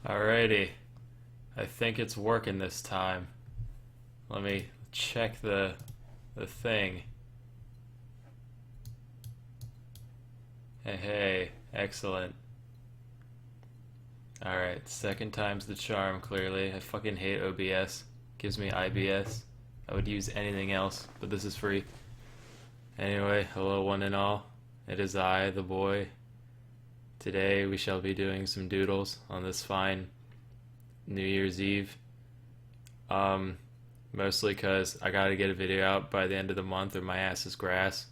Alrighty, I think it's working this time. Let me check the thing. Hey, excellent. Alright, second time's the charm, clearly. I fucking hate OBS. Gives me IBS. I would use anything else, but this is free. Anyway, hello one and all. It is I, the boy. Today we shall be doing some doodles on this fine New Year's Eve. Um, Mostly because I gotta get a video out by the end of the month or my ass is grass.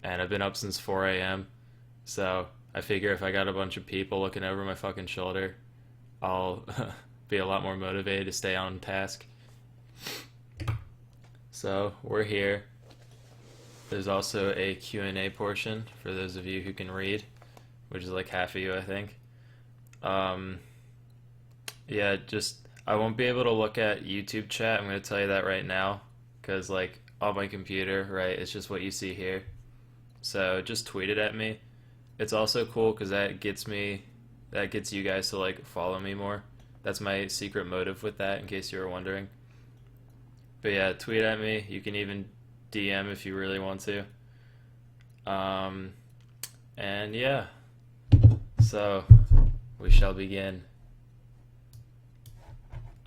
And I've been up since 4 a.m. So I figure if I got a bunch of people looking over my fucking shoulder, I'll be a lot more motivated to stay on task. So we're here. There's also a Q&A portion for those of you who can read, which is like half of you, I think. Um, yeah, just I won't be able to look at YouTube chat. I'm gonna tell you that right now, because like on my computer, right, it's just what you see here. So just tweet it at me. It's also cool because that gets you guys to like follow me more. That's my secret motive with that, in case you were wondering. But yeah, tweet at me. You can even DM if you really want to. Um, and yeah, so we shall begin.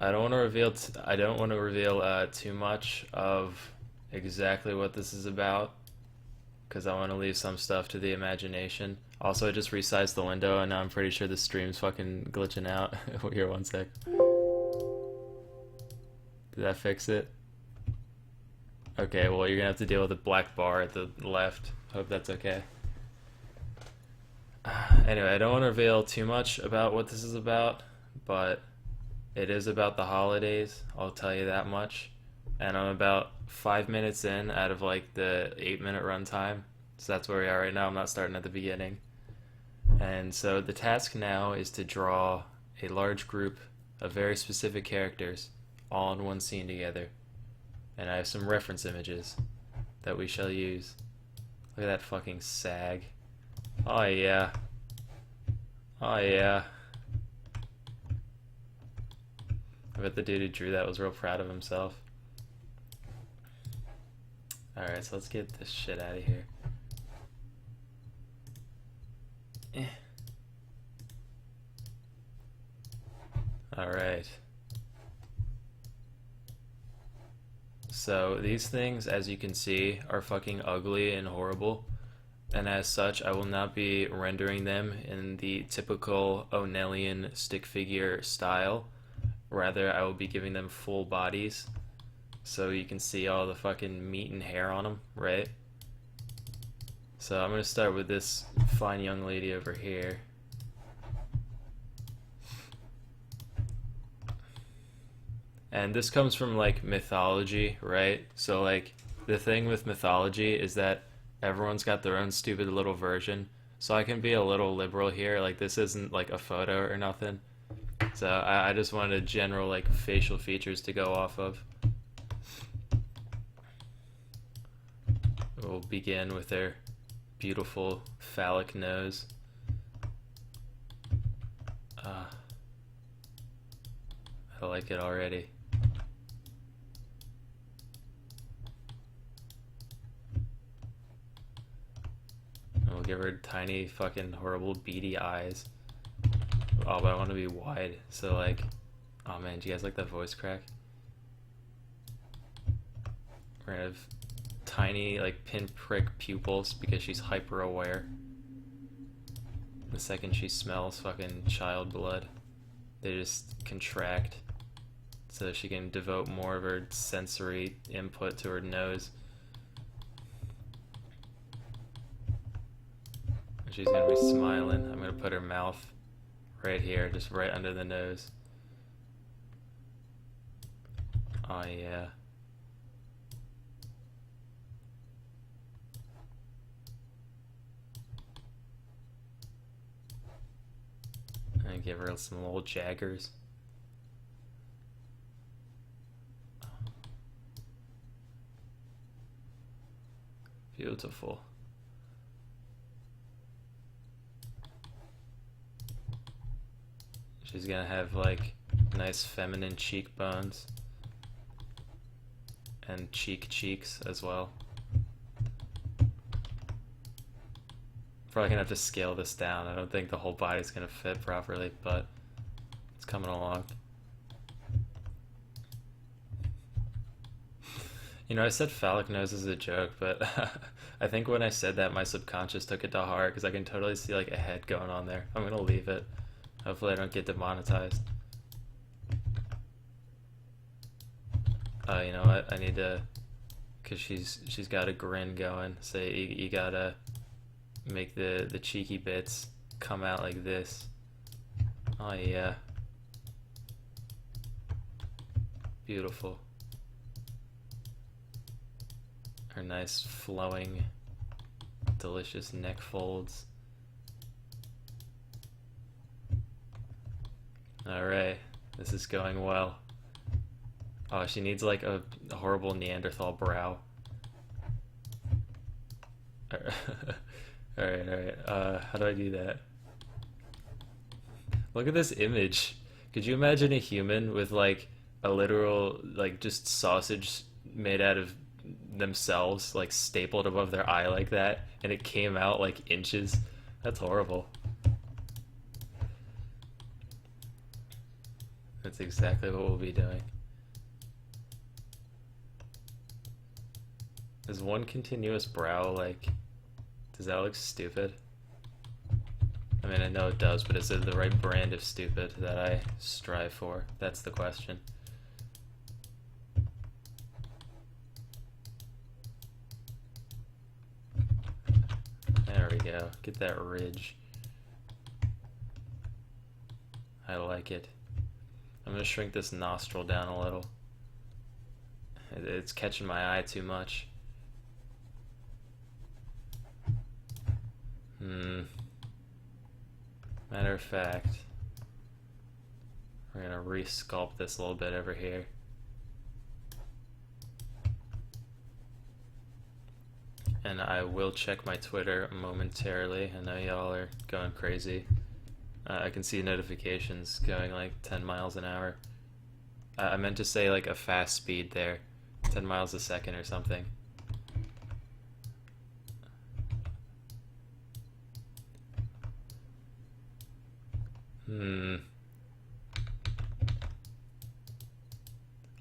I don't want to reveal too much of exactly what this is about because I want to leave some stuff to the imagination. Also, I just resized the window and now I'm pretty sure the stream's fucking glitching out. Here, one sec. Did that fix it? Okay, well, you're gonna have to deal with the black bar at the left. Hope that's okay. Anyway, I don't want to reveal too much about what this is about, but it is about the holidays, I'll tell you that much. And I'm about 5 minutes in out of like the 8 minute runtime. So that's where we are right now. I'm not starting at the beginning. And so the task now is to draw a large group of very specific characters all in one scene together. And I have some reference images that we shall use. Look at that fucking sag. Oh yeah. Oh yeah. I bet the dude who drew that was real proud of himself. Alright, so let's get this shit out of here. Alright. So these things, as you can see, are fucking ugly and horrible. And as such, I will not be rendering them in the typical Onellian stick figure style. Rather, I will be giving them full bodies so you can see all the fucking meat and hair on them, right? So I'm going to start with this fine young lady over here. And this comes from like mythology, right? So like the thing with mythology is that everyone's got their own stupid little version. So I can be a little liberal here, like this isn't like a photo or nothing. So I just wanted general like facial features to go off of. We'll begin with their beautiful phallic nose. I like it already. And we'll give her tiny fucking horrible beady eyes. Oh, but I want to be wide, so like, oh man, do you guys like that voice crack? We're gonna have tiny, like, pinprick pupils because she's hyper aware. The second she smells fucking child blood, they just contract so she can devote more of her sensory input to her nose. She's gonna be smiling. I'm gonna put her mouth right here, just right under the nose. Oh yeah. And give her some little jaggers. Beautiful. She's gonna have like nice feminine cheekbones and cheeks as well. Probably gonna have to scale this down. I don't think the whole body's gonna fit properly, but it's coming along. You know, I said phallic nose as a joke, but I think when I said that, my subconscious took it to heart because I can totally see like a head going on there. I'm gonna leave it. Hopefully I don't get demonetized. You know what? I need to, cause she's got a grin going. So you gotta make the cheeky bits come out like this. Oh yeah, beautiful. Her nice flowing, delicious neck folds. Alright, this is going well. Oh, she needs like a horrible Neanderthal brow. Alright, how do I do that? Look at this image. Could you imagine a human with like a literal, like just sausage made out of themselves, like stapled above their eye like that, and it came out like inches? That's horrible. That's exactly what we'll be doing. Is one continuous brow like, does that look stupid? I mean, I know it does, but is it the right brand of stupid that I strive for? That's the question. There we go. Get that ridge. I like it. I'm gonna shrink this nostril down a little. It's catching my eye too much. Matter of fact, we're gonna re-sculpt this a little bit over here. And I will check my Twitter momentarily. I know y'all are going crazy. I can see notifications going like 10 miles an hour. I meant to say like a fast speed there. 10 miles a second or something.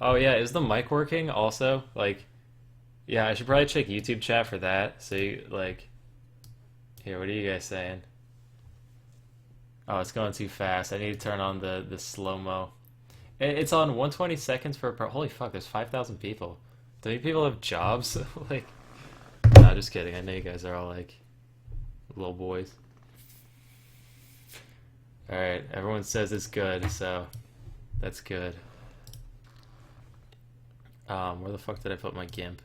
Oh yeah, is the mic working also? Like, yeah, I should probably check YouTube chat for that. So you, like, here, what are you guys saying? Oh, it's going too fast. I need to turn on the slow-mo. It's on 120 seconds per. Holy fuck, there's 5,000 people. Do any people have jobs? Like, no, just kidding. I know you guys are all like little boys. Alright, everyone says it's good, so that's good. Where the fuck did I put my GIMP?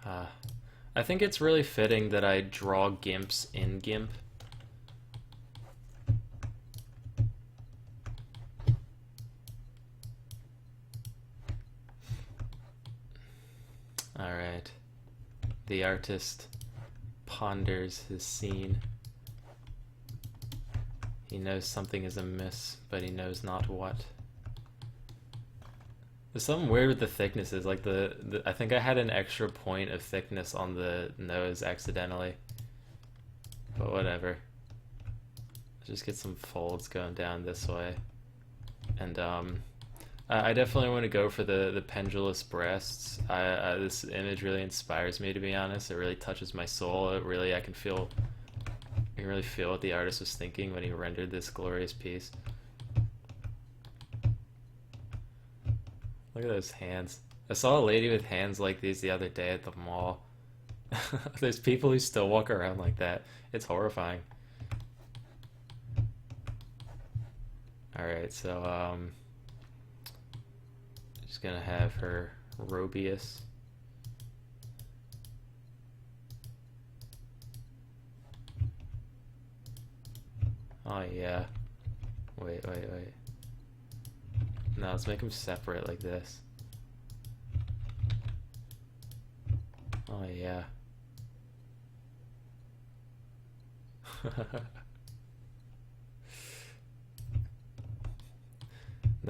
I think it's really fitting that I draw GIMPs in GIMP. Alright. The artist ponders his scene. He knows something is amiss, but he knows not what. There's something weird with the thicknesses, like I think I had an extra point of thickness on the nose accidentally. But whatever. Just get some folds going down this way. And I definitely want to go for the pendulous breasts. This image really inspires me, to be honest. It really touches my soul. It really, I can really feel what the artist was thinking when he rendered this glorious piece. Look at those hands. I saw a lady with hands like these the other day at the mall. There's people who still walk around like that. It's horrifying. Alright, so, just gonna have her Robius. Oh yeah. Wait. No, let's make them separate like this. Oh yeah.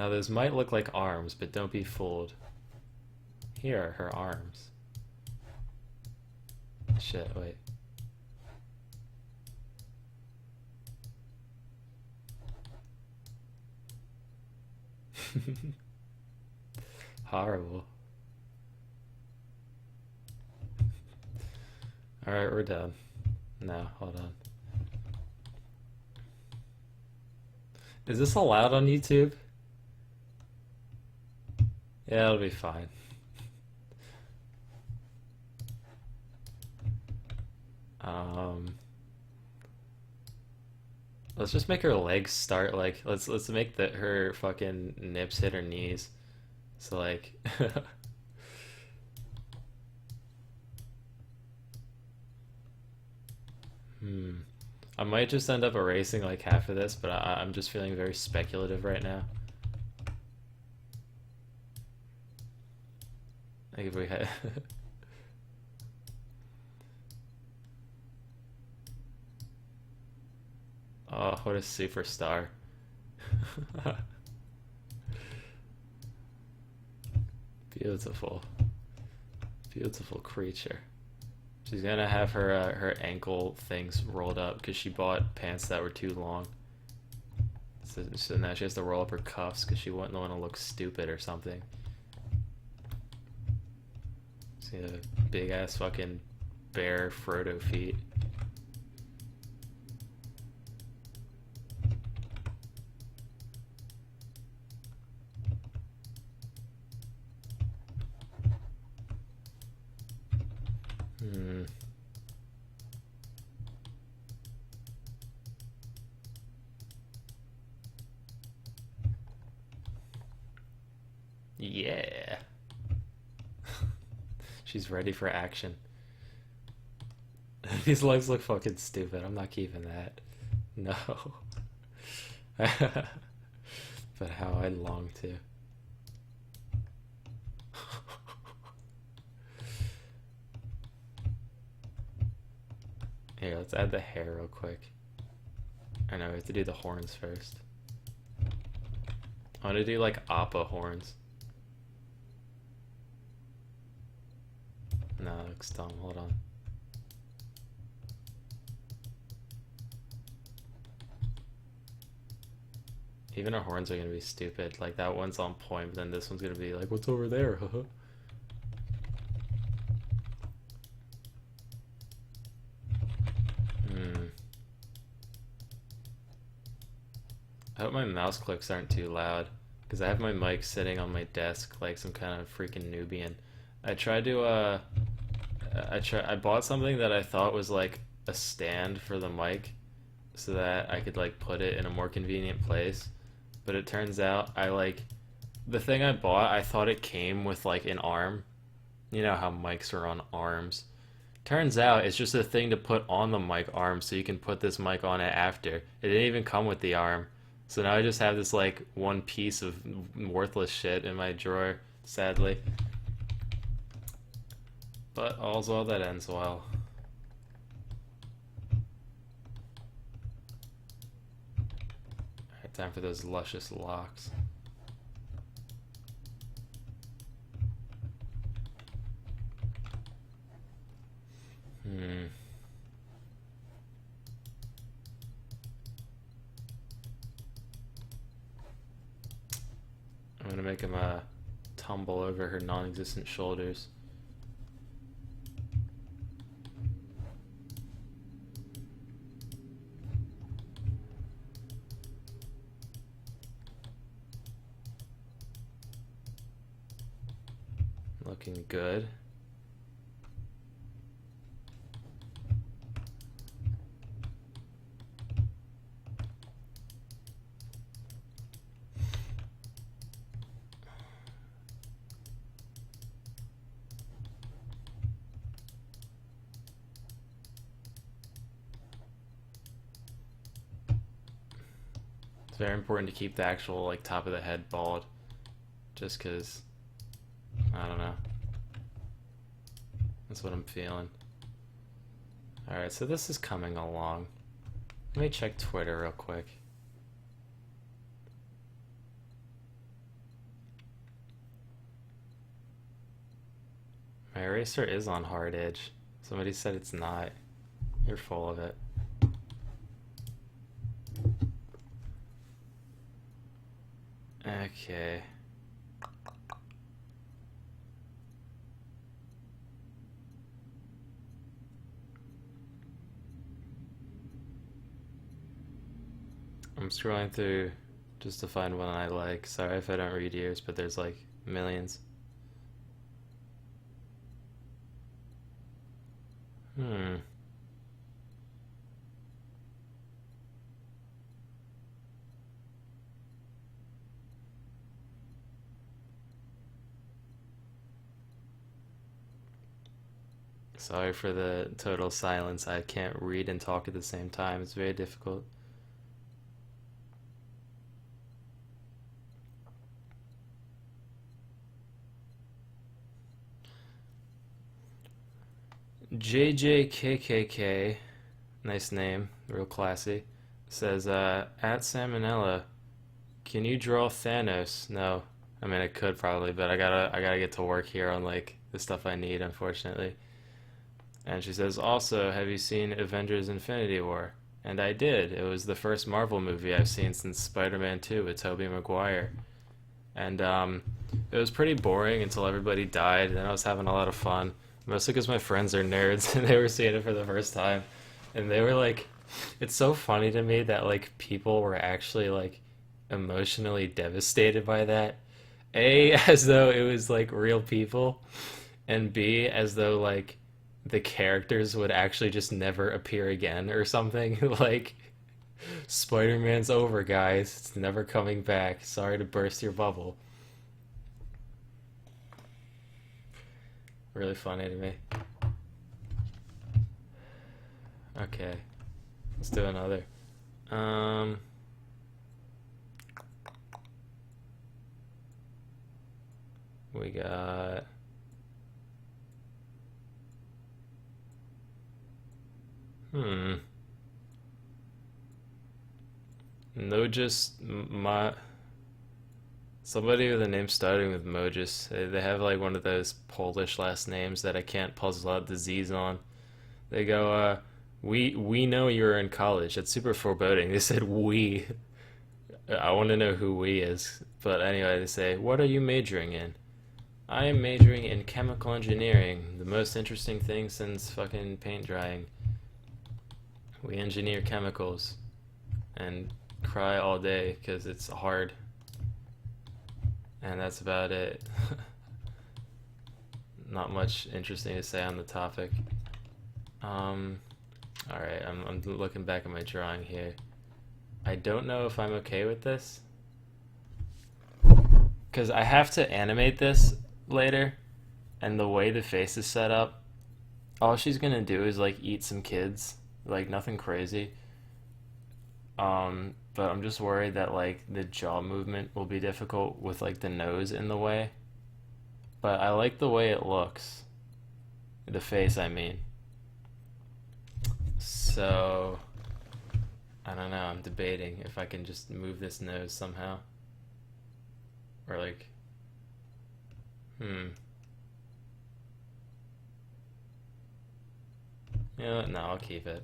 Now those might look like arms, but don't be fooled. Here are her arms. Shit, wait. Horrible. Alright, we're done. No, hold on. Is this allowed on YouTube? Yeah, it'll be fine. Let's just make her legs start like let's make her fucking nips hit her knees. So like I might just end up erasing like half of this, but I'm just feeling very speculative right now. Like if we had Oh, what a superstar. Beautiful. Beautiful creature. She's gonna have her ankle things rolled up because she bought pants that were too long. So now she has to roll up her cuffs because she wouldn't want to look stupid or something. See a big ass fucking bare Frodo feet. Yeah. She's ready for action. These legs look fucking stupid. I'm not keeping that. No. But how I long to. Here, let's add the hair real quick. I know, we have to do the horns first. I want to do like Appa horns. No, that looks dumb. Hold on. Even our horns are gonna be stupid. Like that one's on point, but then this one's gonna be like, what's over there? I hope my mouse clicks aren't too loud, because I have my mic sitting on my desk like some kind of freaking Nubian. I tried to, I bought something that I thought was like a stand for the mic, so that I could like put it in a more convenient place, but it turns out the thing I bought, I thought it came with like an arm. You know how mics are on arms. Turns out it's just a thing to put on the mic arm so you can put this mic on it after. It didn't even come with the arm. So now I just have this like one piece of worthless shit in my drawer, sadly. But all's well that ends well. Alright, time for those luscious locks. I'm gonna make him tumble over her non-existent shoulders. Looking good. It's very important to keep the actual like top of the head bald, just because I don't know. That's what I'm feeling. Alright, so this is coming along. Let me check Twitter real quick. My eraser is on hard edge. Somebody said it's not. You're full of it. Okay. I'm scrolling through just to find one I like. Sorry if I don't read yours, but there's like millions. Hmm. Sorry for the total silence. I can't read and talk at the same time. It's very difficult. JJKKK, nice name, real classy, says, at Salmonella, can you draw Thanos? No. I mean, I could probably, but I gotta get to work here on, like, the stuff I need, unfortunately. And she says, also, have you seen Avengers Infinity War? And I did. It was the first Marvel movie I've seen since Spider-Man 2 with Tobey Maguire. And it was pretty boring until everybody died, and I was having a lot of fun. Mostly because my friends are nerds and they were seeing it for the first time. And they were like, it's so funny to me that like people were actually like emotionally devastated by that. A, as though it was like real people, and B, as though like the characters would actually just never appear again or something. Like, Spider-Man's over, guys. It's never coming back. Sorry to burst your bubble. Really funny to me. Okay, let's do another. Um, we got. Hmm. No, just my somebody with a name starting with Mojus. They have like one of those Polish last names that I can't puzzle out the Z's on. They go, we know you're in college. That's super foreboding. They said we. I want to know who we is. But anyway, they say, what are you majoring in? I am majoring in chemical engineering, the most interesting thing since fucking paint drying. We engineer chemicals and cry all day because it's hard. And that's about it. Not much interesting to say on the topic. Alright, I'm looking back at my drawing here. I don't know if I'm okay with this. Because I have to animate this later, and the way the face is set up, all she's gonna do is like eat some kids. Like nothing crazy. But I'm just worried that like the jaw movement will be difficult with like the nose in the way. But I like the way it looks. The face, I mean. So, I don't know, I'm debating if I can just move this nose somehow. Or like, hmm. You know what? No, I'll keep it.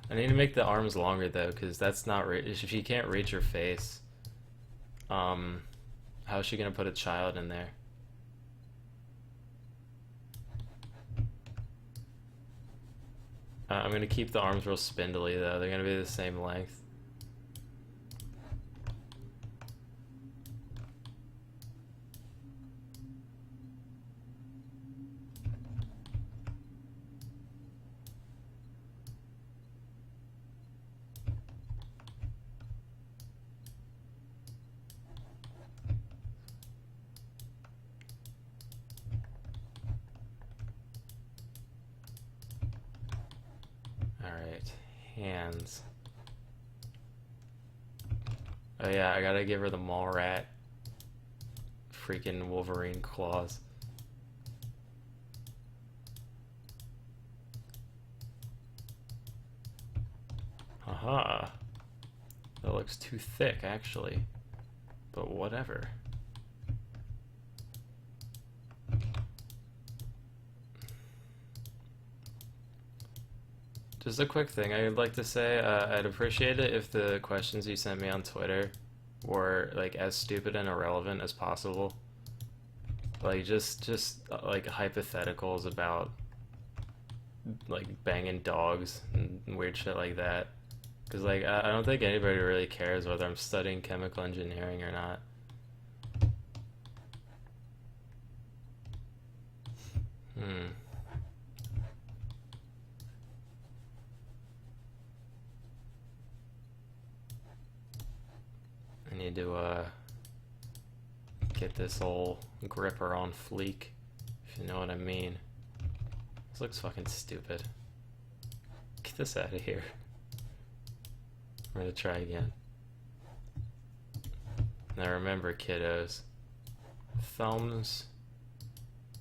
I need to make the arms longer though, because that's not if she can't reach her face, um, how is she gonna put a child in there? I'm gonna keep the arms real spindly though. They're gonna be the same length. Alright, hands. Oh yeah, I gotta give her the mall rat. Freaking Wolverine claws. Haha. That looks too thick, actually. But whatever. Just a quick thing I would like to say. I'd appreciate it if the questions you sent me on Twitter were like as stupid and irrelevant as possible. Like just like hypotheticals about like banging dogs and weird shit like that. Because like I don't think anybody really cares whether I'm studying chemical engineering or not. Hmm. I need to get this whole gripper on fleek, if you know what I mean. This looks fucking stupid. Get this out of here. I'm gonna try again. Now remember, kiddos, thumbs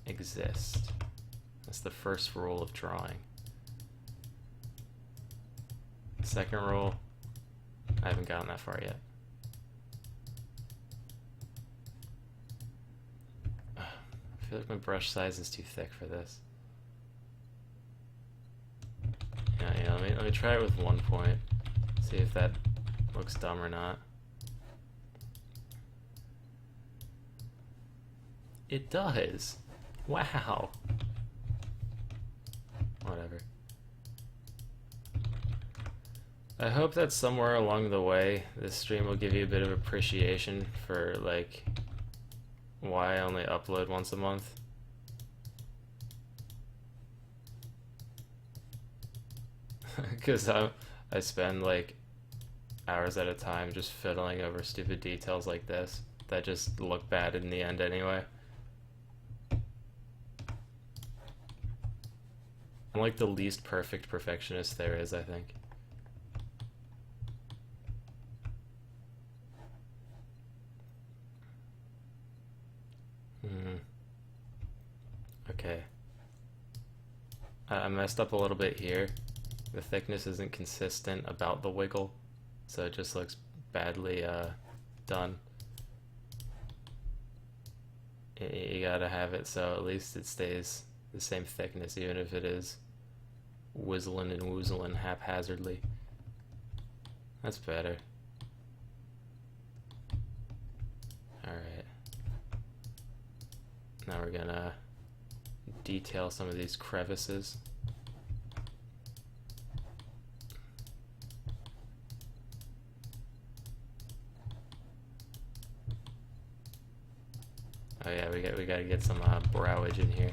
exist. That's the first rule of drawing. Second rule, I haven't gotten that far yet. I feel like my brush size is too thick for this. Yeah, let me try it with 1 point. See if that looks dumb or not. It does! Wow! Whatever. I hope that somewhere along the way, this stream will give you a bit of appreciation for, like, why I only upload once a month. Because I spend, like, hours at a time just fiddling over stupid details like this that just look bad in the end anyway. I'm like the least perfect perfectionist there is, I think. Okay. I messed up a little bit here. The thickness isn't consistent about the wiggle, so it just looks badly done. You gotta have it so at least it stays the same thickness, even if it is whizzling and woozling haphazardly. That's better. Alright. Now we're gonna detail some of these crevices. Oh yeah, we gotta get some browage in here.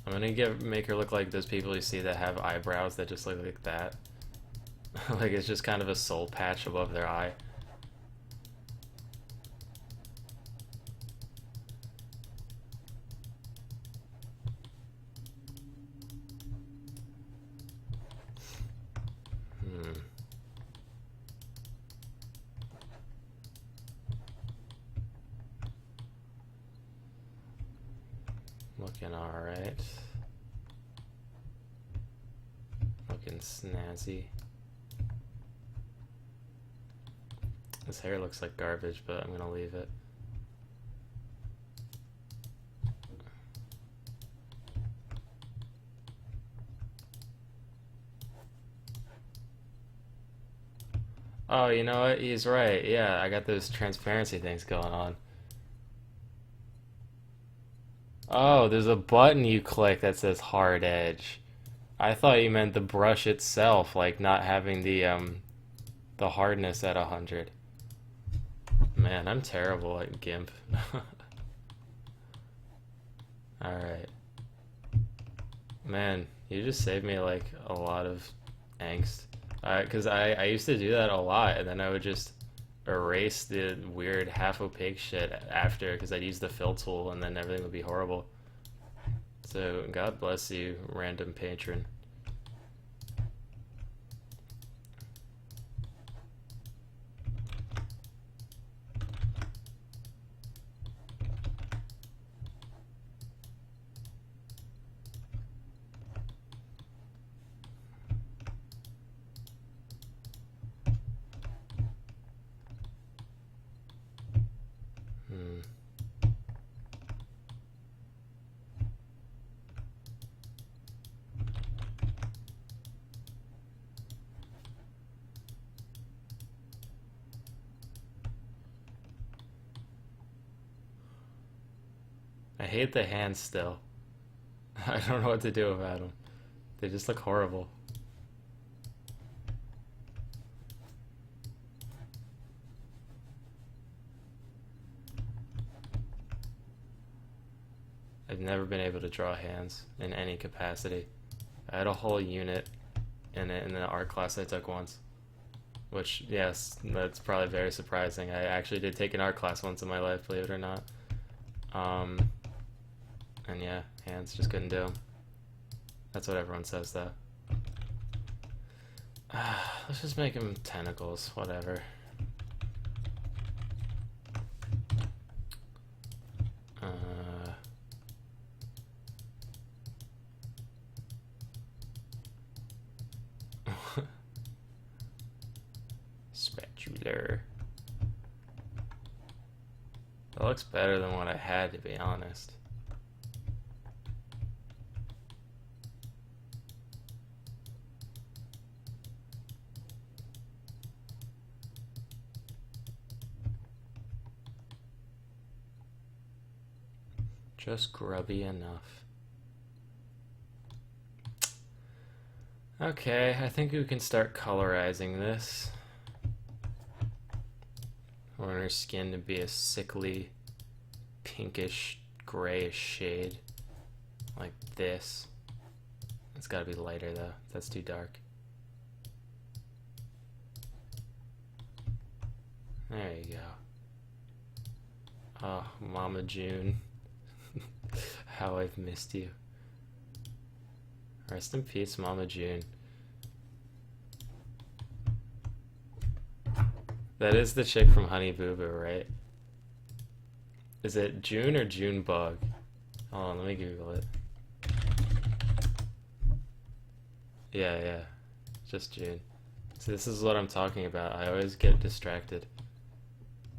I'm gonna make her look like those people you see that have eyebrows that just look like that. Like it's just kind of a soul patch above their eye. Looking alright. Looking snazzy. This hair looks like garbage, but I'm gonna leave it. Oh, you know what? He's right. Yeah, I got those transparency things going on. Oh, there's a button you click that says hard edge. I thought you meant the brush itself, like not having the hardness at 100. Man, I'm terrible at GIMP. Alright. Man, you just saved me like a lot of angst. Because I used to do that a lot, and then I would just erase the weird half opaque shit after because I'd use the fill tool and then everything would be horrible. So God bless you, random patron. I hate the hands still. I don't know what to do about them. They just look horrible. I've never been able to draw hands in any capacity. I had a whole unit in it in the art class I took once. Which, yes, that's probably very surprising. I actually did take an art class once in my life, believe it or not. And yeah, hands just couldn't do them. That's what everyone says, though. Let's just make them tentacles, whatever. Spatular. That looks better than what I had, to be honest. Just grubby enough. Okay, I think we can start colorizing this. I want her skin to be a sickly, pinkish, grayish shade. Like this. It's gotta be lighter though, that's too dark. There you go. Oh, Mama June. How I've missed you. Rest in peace, Mama June. That is the chick from Honey Boo Boo, right? Is it June or Junebug? Hold on, let me Google it. Yeah. Just June. So this is what I'm talking about. I always get distracted.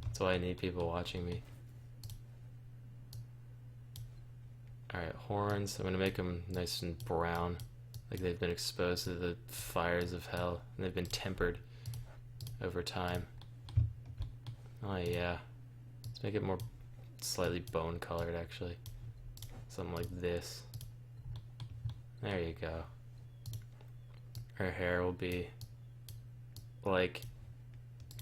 That's why I need people watching me. Alright, horns. I'm gonna make them nice and brown. Like they've been exposed to the fires of hell. And they've been tempered over time. Oh yeah. Let's make it more slightly bone colored actually. Something like this. There you go. Her hair will be like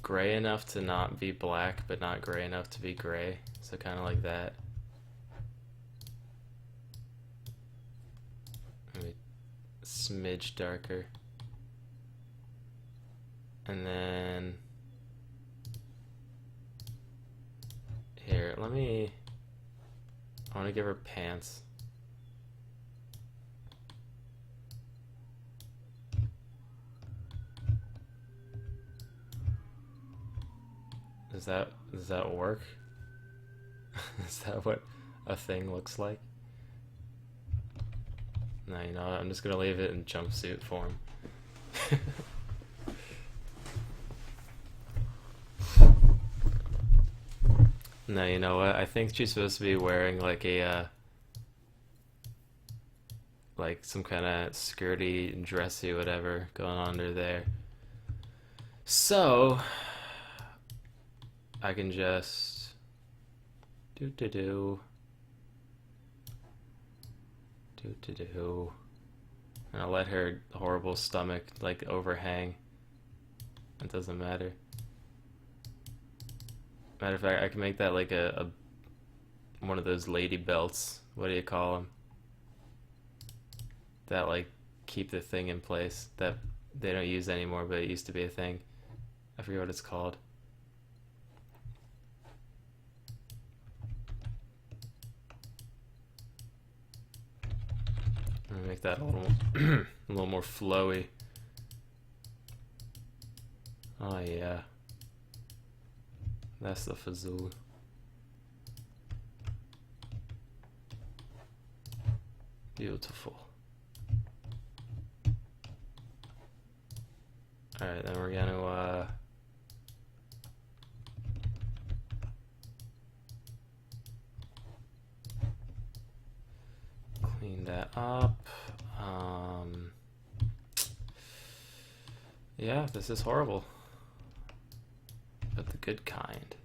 gray enough to not be black, but not gray enough to be gray. So kind of like that. Maybe a smidge darker. And then here, I want to give her pants. Does that work? Is that what a thing looks like? No, you know what? I'm just gonna leave it in jumpsuit form. No, you know what? I think she's supposed to be wearing like a like some kind of skirty, dressy, whatever going on under there. So I can just do. And I'll let her horrible stomach like overhang. It doesn't matter. Matter of fact, I can make that like a one of those lady belts. What do you call them? That like keep the thing in place that they don't use anymore, but it used to be a thing. I forget what it's called. I'm gonna make that a little a little more flowy. Oh yeah. That's the Fazul. Beautiful. Alright, then we're gonna clean that up. Yeah, this is horrible. But the good kind.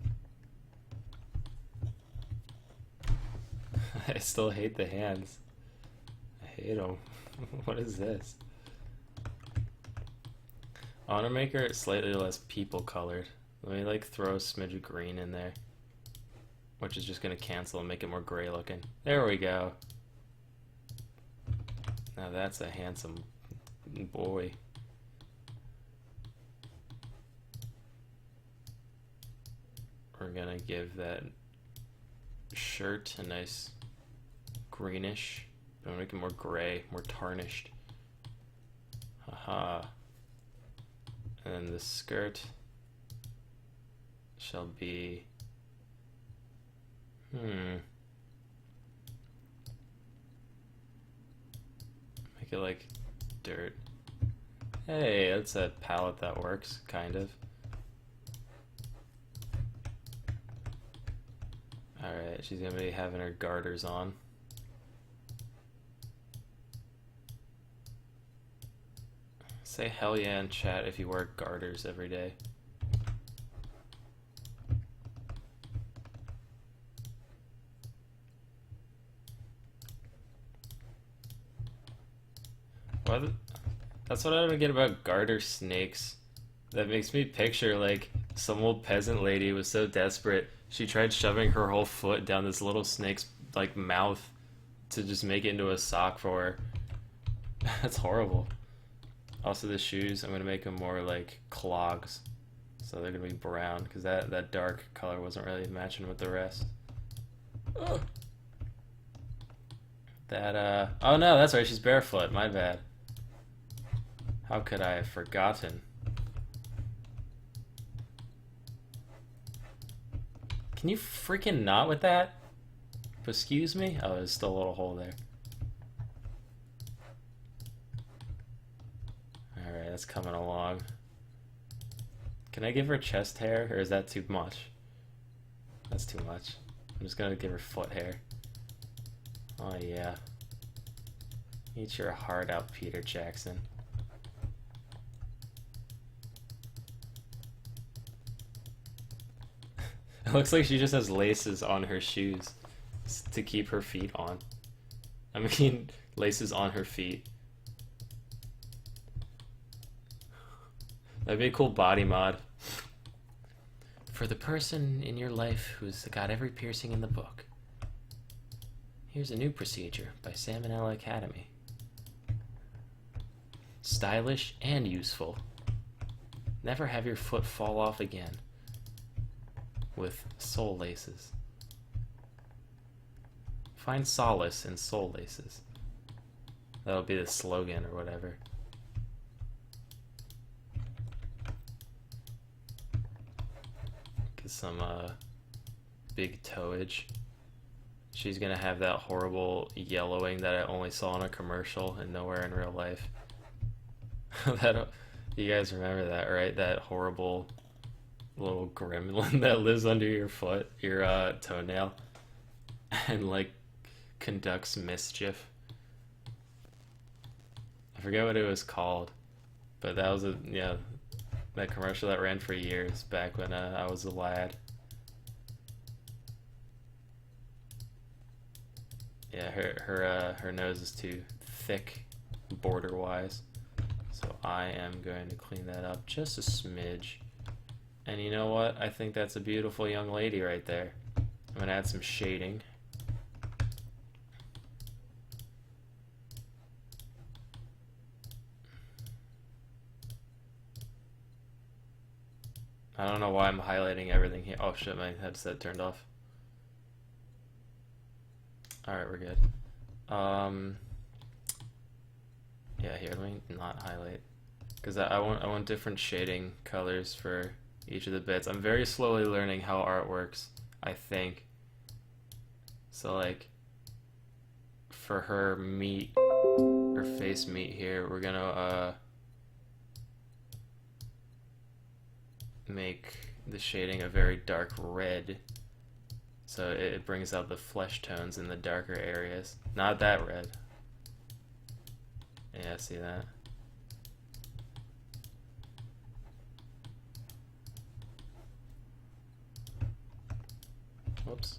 I still hate the hands. I hate them. What is this? I want to make her slightly less people colored. Let me like throw a smidge of green in there, which is just gonna cancel and make it more gray looking. There we go. Now that's a handsome boy. We're gonna give that shirt a nice greenish. I'm gonna make it more gray, more tarnished. Haha. And then the skirt shall be make it like dirt. Hey, that's a palette that works, kind of. Alright, she's gonna be having her garters on. Say hell yeah in chat if you wear garters every day. That's what I don't get about garter snakes. That makes me picture like some old peasant lady was so desperate she tried shoving her whole foot down this little snake's like mouth to just make it into a sock for her. That's horrible. Also the shoes, I'm gonna make them more like clogs, so they're gonna be brown because that dark color wasn't really matching with the rest. Ugh. Oh no, that's right, she's barefoot. My bad. How could I have forgotten? Can you freaking not with that? Excuse me? Oh, there's still a little hole there. Alright, that's coming along. Can I give her chest hair, or is that too much? That's too much. I'm just gonna give her foot hair. Oh yeah. Eat your heart out, Peter Jackson. It looks like she just has laces on her shoes to keep her feet on. I mean, laces on her feet. That'd be a cool body mod. For the person in your life who's got every piercing in the book, here's a new procedure by Salmonella Academy. Stylish and useful. Never have your foot fall off again. With soul laces. Find solace in soul laces. That'll be the slogan or whatever. Get some big toeage. She's gonna have that horrible yellowing that I only saw in a commercial and nowhere in real life. You guys remember that, right? That horrible little gremlin that lives under your foot, your toenail, and like conducts mischief. I forget what it was called, but that was that commercial that ran for years back when I was a lad. Yeah, her nose is too thick, border wise, so I am going to clean that up just a smidge. And you know what? I think that's a beautiful young lady right there. I'm gonna add some shading. I don't know why I'm highlighting everything here. Oh shit, my headset turned off. Alright, we're good. Yeah, here, let me not highlight. Because I want different shading colors for each of the bits. I'm very slowly learning how art works, I think. So like, for her meat, her face meat here, we're gonna make the shading a very dark red. So it brings out the flesh tones in the darker areas. Not that red. Yeah, see that? Whoops.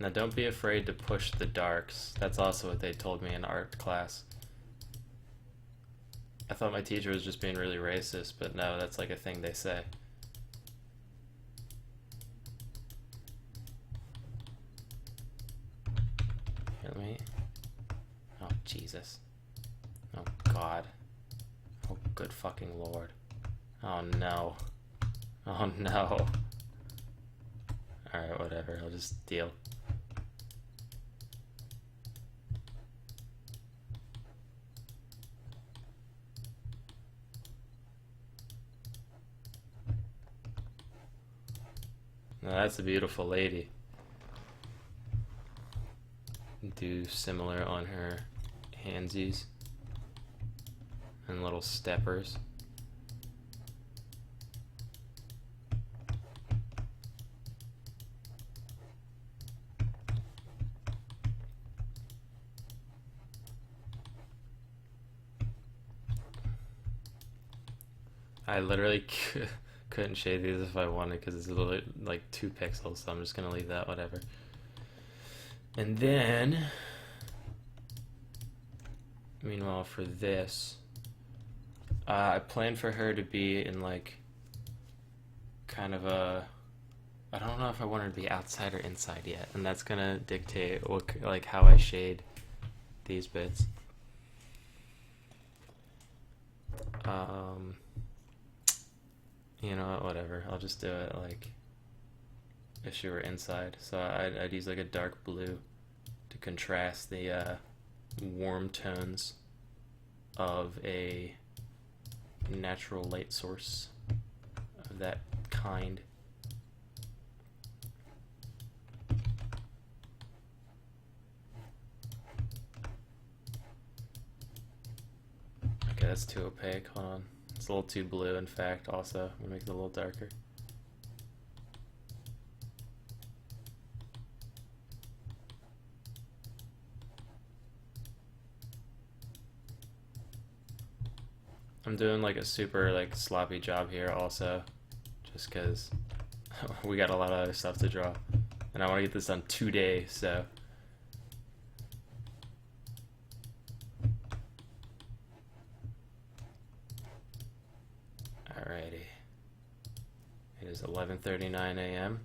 Now don't be afraid to push the darks. That's also what they told me in art class. I thought my teacher was just being really racist, but no, that's like a thing they say. Here, let me... Oh, Jesus. Oh, God. Oh, good fucking Lord. Oh, no. Oh, no. Alright, whatever. I'll just deal. Now that's a beautiful lady. Do similar on her handsies and little steppers. I literally couldn't shade these if I wanted because it's a little like 2 pixels, so I'm just gonna leave that, whatever. And then, meanwhile, for this, I plan for her to be in like kind of a, I don't know if I want her to be outside or inside yet, and that's gonna dictate what, like how I shade these bits. You know what, whatever, I'll just do it like if she were inside. So I'd use like a dark blue to contrast the warm tones of a natural light source of that kind. Okay, that's too opaque, hold on. It's a little too blue, in fact, also. I'm gonna make it a little darker. I'm doing like a super like sloppy job here also, just because we got a lot of other stuff to draw. And I want to get this done today, so. Alrighty. It is 11:39 a.m.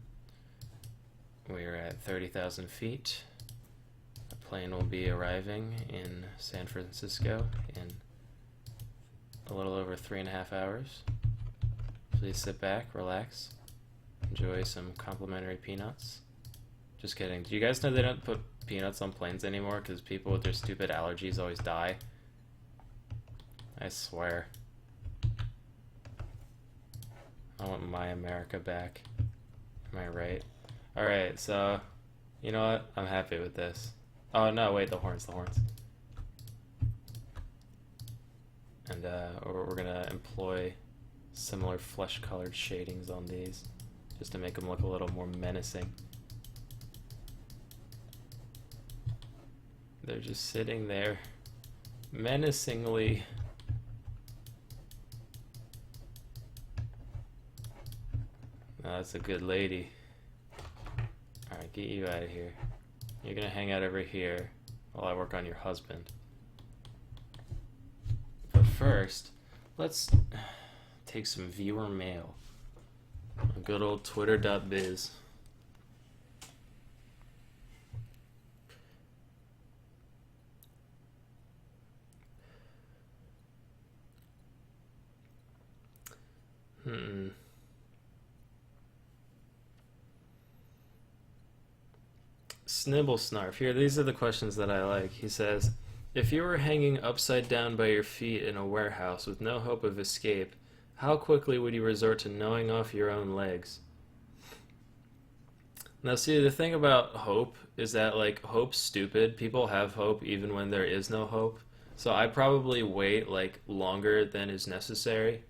We are at 30,000 feet. The plane will be arriving in San Francisco in a little over 3.5 hours. Please sit back, relax, enjoy some complimentary peanuts. Just kidding. Do you guys know they don't put peanuts on planes anymore because people with their stupid allergies always die? I swear. I want my America back. Am I right? Alright, so, you know what? I'm happy with this. Oh no, wait, the horns. And we're gonna employ similar flesh-colored shadings on these, just to make them look a little more menacing. They're just sitting there, menacingly. Oh, that's a good lady. Alright, get you out of here. You're gonna hang out over here while I work on your husband. But first, let's take some viewer mail on good old twitter.biz. Snibble Snarf. Here, these are the questions that I like. He says, if you were hanging upside down by your feet in a warehouse with no hope of escape, how quickly would you resort to gnawing off your own legs? Now, see, the thing about hope is that, like, hope's stupid. People have hope even when there is no hope. So I probably wait, like, longer than is necessary.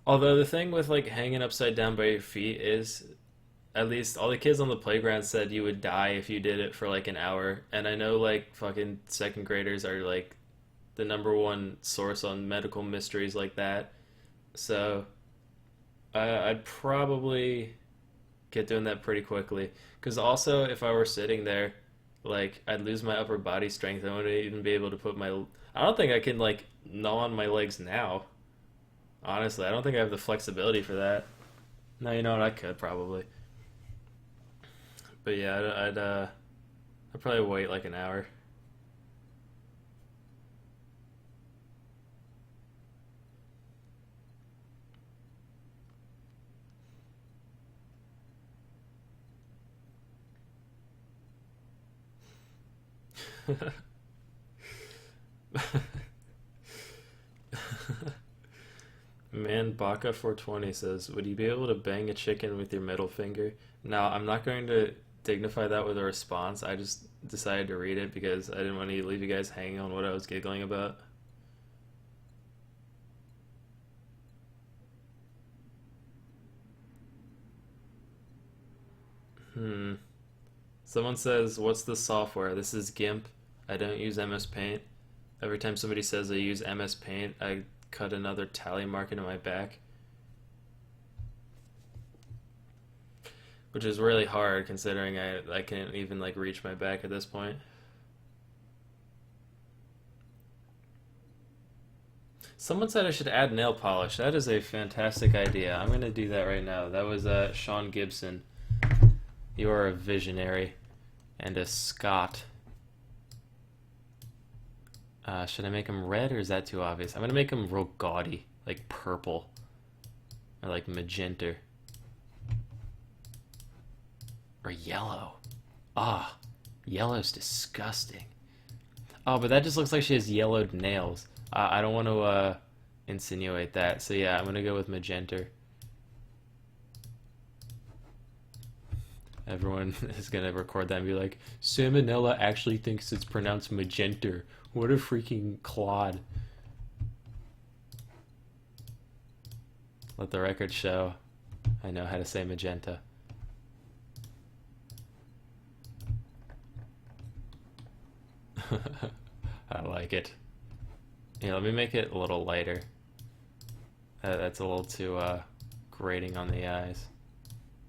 Although the thing with, like, hanging upside down by your feet is, at least all the kids on the playground said you would die if you did it for, like, an hour. And I know, like, fucking second graders are, like, the #1 source on medical mysteries like that. So I'd probably get doing that pretty quickly. Because also, if I were sitting there, like I'd lose my upper body strength. I wouldn't even be able to put my. I don't think I can like gnaw on my legs now. Honestly, I don't think I have the flexibility for that. No, you know what? I could probably. But yeah, I'd probably wait like an hour. Man, Baka420 says, "Would you be able to bang a chicken with your middle finger?" Now, I'm not going to dignify that with a response. I just decided to read it because I didn't want to leave you guys hanging on what I was giggling about. Hmm. Someone says, "What's the software?" This is GIMP. I don't use MS Paint. Every time somebody says I use MS Paint, I cut another tally mark into my back, which is really hard considering I can't even like reach my back at this point. Someone said I should add nail polish. That is a fantastic idea. I'm gonna do that right now. That was Sean Gibson. You are a visionary and a Scot. Should I make him red or is that too obvious? I'm gonna make him real gaudy, like purple or like magenta or yellow. Ah, yellow's disgusting. Oh, but that just looks like she has yellowed nails. I don't want to insinuate that. So yeah, I'm gonna go with magenta. Everyone is gonna record that and be like, Salmonella actually thinks it's pronounced magenta. What a freaking clod. Let the record show I know how to say magenta. I like it. Yeah, let me make it a little lighter. That's a little too grating on the eyes.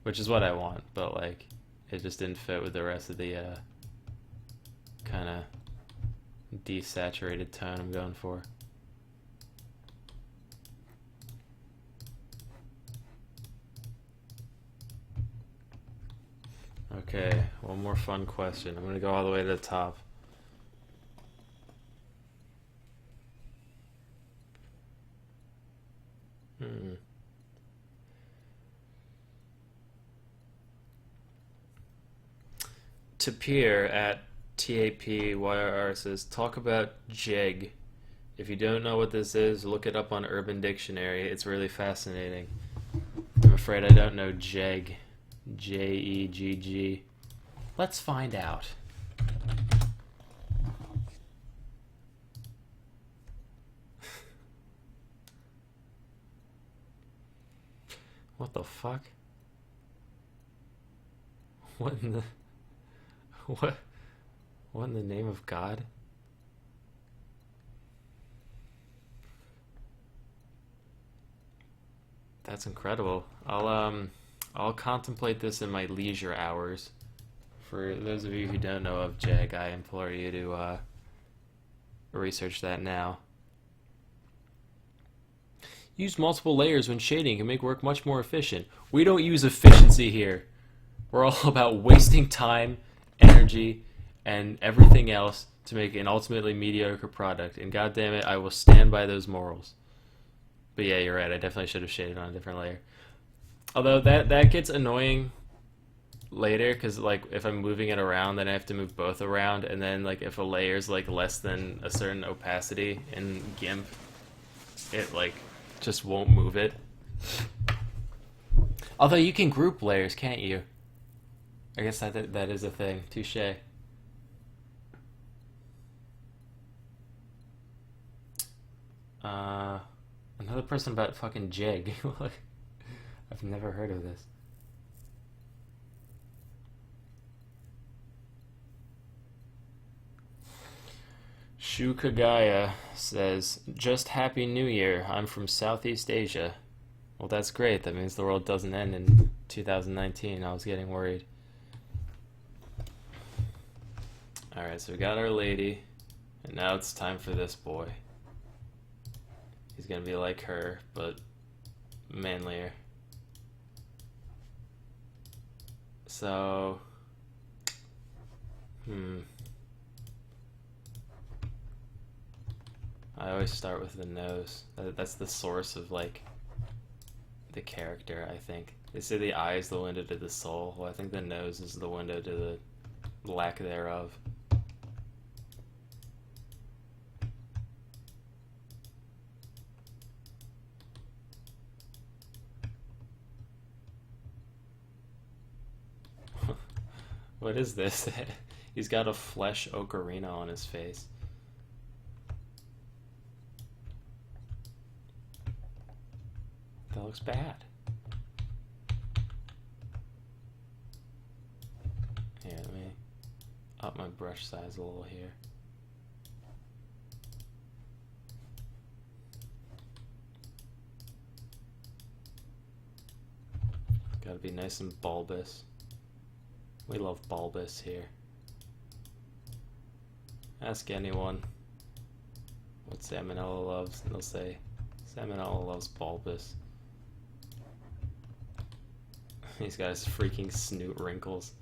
Which is what I want, but like, it just didn't fit with the rest of the kind of desaturated tone I'm going for. Okay, one more fun question. I'm gonna go all the way to the top. Hmm. Tapir at TAPYRR says, talk about JEG. If you don't know what this is, look it up on Urban Dictionary. It's really fascinating. I'm afraid I don't know JEG. JEGG. Let's find out. What the fuck? What in the... What? What in the name of God? That's incredible. I'll contemplate this in my leisure hours. For those of you who don't know of JEG, I implore you to research that now. Use multiple layers when shading can make work much more efficient. We don't use efficiency here. We're all about wasting time, energy, and everything else to make an ultimately mediocre product. And god damn it, I will stand by those morals. But yeah, you're right. I definitely should have shaded on a different layer. Although that gets annoying later because like if I'm moving it around, then I have to move both around, and then like if a layer's like less than a certain opacity in GIMP, it like just won't move it. Although you can group layers, can't you? I guess that is a thing. Touche. Another person about fucking JEG. I've never heard of this. Shu Kagaya says, just Happy New Year. I'm from Southeast Asia. Well, that's great. That means the world doesn't end in 2019. I was getting worried. Alright, so we got our lady, and now it's time for this boy. He's gonna be like her, but manlier. So, I always start with the nose. That's the source of, like, the character, I think. They say the eye is the window to the soul. Well, I think the nose is the window to the lack thereof. What is this? He's got a flesh ocarina on his face. That looks bad. Here, let me up my brush size a little here. Gotta be nice and bulbous. We love bulbous here. Ask anyone what Salmonella loves, and they'll say Salmonella loves bulbous. He's got his freaking snoot wrinkles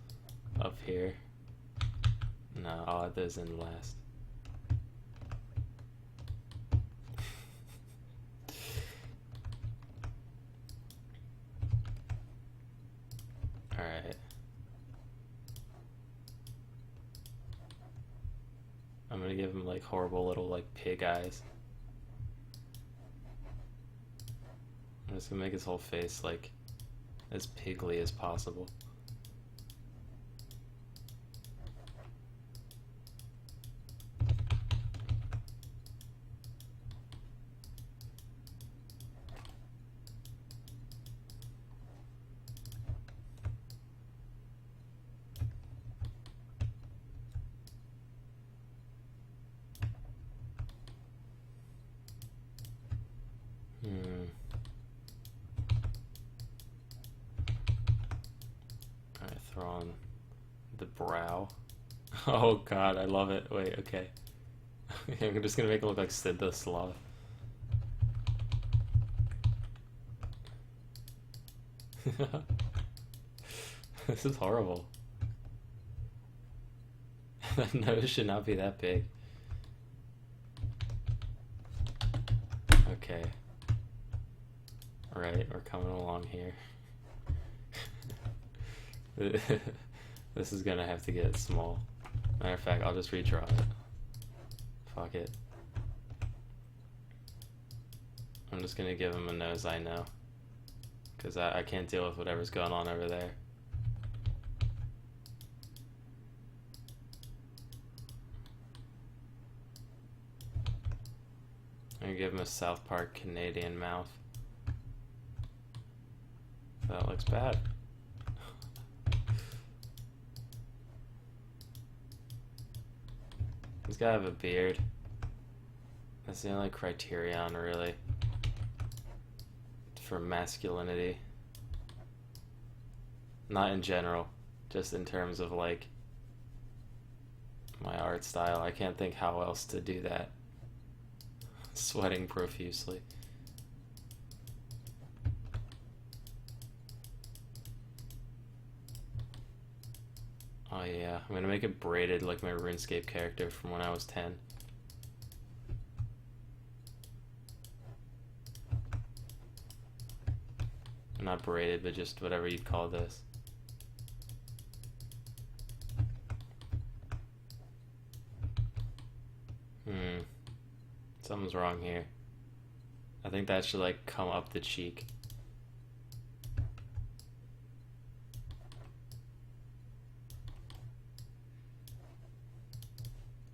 up here. No, I'll add those in last. Alright. I'm gonna give him like horrible little like pig eyes. I'm just gonna make his whole face like as pigly as possible. Alright, throw on the brow. Oh god, I love it. Wait, okay. I'm just gonna make it look like Sid the Sloth. This is horrible. That nose should not be that big. Okay. Alright, we're coming along here. This is gonna have to get small. Matter of fact, I'll just redraw it. Fuck it. I'm just gonna give him a nose I know. Because I can't deal with whatever's going on over there. I'm gonna give him a South Park Canadian mouth. That looks bad. He's gotta have a beard. That's the only criterion, really, for masculinity. Not in general, just in terms of, like, my art style. I can't think how else to do that. Sweating profusely. Oh yeah, I'm gonna make it braided like my RuneScape character from when I was 10. Not braided, but just whatever you'd call this. Something's wrong here. I think that should like come up the cheek.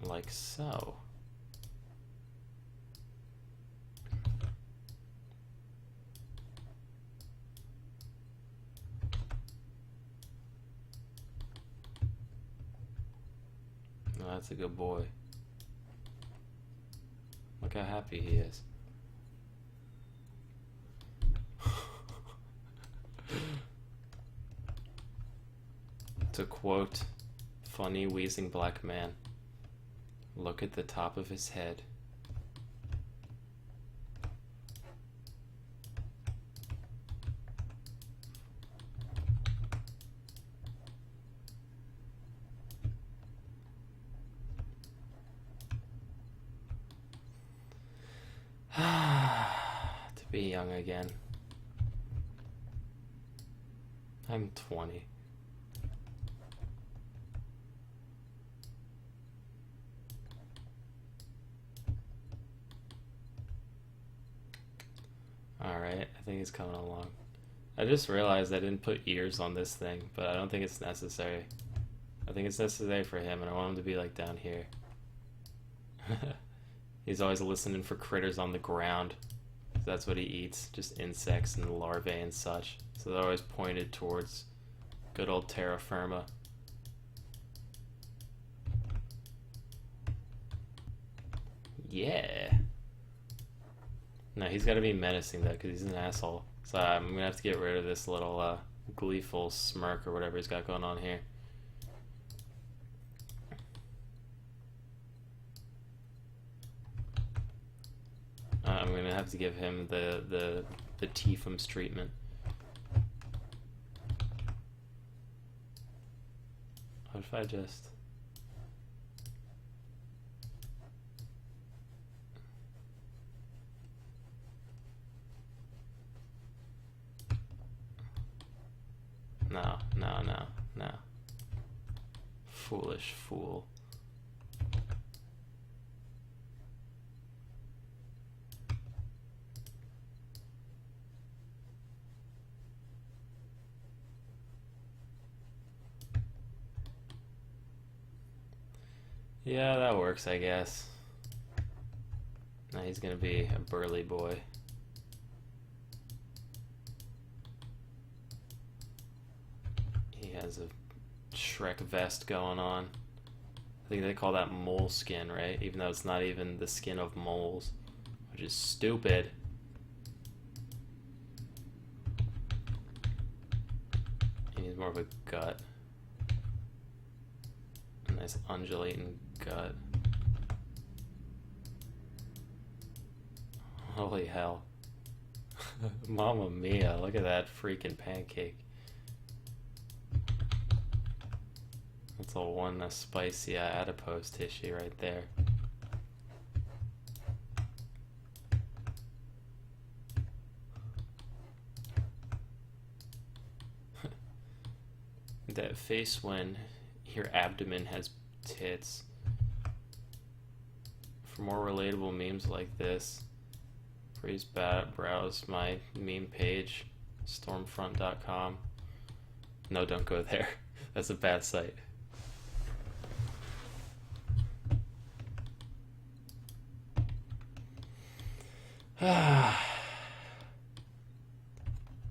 Like so. Oh, that's a good boy. Look how happy he is. To quote funny wheezing black man, look at the top of his head. To be young again. I'm 20. Alright, I think it's coming along. I just realized I didn't put ears on this thing, but I don't think it's necessary. I think it's necessary for him, and I want him to be like down here. He's always listening for critters on the ground. That's what he eats, just insects and larvae and such. So they're always pointed towards good old terra firma. Yeah. No, he's got to be menacing though, because he's an asshole. So I'm gonna have to get rid of this little gleeful smirk or whatever he's got going on here. I'm gonna have to give him the Tiefums treatment. What if I just... No. Foolish fool. Yeah, that works, I guess. Now he's gonna be a burly boy. He has a Shrek vest going on. I think they call that mole skin, right? Even though it's not even the skin of moles, which is stupid. He needs more of a gut. A nice undulating gut. Holy hell. Mamma mia, look at that freaking pancake. That's a spicy adipose tissue right there. That face when your abdomen has tits. For more relatable memes like this, please browse my meme page, stormfront.com. No, don't go there. That's a bad site.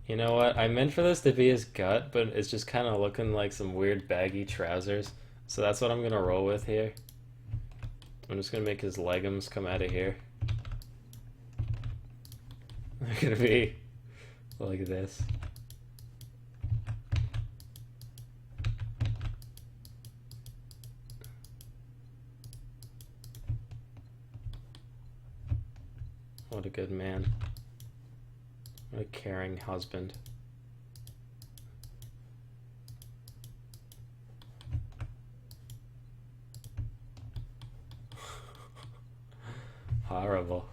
You know what? I meant for this to be his gut, but it's just kind of looking like some weird baggy trousers. So that's what I'm gonna roll with here. I'm just gonna make his leggings come out of here. They're gonna be like this. What a good man. What a caring husband. Horrible.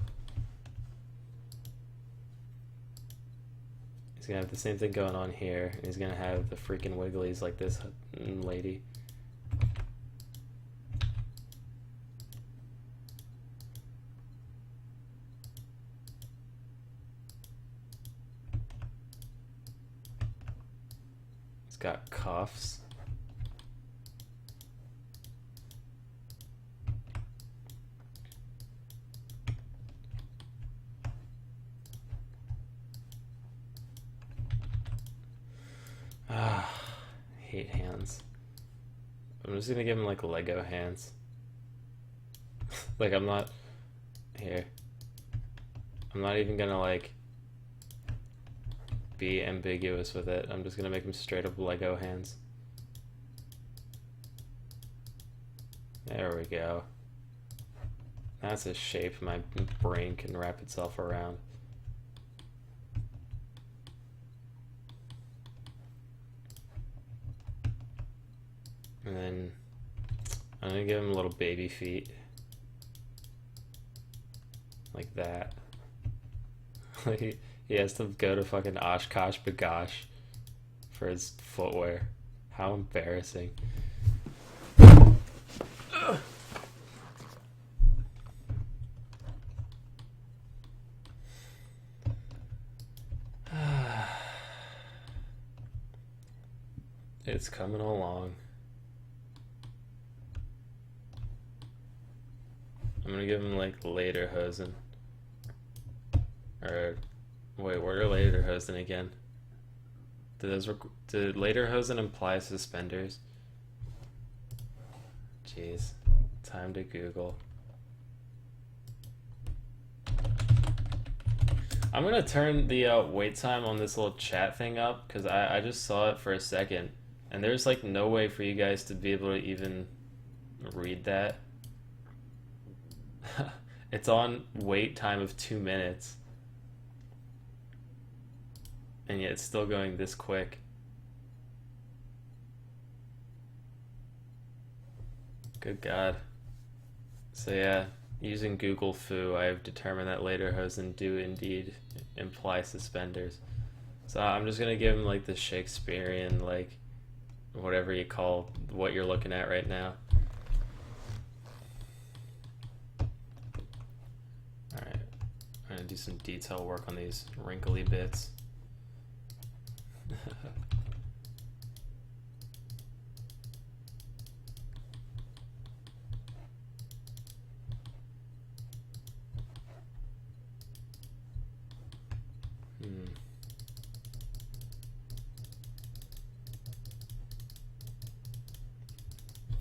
He's gonna have the same thing going on here, and he's gonna have the freaking wigglies like this lady. He's got cuffs. Hate hands. I'm just gonna give him like Lego hands. Like I'm not here. I'm not even gonna like be ambiguous with it. I'm just gonna make him straight up Lego hands. There we go. That's a shape my brain can wrap itself around. And then I'm gonna give him little baby feet. Like that. He has to go to fucking Oshkosh Bagosh for his footwear. How embarrassing. It's coming along. I'm gonna give him like lederhosen. Or wait, what are lederhosen again? Did lederhosen imply suspenders? Jeez, time to Google. I'm gonna turn the wait time on this little chat thing up because I just saw it for a second, and there's like no way for you guys to be able to even read that. It's on wait time of 2 minutes. And yet it's still going this quick. Good God. So yeah, using Google Foo, I have determined that lederhosen do indeed imply suspenders. So I'm just gonna give him like the Shakespearean, like, whatever you call what you're looking at right now. Alright, I'm gonna do some detail work on these wrinkly bits.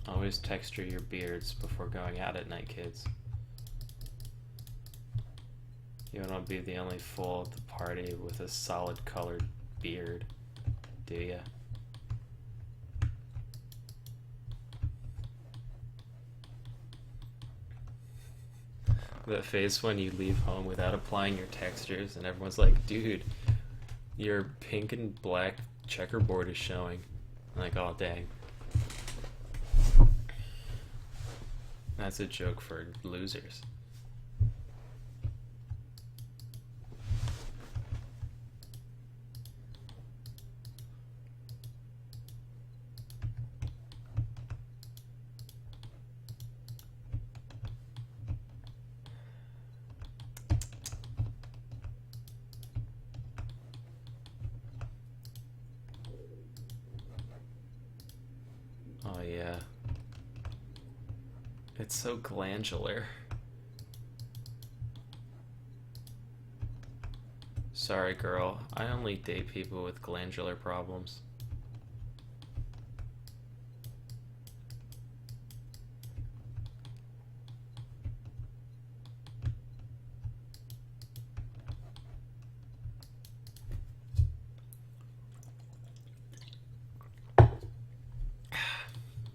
Always texture your beards before going out at night, kids. You don't want to be the only fool at the party with a solid colored beard, do ya? That face when you leave home without applying your textures and everyone's like, dude, your pink and black checkerboard is showing. I'm like, oh dang. That's a joke for losers. Oh yeah. It's so glandular. Sorry, girl. I only date people with glandular problems.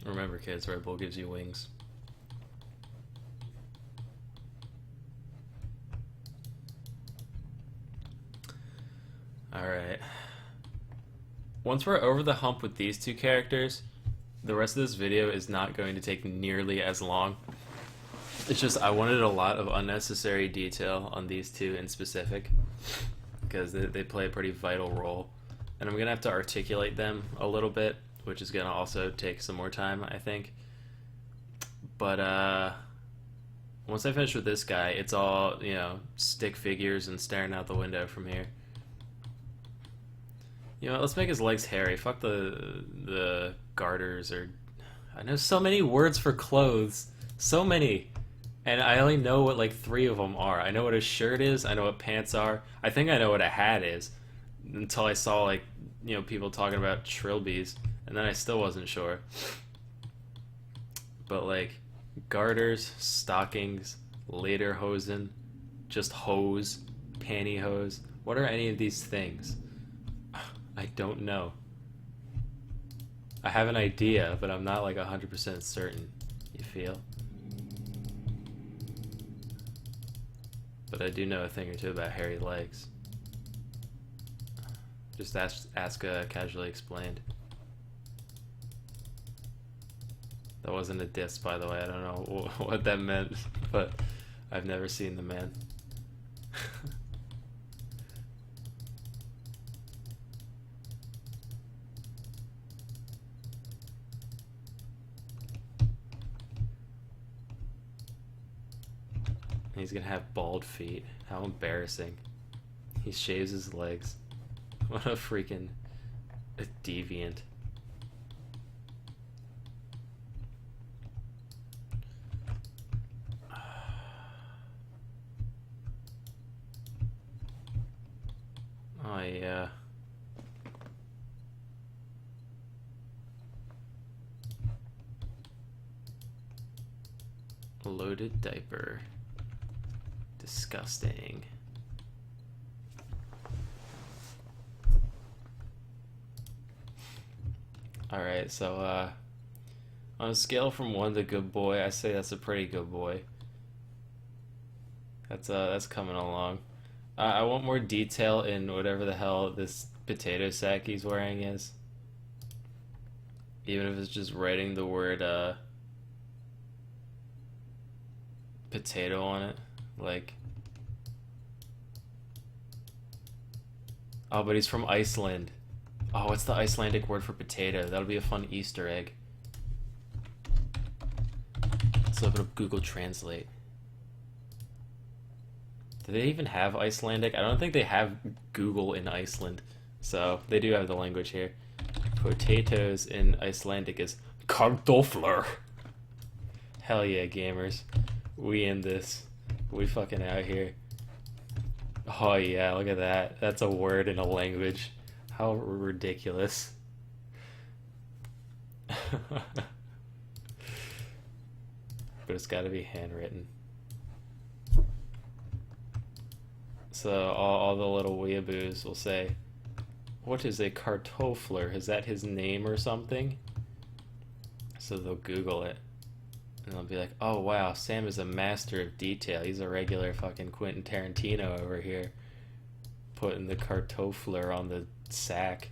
Remember, kids, Red Bull gives you wings. Alright. Once we're over the hump with these two characters, the rest of this video is not going to take nearly as long. It's just I wanted a lot of unnecessary detail on these two in specific, because they play a pretty vital role. And I'm going to have to articulate them a little bit, which is going to also take some more time, I think. But once I finish with this guy, it's all, you know, stick figures and staring out the window from here. You know what, let's make his legs hairy. Fuck the garters, or... I know so many words for clothes. So many. And I only know what, like, 3 of them are. I know what a shirt is, I know what pants are. I think I know what a hat is. Until I saw, like, you know, people talking about trilbies. And then I still wasn't sure. But, like, garters, stockings, lederhosen, just hose, pantyhose. What are any of these things? I don't know. I have an idea, but I'm not like 100% certain. You feel? But I do know a thing or two about hairy legs. Just ask Casually Explained. That wasn't a diss, by the way. I don't know what that meant, but I've never seen the man. He's gonna have bald feet. How embarrassing. He shaves his legs. What a freaking deviant. Oh yeah. Loaded diaper. Disgusting. Alright, so on a scale from 1 to good boy, I say that's a pretty good boy. That's coming along. I want more detail in whatever the hell this potato sack he's wearing is. Even if it's just writing the word potato on it. Like, oh, but he's from Iceland. Oh, what's the Icelandic word for potato? That'll be a fun Easter egg. Let's open up Google Translate. Do they even have Icelandic? I don't think they have Google in Iceland. So, they do have the language here. Potatoes in Icelandic is kartoflur. Hell yeah, gamers. We in this. We fucking out here. Oh yeah, look at that. That's a word in a language. How ridiculous. But it's gotta be handwritten. So all the little weeaboos will say, what is a kartofler? Is that his name or something? So they'll Google it. And they'll be like, oh wow, Sam is a master of detail. He's a regular fucking Quentin Tarantino over here. Putting the kartofler on the sack.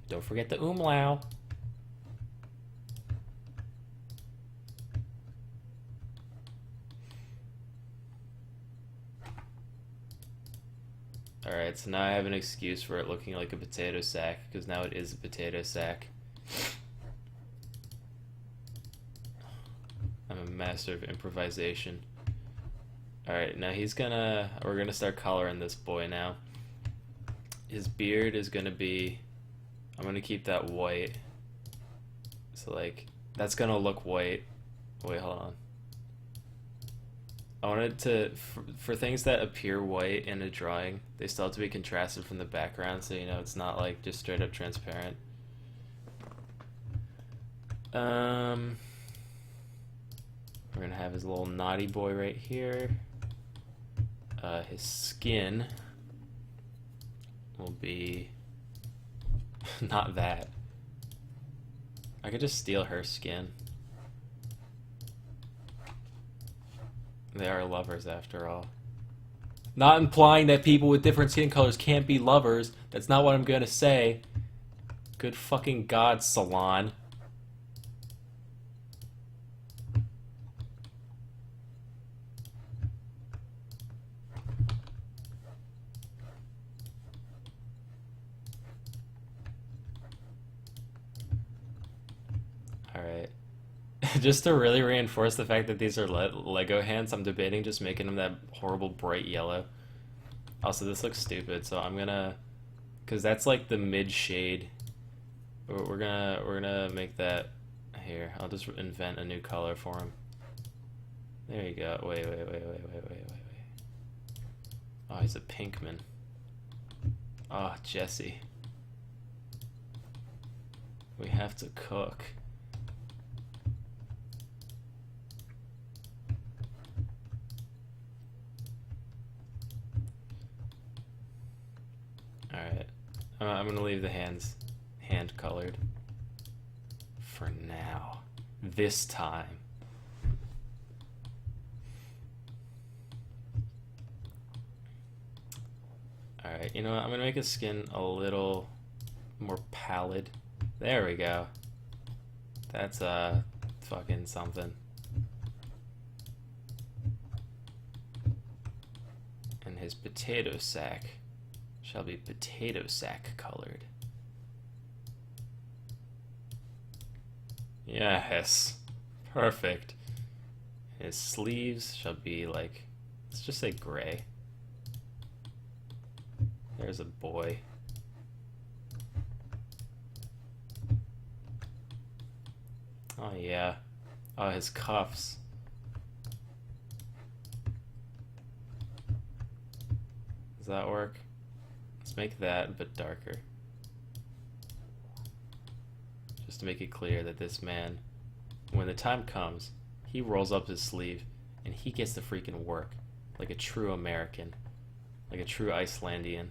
Don't forget the umlaut. Alright, so now I have an excuse for it looking like a potato sack, because now it is a potato sack. I'm a master of improvisation. Alright, now we're gonna start coloring this boy now. His beard is gonna be, I'm gonna keep that white. So like, that's gonna look white. Wait, hold on. I wanted to, for things that appear white in a drawing, they still have to be contrasted from the background, so you know it's not like just straight up transparent. We're gonna have his little naughty boy right here. His skin will be not that. I could just steal her skin. They are lovers after all. Not implying that people with different skin colors can't be lovers. That's not what I'm gonna say. Good fucking God, Salon. Alright. Just to really reinforce the fact that these are Lego hands, I'm debating just making them that horrible bright yellow. Also, this looks stupid, so I'm gonna, because that's like the mid shade. We're gonna make that here. I'll just invent a new color for him. There you go. Wait. Oh, he's a Pinkman. Oh, Jesse. We have to cook. Alright. I'm gonna leave the hands hand colored. For now. this time. Alright, you know what? I'm gonna make his skin a little more pallid. There we go. That's fucking something. And his potato sack shall be potato sack colored. Yes. Perfect. His sleeves shall be like, let's just say gray. There's a boy. Oh yeah. Oh, his cuffs. Does that work? Let's make that, but darker. Just to make it clear that this man, when the time comes, he rolls up his sleeve and he gets to freaking work like a true American, like a true Icelandian.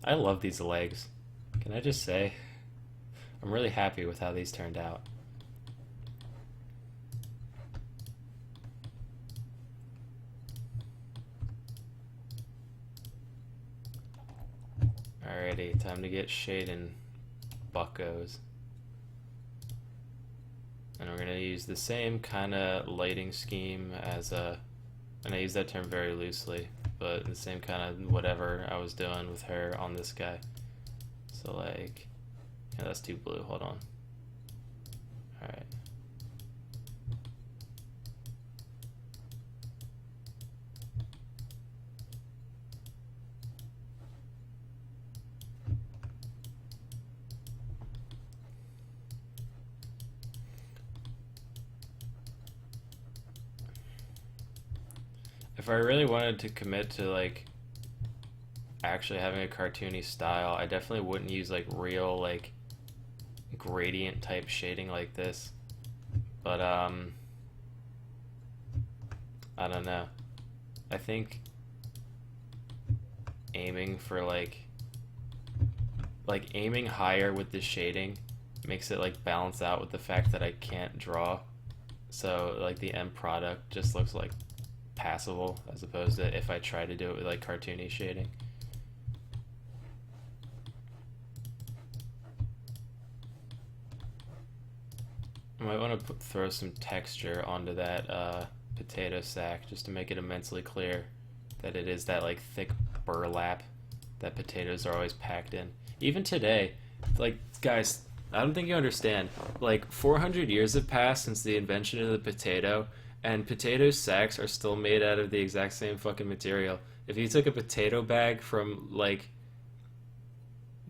I love these legs. Can I just say, I'm really happy with how these turned out. Alrighty, time to get shading, buckos. And we're gonna use the same kind of lighting scheme as and I use that term very loosely, but the same kind of whatever I was doing with her on this guy. So like, yeah, that's too blue, hold on. Alright. If I really wanted to commit to like actually having a cartoony style, I definitely wouldn't use like real like gradient type shading like this. But I don't know. I think aiming for like aiming higher with the shading makes it like balance out with the fact that I can't draw. So like the end product just looks like passable as opposed to if I try to do it with like cartoony shading. I might want to throw some texture onto that potato sack just to make it immensely clear that it is that like thick burlap that potatoes are always packed in. Even today, like guys, I don't think you understand. Like 400 years have passed since the invention of the potato, and potato sacks are still made out of the exact same fucking material. If you took a potato bag from like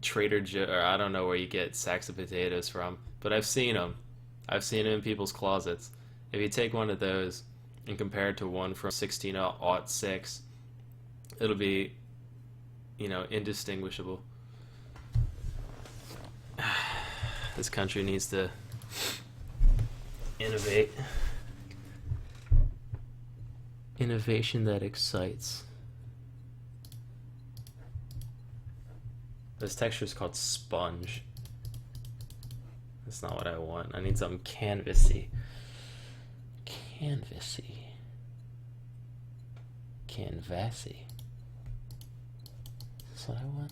Trader Joe, or I don't know where you get sacks of potatoes from, but I've seen them. I've seen them in people's closets. If you take one of those and compare it to one from 1606, it'll be, you know, indistinguishable. This country needs to innovate. Innovation that excites. This texture is called sponge. That's not what I want. I need something canvasy. Canvasy. Canvasy. Is this what I want?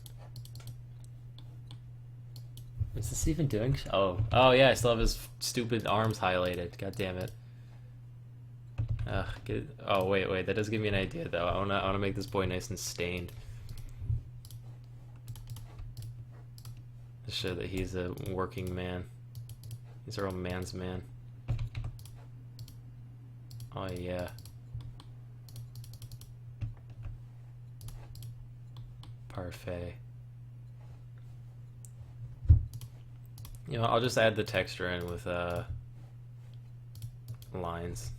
Is this even doing? Oh yeah, I still have his stupid arms highlighted. God damn it. Oh wait, that does give me an idea though. I wanna make this boy nice and stained. To show that he's a working man. He's a real man's man. Oh yeah. Parfait. You know, I'll just add the texture in with lines.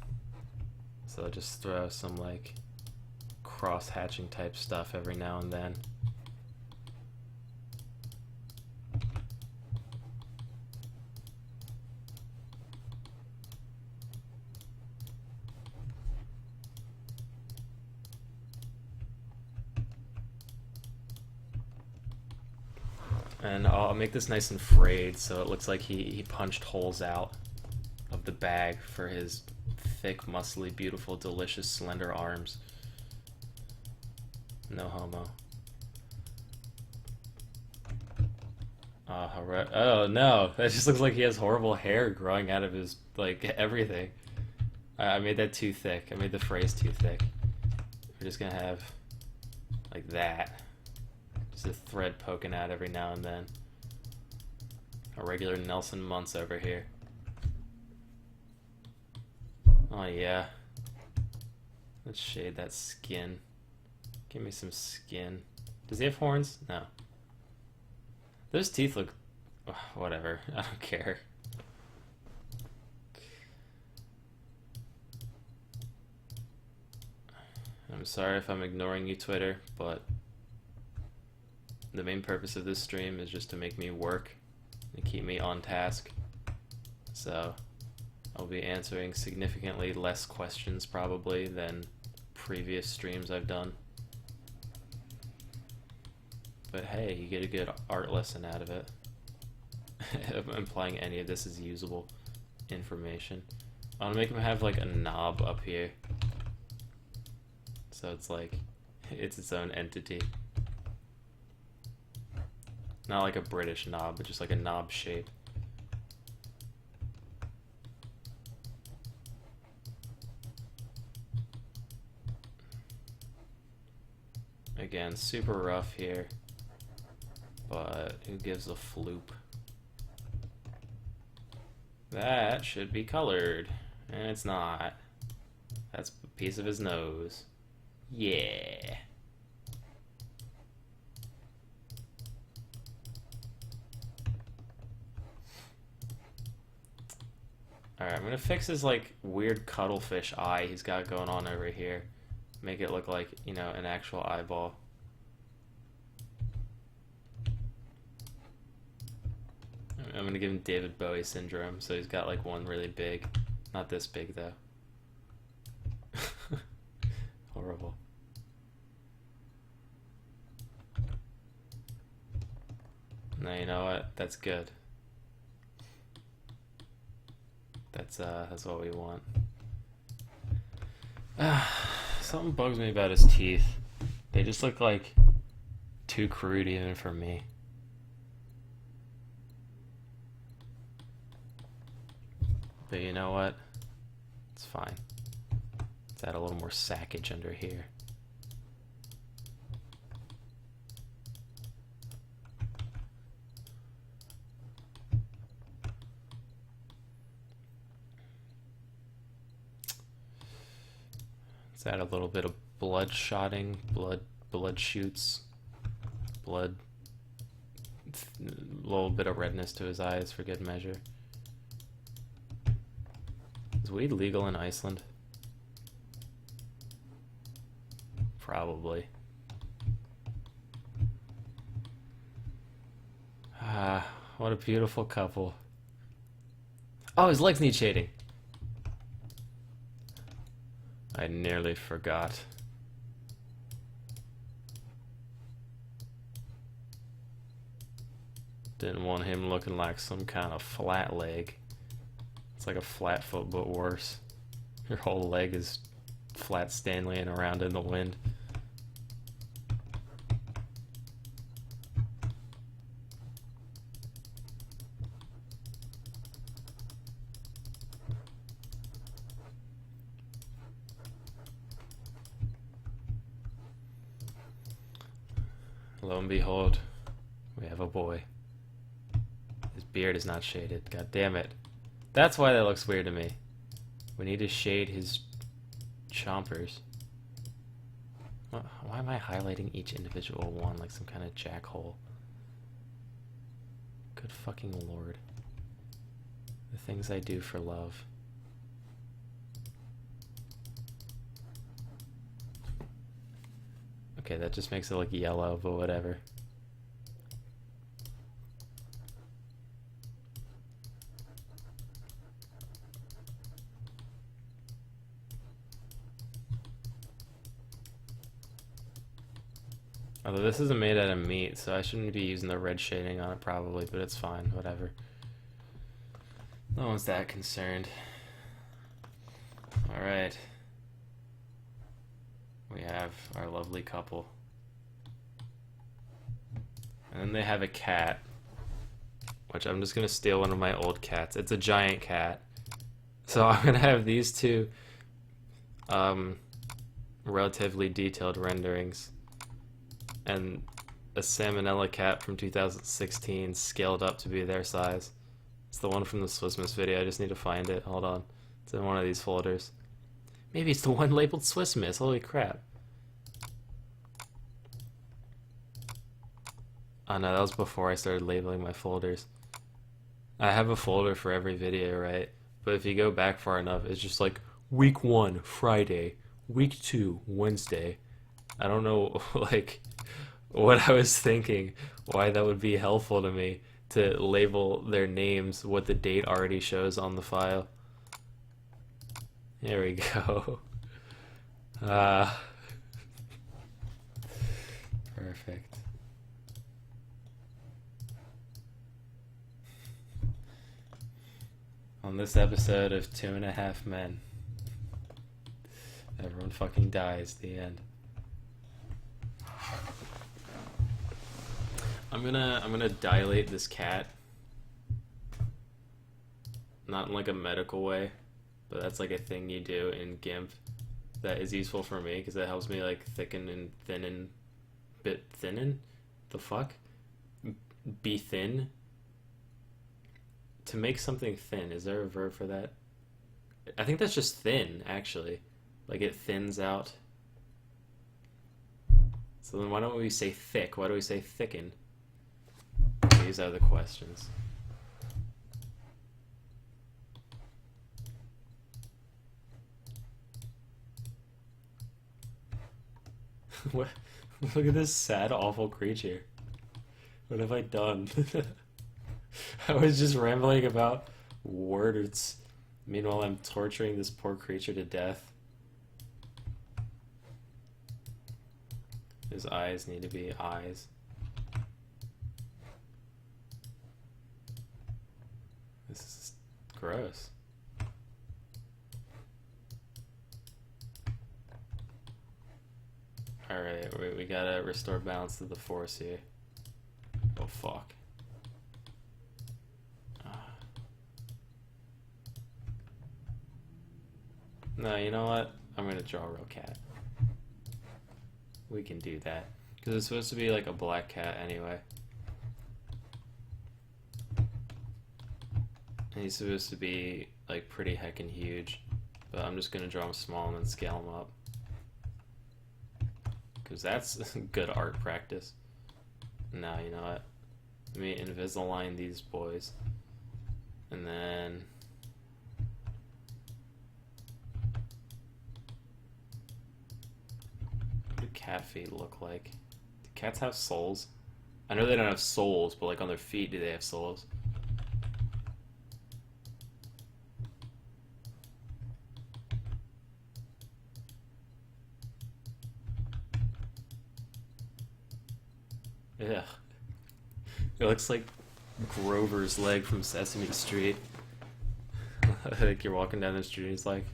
So I'll just throw some like cross-hatching type stuff every now and then. And I'll make this nice and frayed so it looks like he punched holes out of the bag for his thick, muscly, beautiful, delicious, slender arms. No homo. Oh no, that just looks like he has horrible hair growing out of his, like, everything. I made that too thick. I made the phrase too thick. We're just gonna have, like that. Just a thread poking out every now and then. A regular Nelson Muntz over here. Oh yeah. Let's shade that skin. Give me some skin. Does he have horns? No. Those teeth look... whatever. I don't care. I'm sorry if I'm ignoring you, Twitter, but the main purpose of this stream is just to make me work and keep me on task. So I'll be answering significantly less questions probably than previous streams I've done. But hey, you get a good art lesson out of it. I'm implying any of this is usable information. I want to make him have like a knob up here. So it's like, it's its own entity. Not like a British knob, but just like a knob shape. Again, super rough here, but who gives a floop? That should be colored, and it's not. That's a piece of his nose. Yeah. Alright, I'm gonna fix his like weird cuttlefish eye he's got going on over here. Make it look like, you know, an actual eyeball. I'm gonna give him David Bowie syndrome, so he's got like one really big. Not this big though. Horrible. No, you know what? That's good. That's what we want. Something bugs me about his teeth. They just look like too crude even for me. But you know what? It's fine. Let's add a little more sackage under here. Let's add a little bit of blood shotting, blood shoots, blood, a little bit of redness to his eyes for good measure. Is weed legal in Iceland? Probably. Ah, what a beautiful couple. Oh, his legs need shading. I nearly forgot. Didn't want him looking like some kind of flat leg. It's like a flat foot, but worse. Your whole leg is flat Stanleying around in the wind. Lo and behold, we have a boy. His beard is not shaded. God damn it. That's why that looks weird to me. We need to shade his chompers. Why am I highlighting each individual one like some kind of jackhole? Good fucking lord. The things I do for love. Okay, that just makes it look yellow, but whatever. Although this isn't made out of meat, so I shouldn't be using the red shading on it probably, but it's fine, whatever. No one's that concerned. Alright. We have our lovely couple. And then they have a cat, which I'm just gonna steal one of my old cats. It's a giant cat. So I'm gonna have these two relatively detailed renderings and a salmonella cat from 2016 scaled up to be their size. It's the one from the Swissmas video. I just need to find it. Hold on. It's in one of these folders. Maybe it's the one labeled Swissmas. Holy crap. Oh no, that was before I started labeling my folders. I have a folder for every video, right? But if you go back far enough, it's just like week 1, Friday, week 2, Wednesday. I don't know, like, what I was thinking, why that would be helpful to me to label their names, what the date already shows on the file. There we go. Perfect. On this episode of 2.5 Men, everyone fucking dies. The end. I'm gonna dilate this cat. Not in like a medical way, but that's like a thing you do in GIMP that is useful for me because it helps me like thicken and thinning. Thinning? The fuck? Be thin? To make something thin, is there a verb for that? I think that's just thin, actually. Like it thins out. So then why don't we say thick? Why do we say thicken? These are the questions. What? Look at this sad, awful creature. What have I done? I was just rambling about words. Meanwhile, I'm torturing this poor creature to death. His eyes need to be eyes. This is gross. Alright, we gotta restore balance to the force here. Oh fuck. No, you know what? I'm gonna draw a real cat. We can do that. Because it's supposed to be like a black cat anyway. And he's supposed to be like pretty heckin' huge. But I'm just gonna draw him small and then scale him up. Because that's good art practice. Now, you know what? Let me Invisalign these boys. And then... what do cat feet look like? Do cats have soles? I know they don't have soles, but like on their feet, do they have soles? Yeah. It looks like Grover's leg from Sesame Street. Like you're walking down the street and he's like,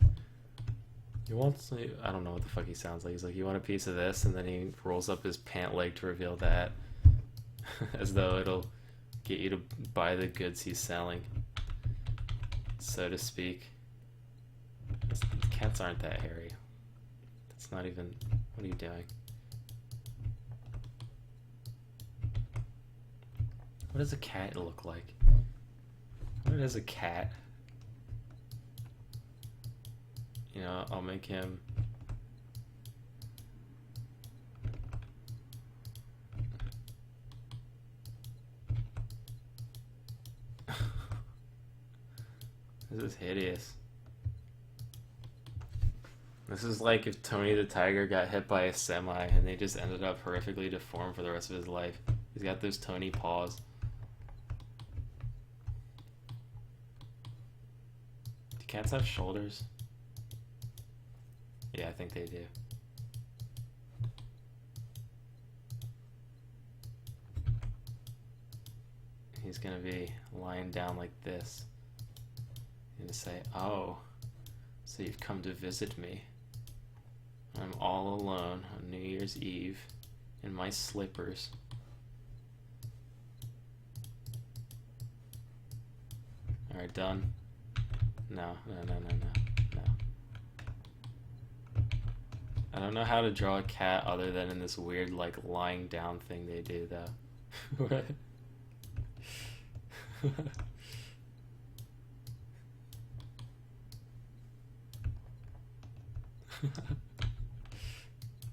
you want some? I don't know what the fuck he sounds like. He's like, you want a piece of this? And then he rolls up his pant leg to reveal that. As though it'll get you to buy the goods he's selling, so to speak. Cats aren't that hairy. That's not even... what are you doing? What does a cat look like? What is a cat? You know, I'll make him... This is hideous. This is like if Tony the Tiger got hit by a semi and they just ended up horrifically deformed for the rest of his life. He's got those Tony paws. Do cats have shoulders? Yeah, I think they do. he's gonna be lying down like this. He's gonna say, "Oh, so you've come to visit me. I'm all alone on New Year's Eve in my slippers." Alright, done? No. I don't know how to draw a cat other than in this weird, like, lying down thing they do, though. What?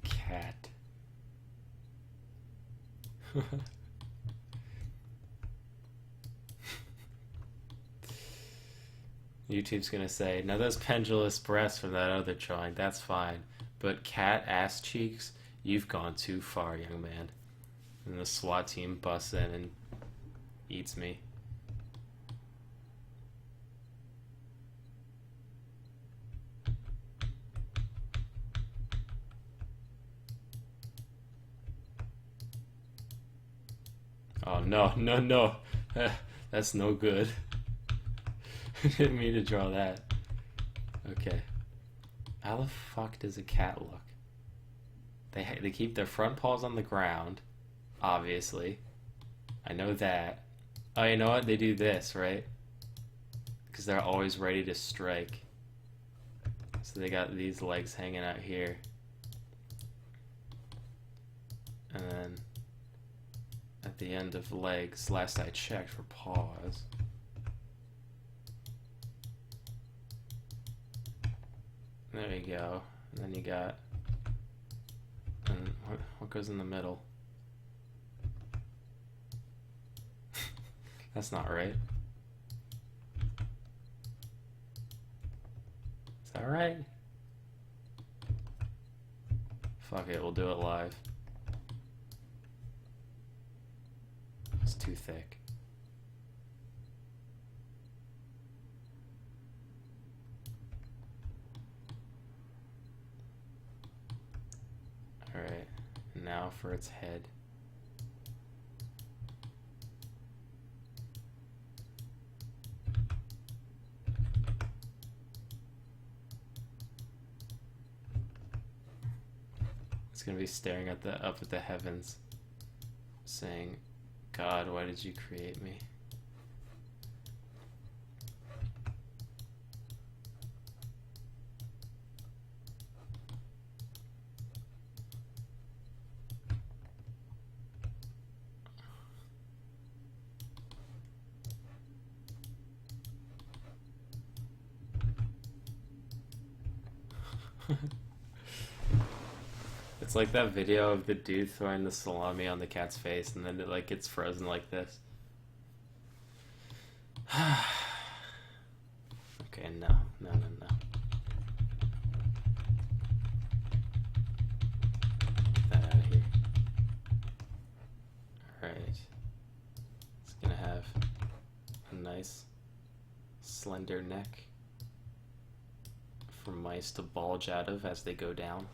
Cat. YouTube's gonna say, "Now those pendulous breasts from that other drawing, that's fine. But cat ass cheeks, you've gone too far, young man." And the SWAT team busts in and eats me. Oh, no. That's no good. I didn't mean to draw that. Okay. How the fuck does a cat look? They keep their front paws on the ground, obviously. I know that. Oh, you know what? They do this, right? Because they're always ready to strike. So they got these legs hanging out here. And then at the end of legs, last I checked for paws. There you go. And then you got, and what goes in the middle? That's not right. Is that right? Fuck it, we'll do it live. It's too thick. Alright, now for its head. It's gonna be staring at up at the heavens, saying, "God, why did you create me?" It's like that video of the dude throwing the salami on the cat's face and then it like gets frozen like this. Okay, no. Get that out of here. Alright. It's gonna have a nice slender neck for mice to bulge out of as they go down.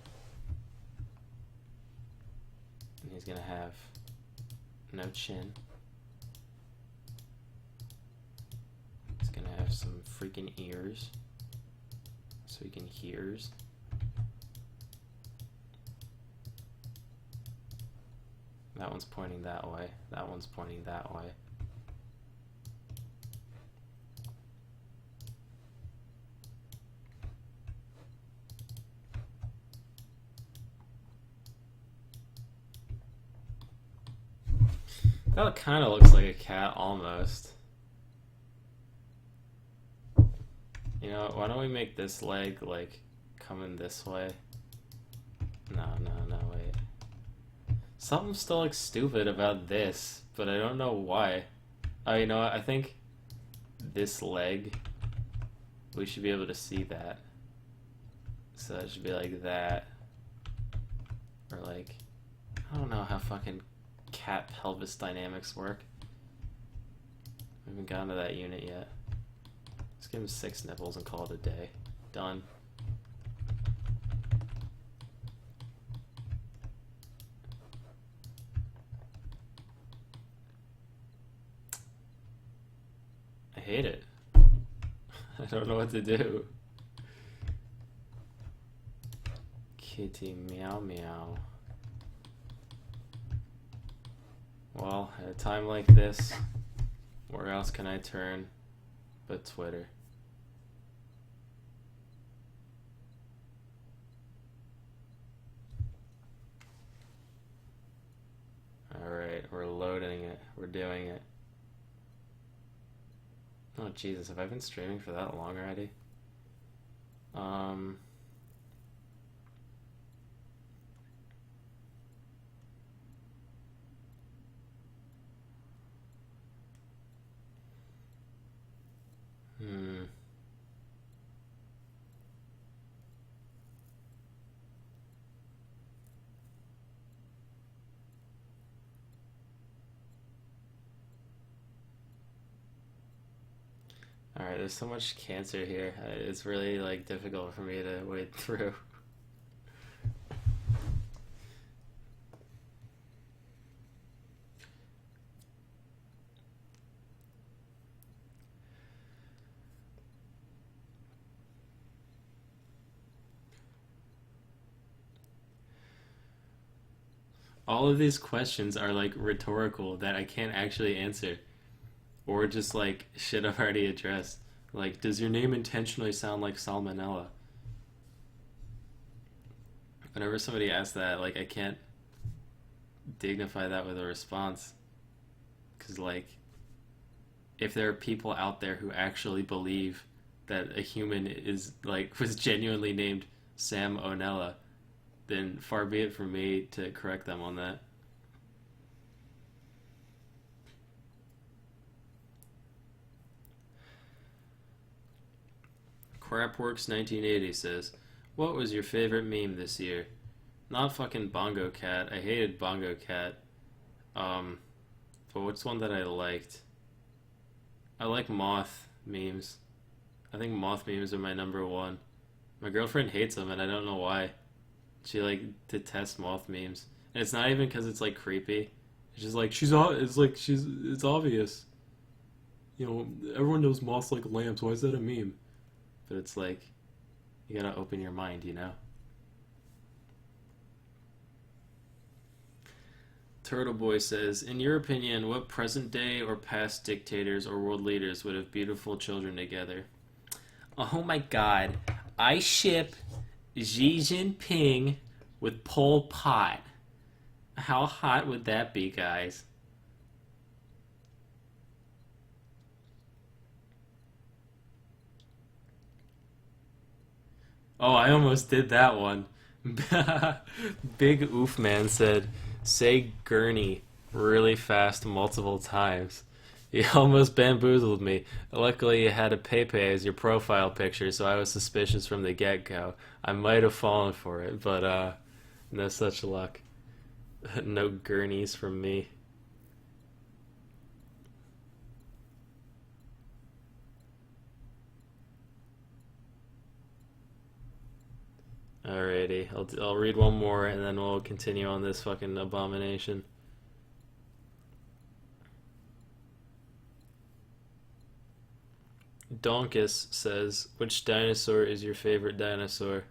And he's gonna have no chin. He's gonna have some freaking ears so he can hears. That one's pointing that way. That one's pointing that way. That kind of looks like a cat, almost. You know, why don't we make this leg, like, coming this way? No, wait. Something still looks stupid about this, but I don't know why. Oh, you know what? I think this leg, we should be able to see that. So it should be like that. Or like, I don't know how fucking cat pelvis dynamics work. We haven't gotten to that unit yet. Let's give him 6 nipples and call it a day. Done. hate it. I don't know what to do. Kitty meow meow. Well, at a time like this, where else can I turn but Twitter? Alright, we're loading it. We're doing it. Oh Jesus, have I been streaming for that long already? Alright, there's so much cancer here. It's really like difficult for me to wade through. All of these questions are like rhetorical that I can't actually answer. Or just like shit I've already addressed. Like, does your name intentionally sound like Salmonella? Whenever somebody asks that, like, I can't dignify that with a response. Because, like, if there are people out there who actually believe that a human is, like, was genuinely named Sam Onella, then far be it from me to correct them on that. Crapworks 1980 says, "What was your favorite meme this year?" Not fucking Bongo Cat. I hated Bongo Cat. But what's one that I liked? I like moth memes. I think moth memes are my number one. My girlfriend hates them, and I don't know why. She like detests moth memes, and it's not even because it's like creepy. It's just like It's like she's. It's obvious. You know, everyone knows moths like lamps. Why is that a meme? But it's like, you gotta open your mind, you know? Turtle Boy says, in your opinion, what present day or past dictators or world leaders would have beautiful children together? Oh my god. I ship Xi Jinping with Pol Pot. How hot would that be, guys? Oh, I almost did that one. Big Oof Man said, say gurney really fast multiple times. You almost bamboozled me. Luckily, you had a Pepe as your profile picture, so I was suspicious from the get-go. I might have fallen for it, but no such luck. No gurneys from me. Alrighty, I'll read one more and then we'll continue on this fucking abomination. Donkus says, which dinosaur is your favorite dinosaur?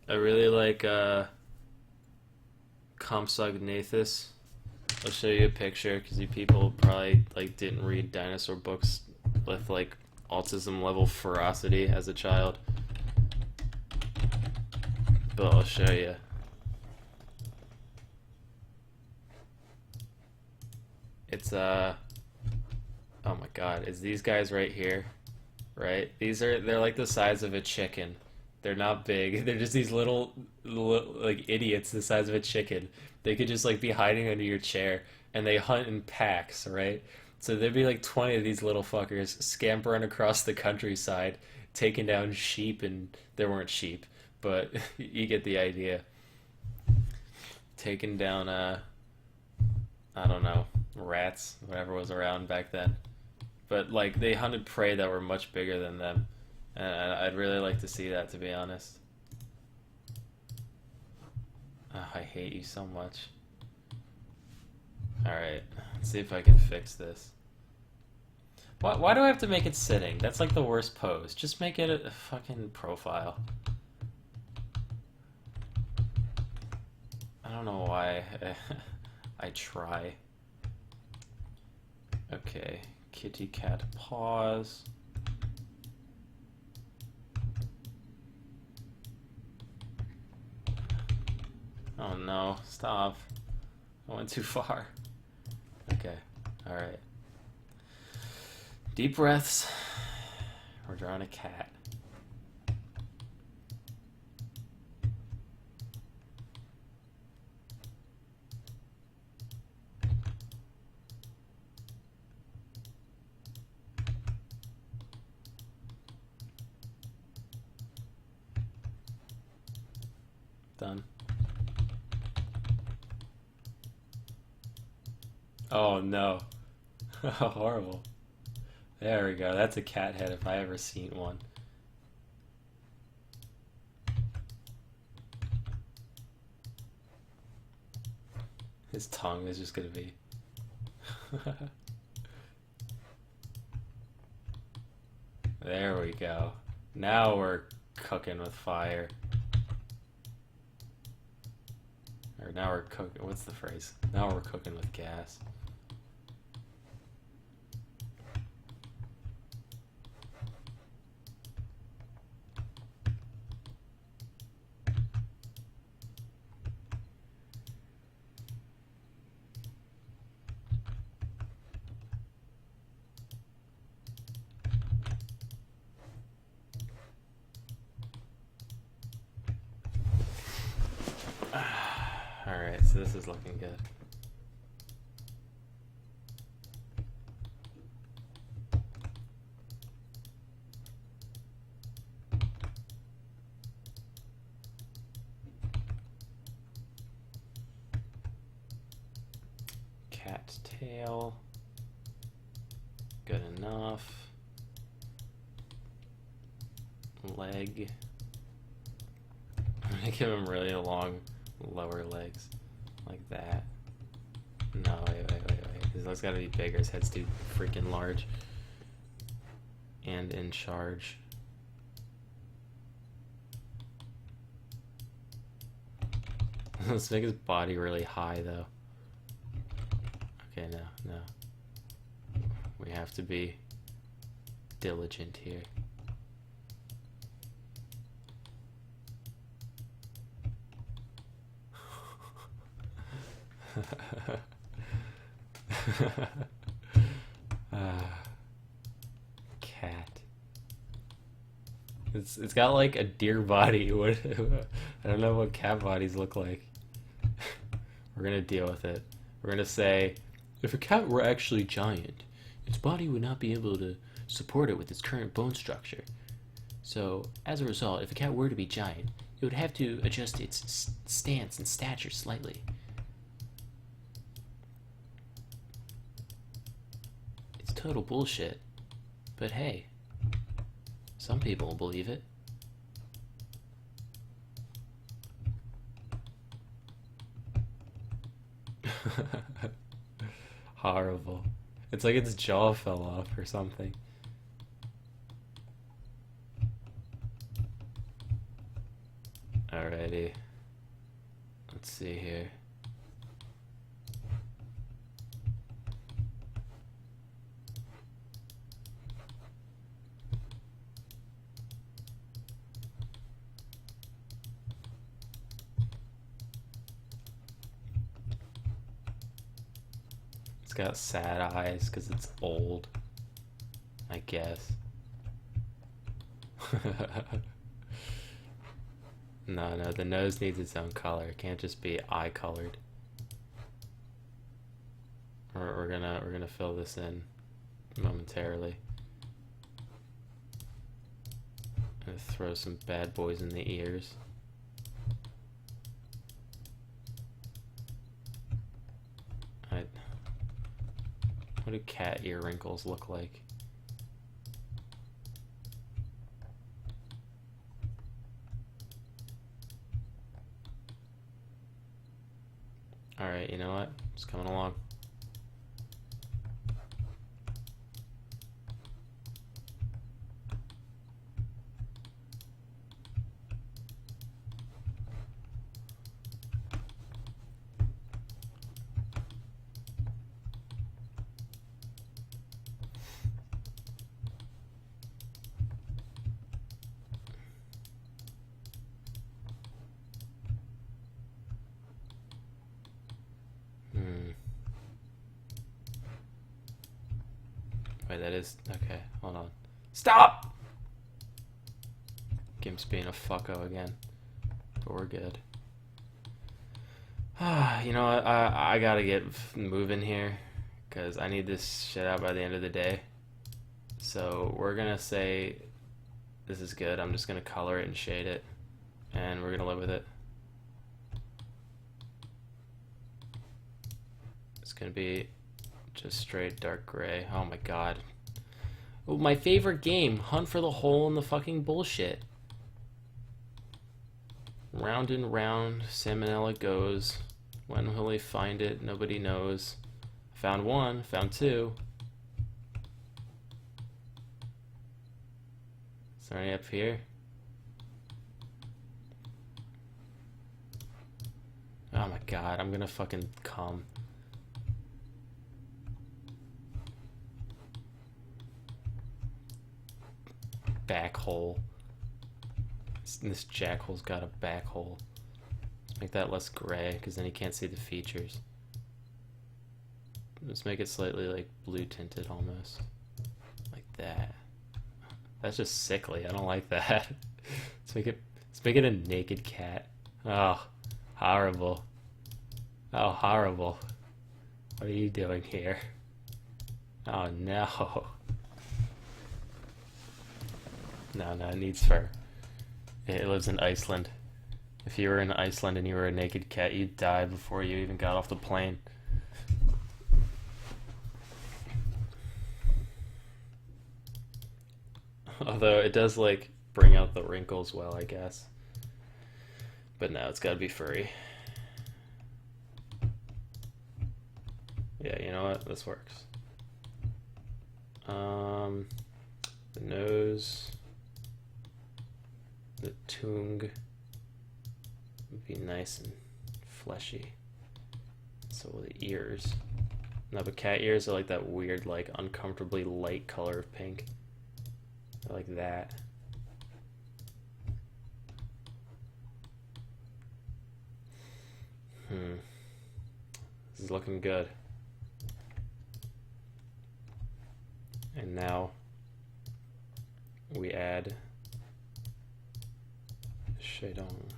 I really like Compsognathus. I'll show you a picture because you people probably like didn't read dinosaur books with like autism level ferocity as a child. But I'll show you. It's oh my god, it's these guys right here, right? They're like the size of a chicken. They're not big. They're just these little like idiots the size of a chicken. They could just like be hiding under your chair and they hunt in packs, right? So there'd be like 20 of these little fuckers scampering across the countryside, taking down sheep, and there weren't sheep, but you get the idea. Taking down I don't know, rats, whatever was around back then. But like they hunted prey that were much bigger than them. And I'd really like to see that, to be honest. Oh, I hate you so much. Alright, let's see if I can fix this. Why do I have to make it sitting? That's like the worst pose. Just make it a fucking profile. I don't know why I try. Okay, kitty cat paws. Oh no, stop. I went too far. Okay, alright. Deep breaths. We're drawing a cat. Done. Oh no. Horrible. There we go. That's a cat head if I ever seen one. His tongue is just gonna be... There we go. Now we're cooking with fire. Or now we're cooking... What's the phrase? Now we're cooking with gas. Alright, so this is looking good. Cat tail. Good enough. Leg. I'm gonna give him really long lower legs. Like that. No, wait. His legs gotta be bigger. His head's too freaking large. And in charge. Let's make his body really high, though. Okay, no. We have to be diligent here. Cat. It's got like a deer body. What? I don't know what cat bodies look like. We're gonna deal with it. We're gonna say, if a cat were actually giant, its body would not be able to support it with its current bone structure. So, as a result, if a cat were to be giant, it would have to adjust its stance and stature slightly. It's total bullshit. But hey, some people will believe it. Horrible. It's like its jaw fell off or something. Alrighty. Let's see here. It's got sad eyes because it's old, I guess. No, the nose needs its own color. It can't just be eye colored. We're gonna fill this in momentarily. Gonna throw some bad boys in the ears. What do cat ear wrinkles look like? Alright, you know what? It's coming along. Wait, that is... Okay, hold on. Stop! Gimp's being a fucko again. But we're good. You know what? I gotta get moving here. Because I need this shit out by the end of the day. So we're gonna say this is good. I'm just gonna color it and shade it. And we're gonna live with it. It's gonna be just straight dark gray. Oh my god. Oh, my favorite game. Hunt for the hole in the fucking bullshit. Round and round, salmonella goes. When will he find it? Nobody knows. Found one, found two. Is there any up here? Oh my god, I'm gonna fucking come. Back hole. This jackhole's got a back hole. Let's make that less gray, because then you can't see the features. Let's make it slightly like blue tinted almost. Like that. That's just sickly. I don't like that. Let's make it a naked cat. Oh, horrible. Oh, horrible. What are you doing here? Oh no. No, it needs fur. It lives in Iceland. If you were in Iceland and you were a naked cat, you'd die before you even got off the plane. Although it does, like, bring out the wrinkles well, I guess. But no, it's gotta be furry. Yeah, you know what? This works. The nose... The tongue would be nice and fleshy. So will the ears. No, but cat ears are like that weird, like, uncomfortably light color of pink. I like that. This is looking good. And now we add Shadong.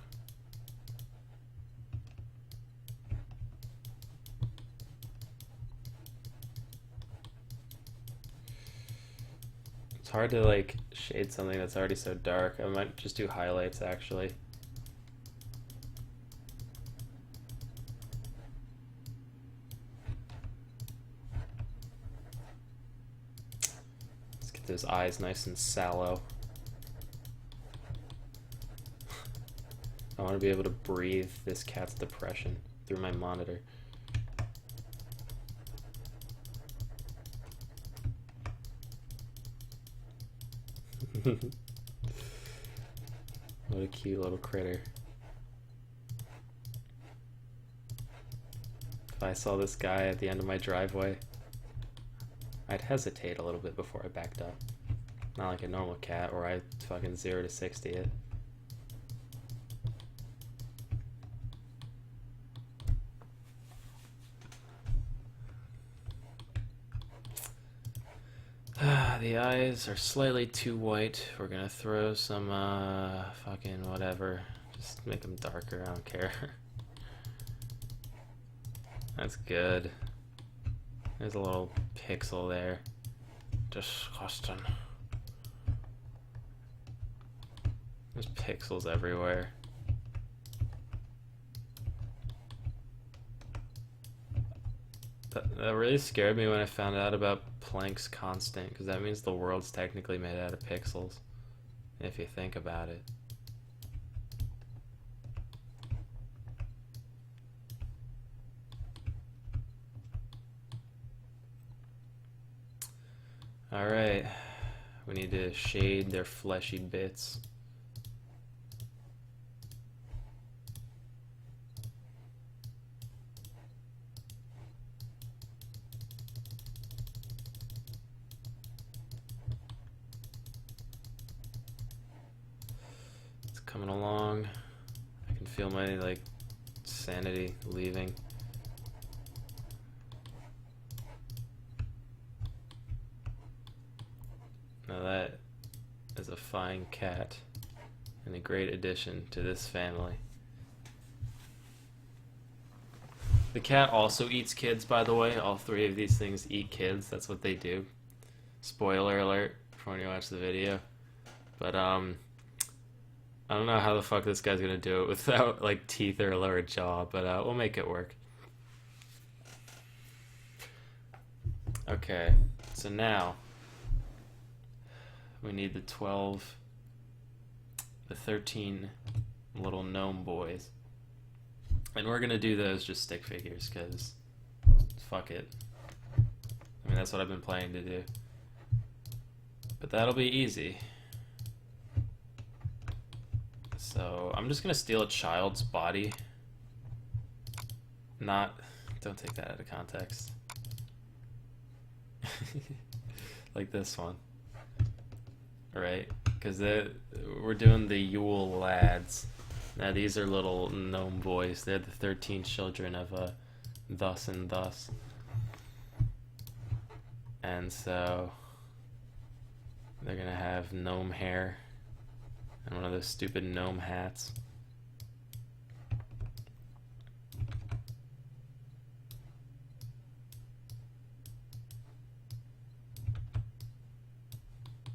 It's hard to like shade something that's already so dark. I might just do highlights actually. Let's get those eyes nice and sallow. I want to be able to breathe this cat's depression through my monitor. What a cute little critter. If I saw this guy at the end of my driveway, I'd hesitate a little bit before I backed up. Not like a normal cat where I fucking 0 to 60 it. The eyes are slightly too white. We're gonna throw some fucking whatever. Just make them darker, I don't care. That's good. There's a little pixel there. Disgusting. There's pixels everywhere. That really scared me when I found out about Planck's constant, because that means the world's technically made out of pixels, if you think about it. Alright, we need to shade their fleshy bits. Coming along. I can feel my like sanity leaving. meowing cat, and a great addition to this family. The cat also eats kids, by the way. All three of these things eat kids. That's what they do. Spoiler alert for when you watch the video. But, I don't know how the fuck this guy's gonna do it without, like, teeth or a lower jaw, but, we'll make it work. Okay, so now we need the 13 little gnome boys. And we're gonna do those just stick figures, because fuck it. I mean, that's what I've been planning to do. But that'll be easy. So I'm just gonna steal a child's body. Don't take that out of context. Like this one. Right? Because we're doing the Yule lads. Now these are little gnome boys. They're the 13 children of thus and thus. And so they're gonna have gnome hair and one of those stupid gnome hats.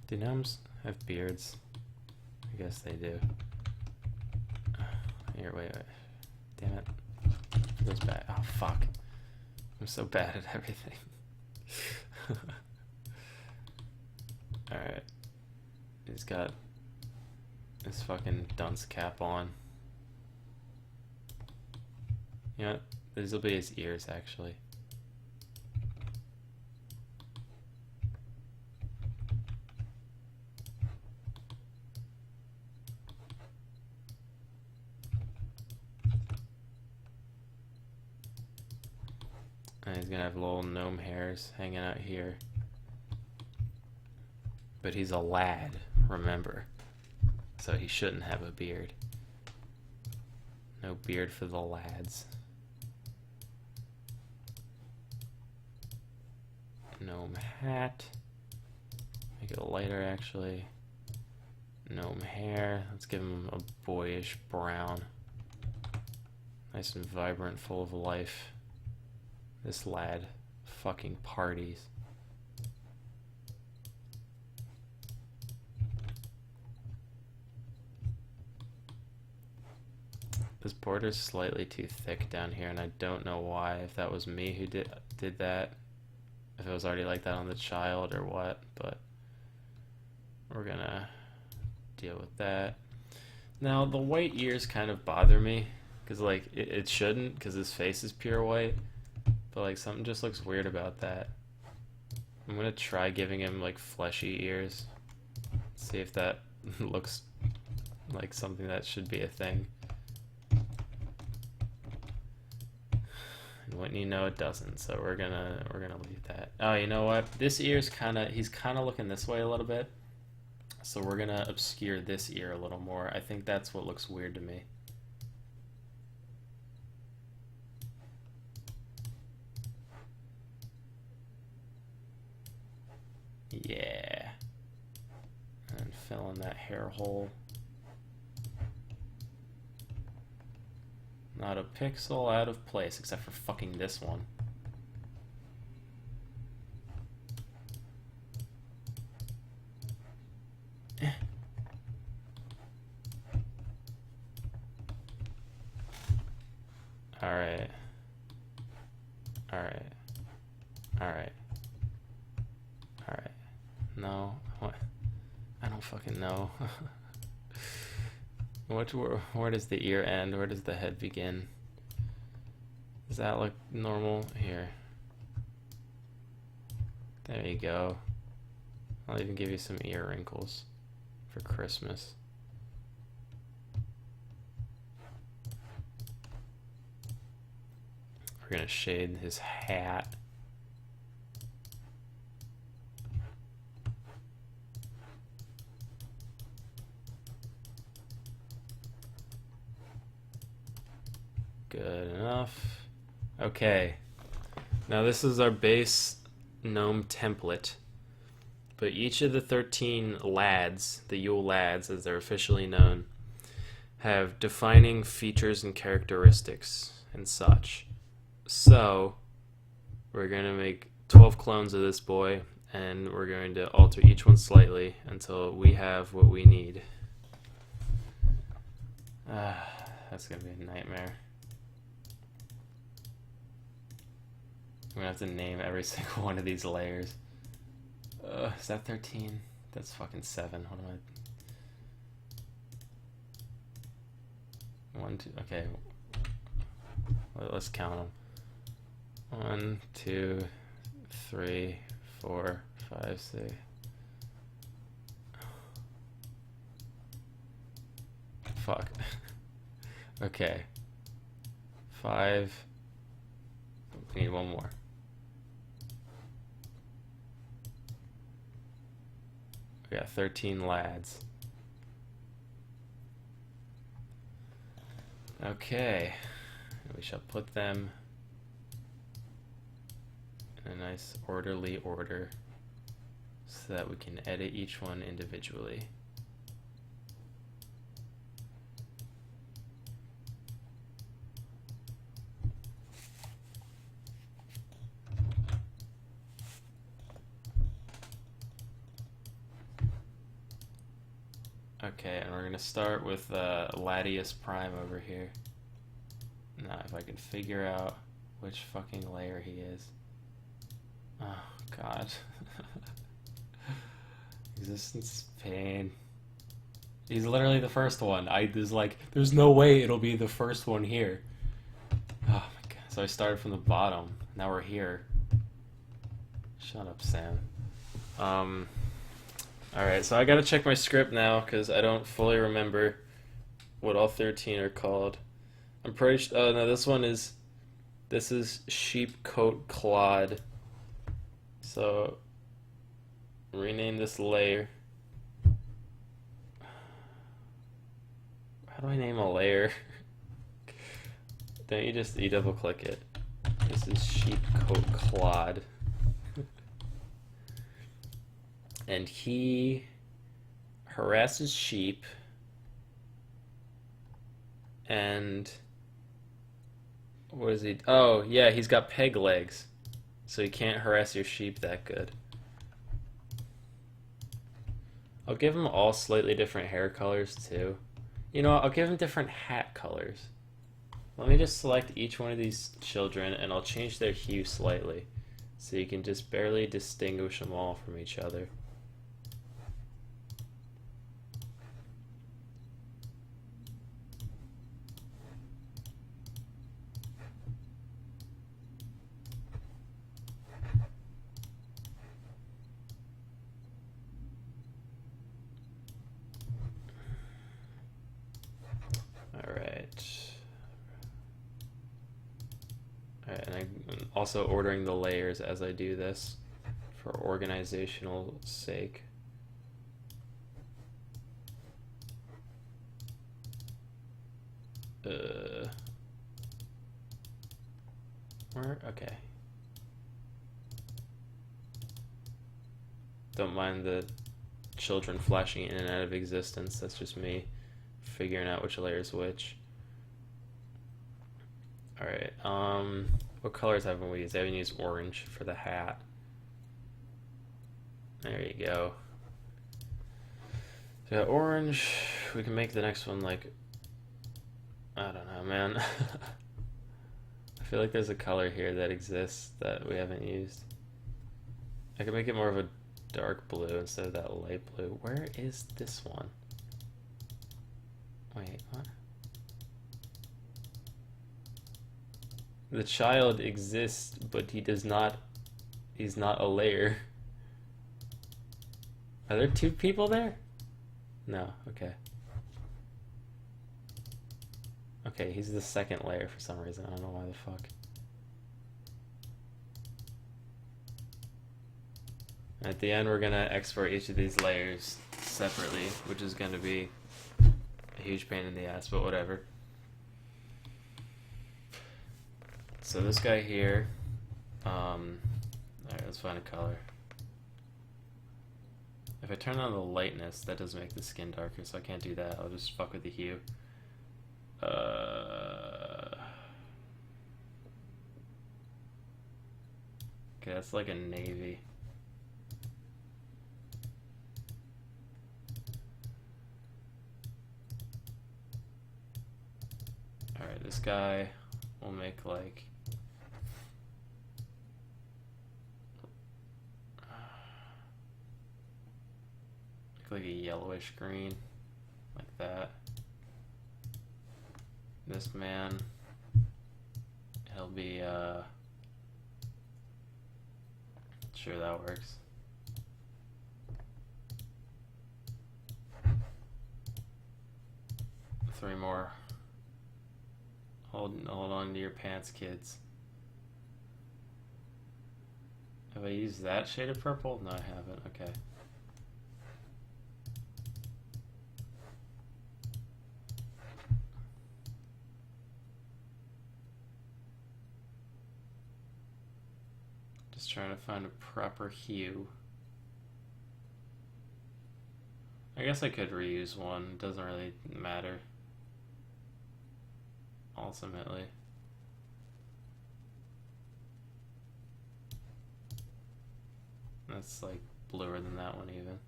Do gnomes have beards? I guess they do. Here, wait. Damn it. It goes back. Oh, fuck. I'm so bad at everything. Alright. He's got his fucking dunce cap on. You know what? These will be his ears, actually. And he's gonna have little gnome hairs hanging out here. But he's a lad, remember. So he shouldn't have a beard. No beard for the lads. Gnome hat. Make it lighter, actually. Gnome hair. Let's give him a boyish brown. Nice and vibrant, full of life. This lad fucking parties. This border's slightly too thick down here, and I don't know why. If that was me who did that, if it was already like that on the child or what, but we're gonna deal with that. Now the white ears kind of bother me, because like it shouldn't, because his face is pure white. But like something just looks weird about that. I'm gonna try giving him like fleshy ears. See if that looks like something that should be a thing. And wouldn't you know, it doesn't. So we're gonna leave that. Oh, you know what? This ear's he's kinda looking this way a little bit. So we're gonna obscure this ear a little more. I think that's what looks weird to me. Yeah. And fill in that hair hole. Not a pixel out of place, except for fucking this one. Alright. Alright. Alright. Alright. No. What? I don't fucking know. Where does the ear end? Where does the head begin? Does that look normal? Here. There you go. I'll even give you some ear wrinkles for Christmas. We're gonna shade his hat. Good enough. Okay. Now this is our base gnome template. but each of the 13 lads, the Yule lads as they're officially known, have defining features and characteristics and such. So, we're going to make 12 clones of this boy, and we're going to alter each one slightly until we have what we need. That's going to be a nightmare. I'm going to have to name every single one of these layers. Is that 13? That's fucking 7. What am I... 1, 2... Okay. Let's count them. 1, 2, 3, 4, 5, 6. Fuck. Okay. 5. We need one more. We got 13 lads. Okay. We shall put them in a nice orderly order so that we can edit each one individually. Okay, and we're going to start with Ladius Prime over here. Now, if I can figure out which fucking layer he is. Oh, God. Existence pain. He's literally the first one. There's no way it'll be the first one here. Oh my God. So I started from the bottom. Now we're here. Shut up, Sam. Alright, so I gotta check my script now, because I don't fully remember what all 13 are called. I'm pretty sure... Oh, no, this is Sheepcoat Clod. So, rename this layer. How do I name a layer? Don't you just double click it? This is Sheepcoat Clod. And he harasses sheep, and what is he? Oh, yeah, he's got peg legs, so he can't harass your sheep that good. I'll give him all slightly different hair colors too. You know, I'll give him different hat colors. Let me just select each one of these children, and I'll change their hue slightly, so you can just barely distinguish them all from each other. And I'm also ordering the layers as I do this for organizational sake. Okay. Don't mind the children flashing in and out of existence. That's just me figuring out which layer is which. Alright, what colors haven't we used? I haven't used orange for the hat. There you go. So yeah, orange. We can make the next one like... I don't know, man. I feel like there's a color here that exists that we haven't used. I could make it more of a dark blue instead of that light blue. Where is this one? Wait, what? The child exists, but he does not... He's not a layer. Are there two people there? No, okay. Okay, he's the second layer for some reason. I don't know why the fuck. At the end, we're gonna export each of these layers separately, which is gonna be a huge pain in the ass, but whatever. So this guy here, alright, let's find a color. I turn on the lightness, that does make the skin darker, so I can't do that. I'll just fuck with the hue. Okay, that's like a navy. Alright, this guy will make like a yellowish green, like that. This man, he'll be sure, that works. Three more. Hold on to your pants, kids. Have I used that shade of purple? No, I haven't. Okay. Just trying to find a proper hue. I guess I could reuse one. It doesn't really matter. Ultimately. That's like bluer than that one even.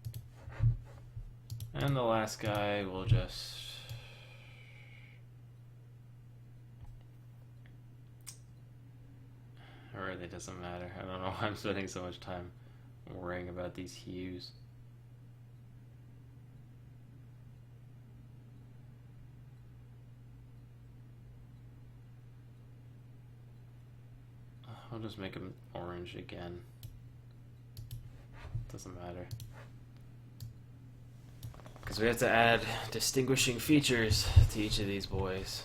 And the last guy will just... It really doesn't matter. I don't know why I'm spending so much time worrying about these hues. I'll just make him orange again. Doesn't matter. Because we have to add distinguishing features to each of these boys.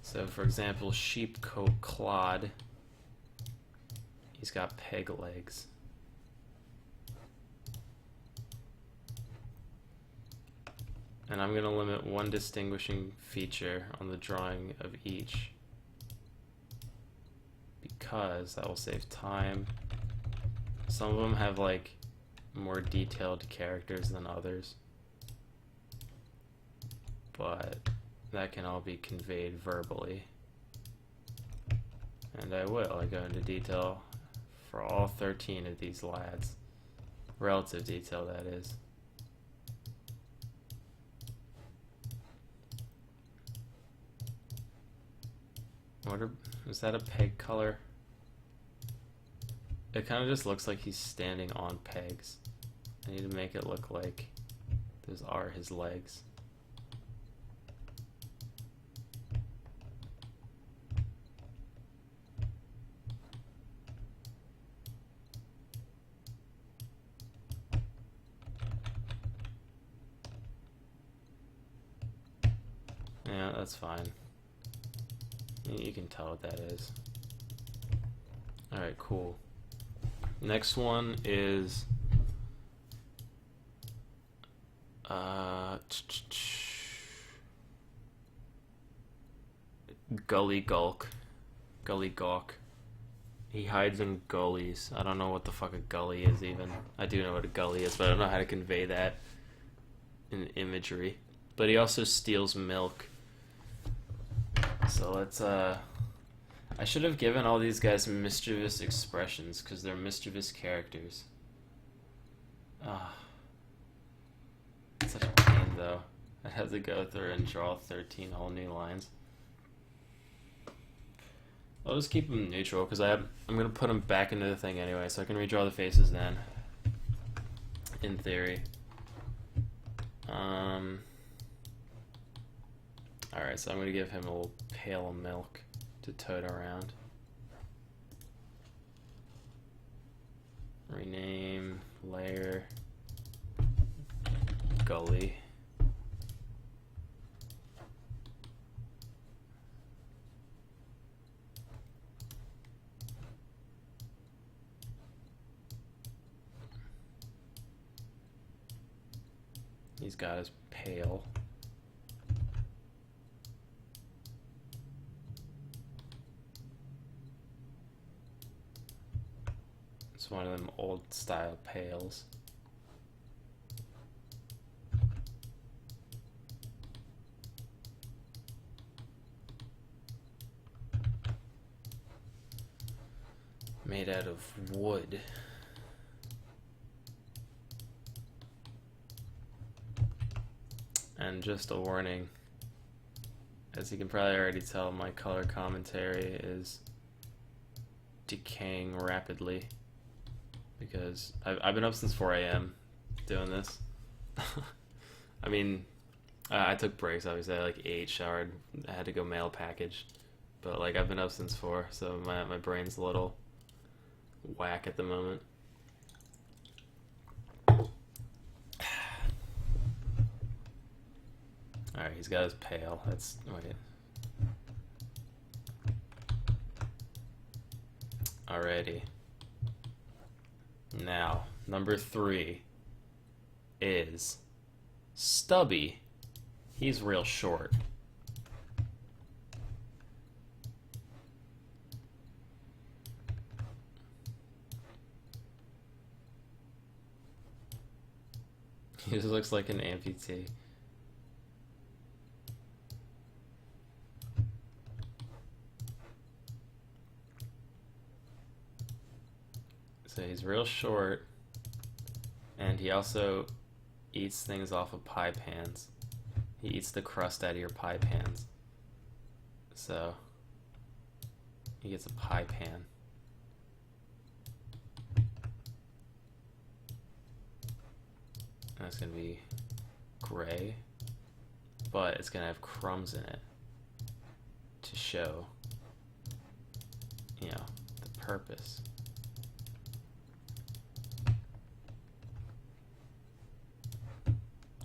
So, for example, Sheepcoat Claude. He's got peg legs. And I'm going to limit one distinguishing feature on the drawing of each, because that will save time. Some of them have like more detailed characters than others, but that can all be conveyed verbally. And I will. I go into detail for all 13 of these lads. Relative detail, that is. Is that a peg color? It kind of just looks like he's standing on pegs. I need to make it look like those are his legs. Yeah, that's fine. You can tell what that is. Alright, cool. Next one is Gully Gulk. Gully Gawk. He hides in gullies. I don't know what the fuck a gully is even. I do know what a gully is, but I don't know how to convey that in imagery. But he also steals milk. So let's I should have given all these guys mischievous expressions, because they're mischievous characters. Ah. It's such a pain, though. I have to go through and draw 13 whole new lines. I'll just keep them neutral, because I'm going to put them back into the thing anyway, so I can redraw the faces then. In theory. Alright, so I'm going to give him a little pail of milk to tote around. Rename layer Gully. He's got his pail. It's one of them old style pails. made out of wood. And just a warning, as you can probably already tell, my color commentary is decaying rapidly because I've been up since 4 a.m. doing this. I mean, I took breaks, obviously. I ate, showered, I had to go mail package. But I've been up since 4, so my brain's a little whack at the moment. Alright, he's got his pail. Wait. Alrighty. Now, number 3 is Stubby. He's real short. He just looks like an amputee. So he's real short, and he also eats things off of pie pans. He eats the crust out of your pie pans. So he gets a pie pan. And it's gonna be gray, but it's gonna have crumbs in it to show, the purpose.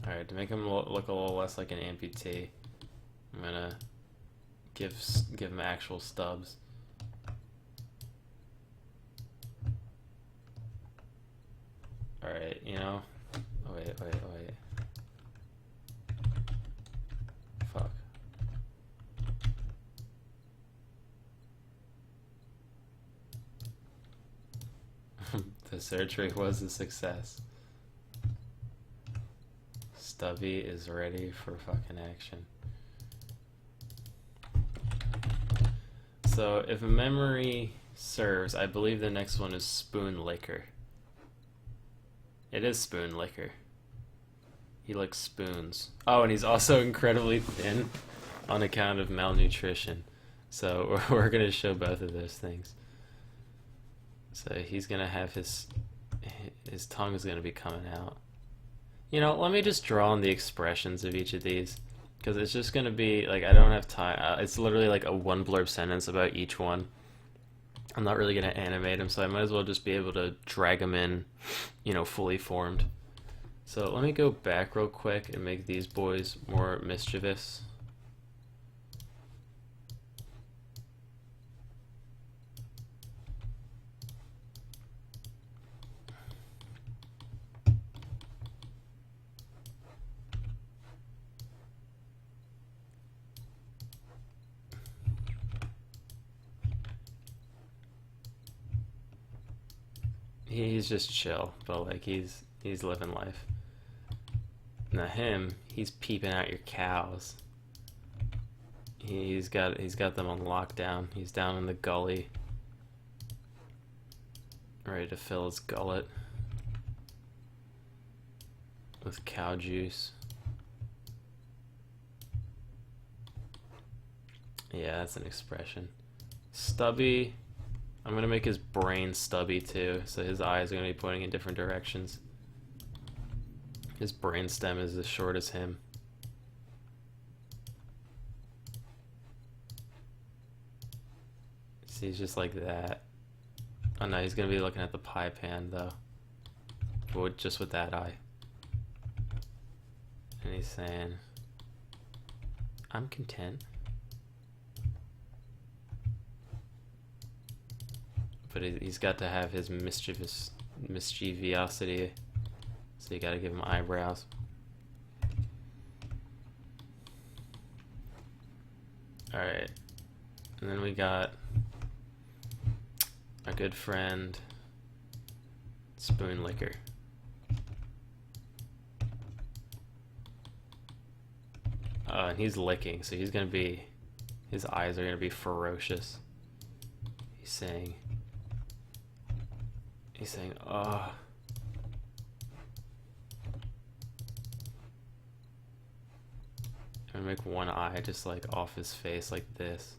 Alright, to make him look a little less like an amputee, I'm gonna give him actual stubs. Alright, oh, wait. Fuck. The surgery was a success. Stubby is ready for fucking action. So, if memory serves, I believe the next one is Spoon Licker. It is Spoon Licker. He likes spoons. Oh, and he's also incredibly thin on account of malnutrition. So, we're gonna show both of those things. So, he's gonna have his tongue is gonna be coming out. Let me just draw on the expressions of each of these, because it's just going to be, I don't have time. It's literally a one blurb sentence about each one. I'm not really going to animate them, so I might as well just be able to drag them in, fully formed. So let me go back real quick and make these boys more mischievous. He's just chill, but he's living life. Now he's peeping out your cows. He's got them on lockdown. He's down in the gully, ready to fill his gullet with cow juice. Yeah, that's an expression. Stubby. I'm gonna make his brain stubby too, so his eyes are gonna be pointing in different directions. His brain stem is as short as him. See, he's just like that. Oh no, he's gonna be looking at the pie pan though. But just with that eye. And he's saying, I'm content. But he's got to have his mischievosity, so you gotta give him eyebrows. Alright, and then we got our good friend Spoon Licker. And he's licking, so he's gonna be, his eyes are gonna be ferocious. He's saying, He's saying, "Ah." I'm gonna make one eye just like off his face like this.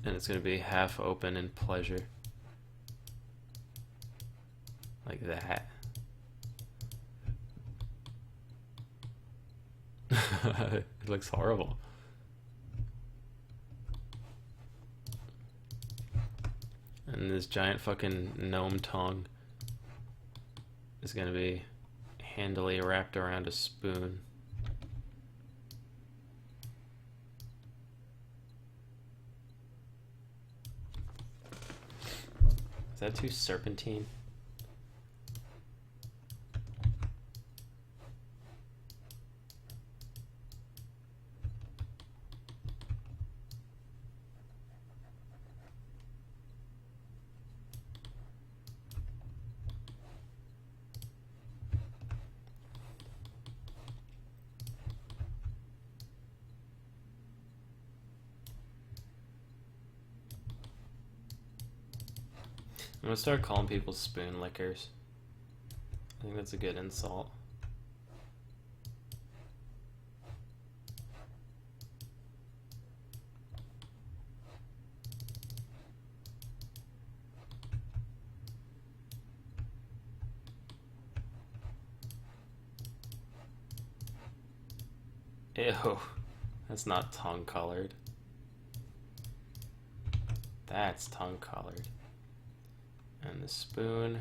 And it's gonna be half open in pleasure. Like that. It looks horrible. And this giant fucking gnome tongue is gonna be handily wrapped around a spoon. Is that too serpentine? I'm gonna start calling people spoon lickers. I think that's a good insult. Ew, that's not tongue colored. That's tongue colored. And the spoon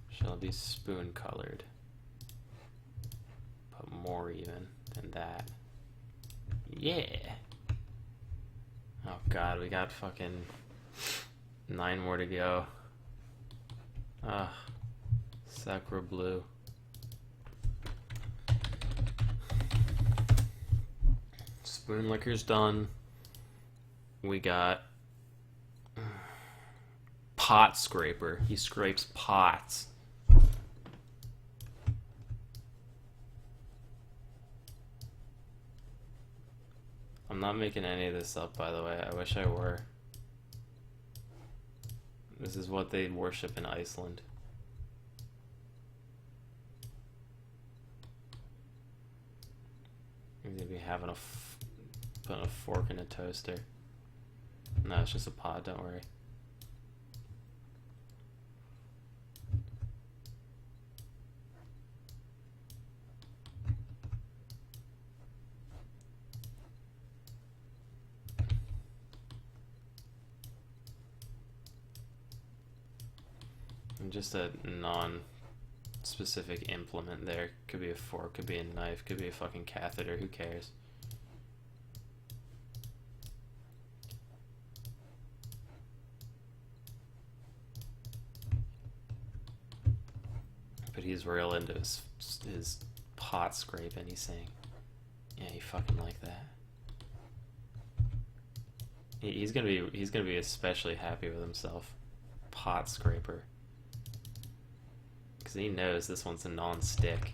shall be spoon colored, but more even than that. Yeah. Oh god, we got fucking 9 more to go. Ah, sacre bleu. Spoon licker's done. We got pot scraper. He scrapes pots. I'm not making any of this up, by the way. I wish I were. This is what they worship in Iceland. He's gonna be having putting a fork in a toaster. No, it's just a pot, don't worry. And just a non-specific implement there. Could be a fork, could be a knife, could be a fucking catheter, who cares? But he's real into his pot scraping. He's saying, yeah, you fucking like that. He's gonna be especially happy with himself. Pot scraper. Because he knows this one's a non-stick.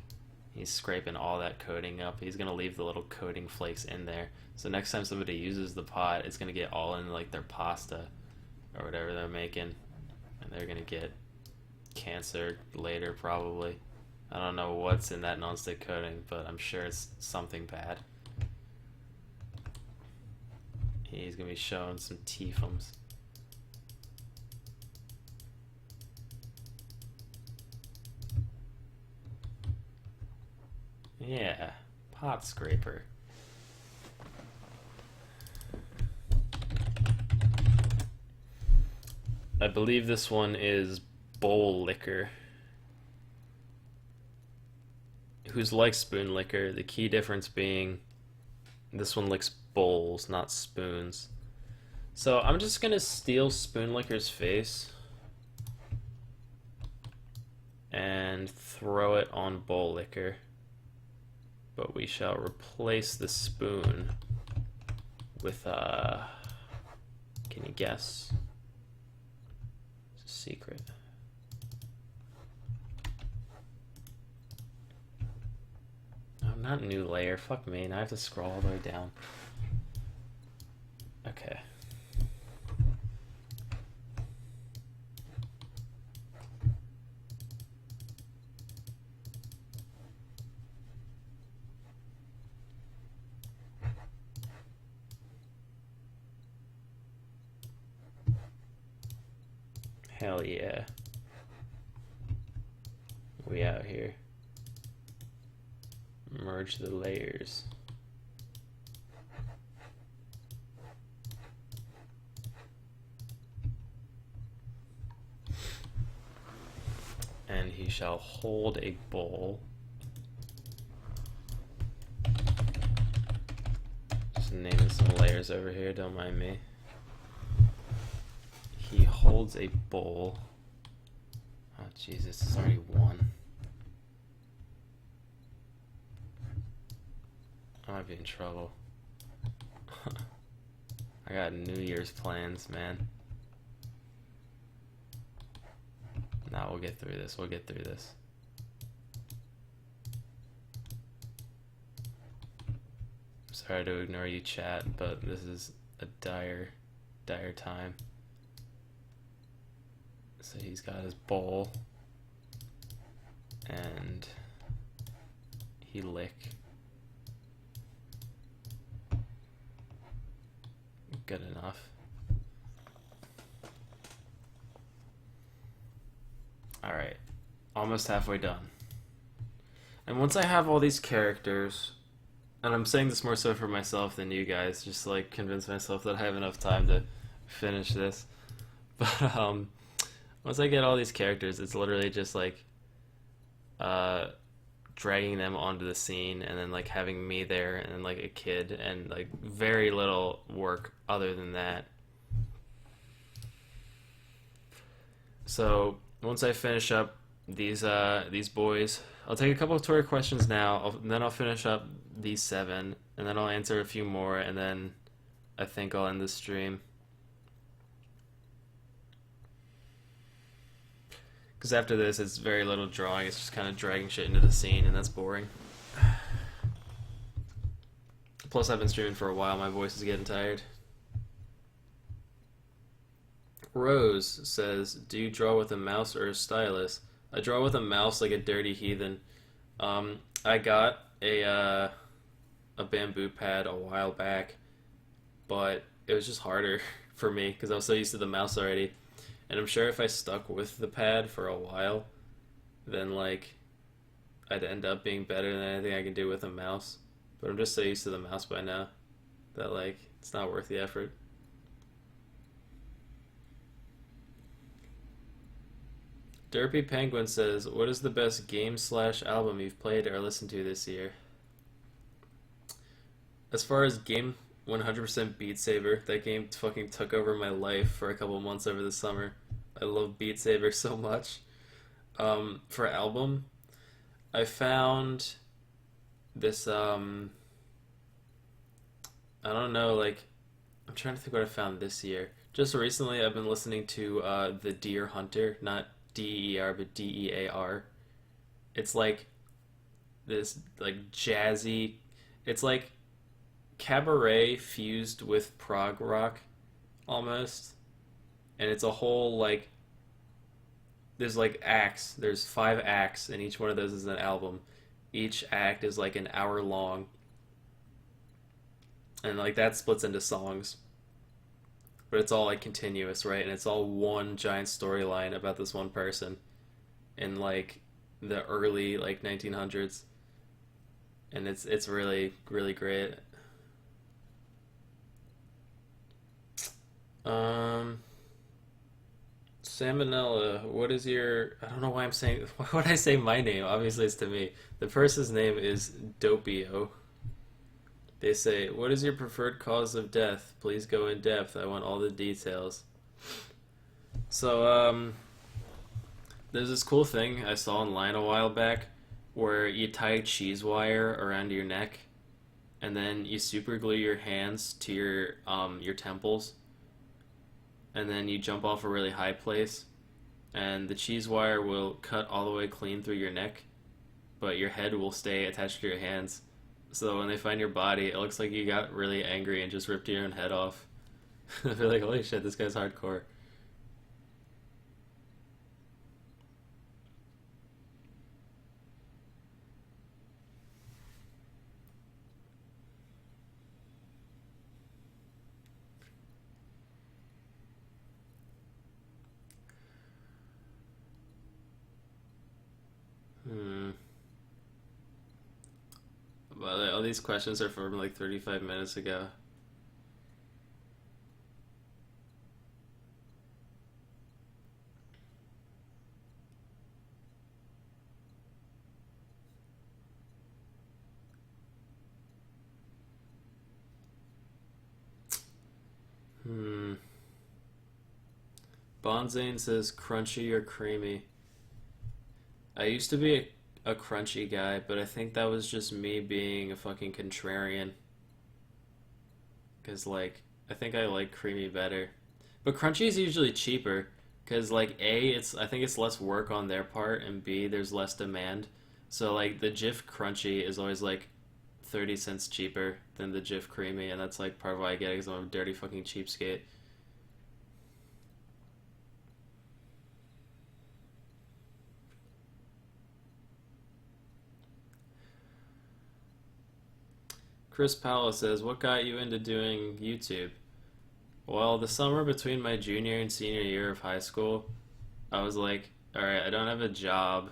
He's scraping all that coating up. He's gonna leave the little coating flakes in there. So next time somebody uses the pot, it's gonna get all in like their pasta or whatever they're making. And they're gonna get cancer later probably. I don't know what's in that non-stick coating, but I'm sure it's something bad. He's gonna be showing some TFMs. Yeah, pot scraper. I believe this one is bowl licker. Who's like spoon licker, the key difference being this one licks bowls, not spoons. So I'm just gonna steal spoon licker's face and throw it on bowl licker. But we shall replace the spoon with can you guess? It's a secret. Oh, not new layer. Fuck me. Now I have to scroll all the way down. Okay. Hell yeah. We out here. Merge the layers. And he shall hold a bowl. Just naming some layers over here, don't mind me. He holds a bowl. Oh Jesus, this is already one. I might be in trouble. I got New Year's plans, man. Nah, we'll get through this. We'll get through this. Sorry to ignore you, chat, but this is a dire time. So he's got his bowl. And he lick. Good enough. Alright, almost halfway done. And once I have all these characters, and I'm saying this more so for myself than you guys, just to, like, convince myself that I have enough time to finish this. But once I get all these characters, it's literally just like dragging them onto the scene and then like having me there and like a kid and like very little work other than that. So once I finish up these boys, I'll take a couple of Twitter questions now, and then I'll finish up these 7, and then I'll answer a few more, and then I think I'll end the stream. Because after this, it's very little drawing. It's just kind of dragging shit into the scene, and that's boring. Plus, I've been streaming for a while. My voice is getting tired. Rose says, do you draw with a mouse or a stylus? I draw with a mouse like a dirty heathen. I got a bamboo pad a while back, but it was just harder for me because I was so used to the mouse already. And I'm sure if I stuck with the pad for a while, then like I'd end up being better than anything I can do with a mouse. But I'm just so used to the mouse by now that like it's not worth the effort. Derpy Penguin says, what is the best game/album you've played or listened to this year? As far as game, 100% Beat Saber. That game fucking took over my life for a couple months over the summer. I love Beat Saber so much. For album, I found this, I don't know, like, I'm trying to think what I found this year. Just recently, I've been listening to The Deer Hunter, not D-E-R, but D-E-A-R. It's like this, like, jazzy, it's like cabaret fused with prog rock, almost. And it's a whole, like, there's, like, acts. There's 5 acts, and each one of those is an album. Each act is, like, an hour long. And, like, that splits into songs. But it's all, like, continuous, right? And it's all one giant storyline about this one person in, like, the early, like, 1900s. And it's really, really great. Salmonella, what is your... I don't know why I'm saying... Why would I say my name? Obviously it's to me. The person's name is Dopio. They say, what is your preferred cause of death? Please go in depth. I want all the details. So, there's this cool thing I saw online a while back where you tie cheese wire around your neck and then you super glue your hands to your temples, and then you jump off a really high place, and the cheese wire will cut all the way clean through your neck, but your head will stay attached to your hands. So when they find your body, it looks like you got really angry and just ripped your own head off. They're like, holy shit, this guy's hardcore. Well, all these questions are from like 35 minutes ago. Hmm. Bonzane says crunchy or creamy. I used to be a crunchy guy, but I think that was just me being a fucking contrarian. Because, like, I think I like creamy better. But crunchy is usually cheaper. Because, like, A, I think it's less work on their part, and B, there's less demand. So, like, the Jif crunchy is always, like, 30 cents cheaper than the Jif creamy, and that's, like, part of why I get it, because I'm a dirty fucking cheapskate. Chris Powell says, what got you into doing YouTube? Well, the summer between my junior and senior year of high school, I was like, alright, I don't have a job,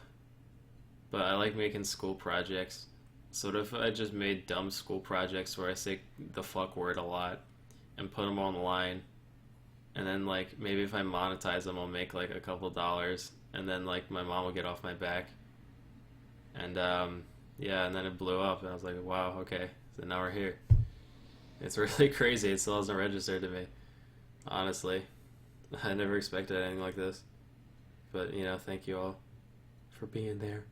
but I like making school projects. So what if I just made dumb school projects where I say the fuck word a lot and put them online, and then like maybe if I monetize them, I'll make like a couple dollars, and then like my mom will get off my back, and yeah, and then it blew up, and I was like, wow, okay, so now we're here. It's really crazy. It still hasn't registered to me, honestly. I never expected anything like this, but you know, thank you all for being there.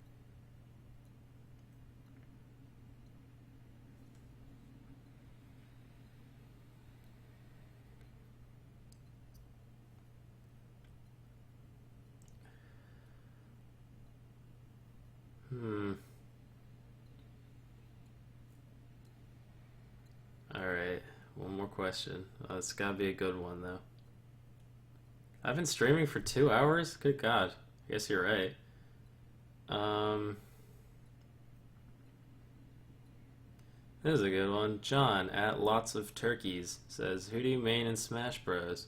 Hmm. All right. One more question. Oh, it's gotta be a good one though. I've been streaming for 2 hours. Good God. I guess you're right. Um. This is a good one. John at Lots of Turkeys says, "Who do you main in Smash Bros?"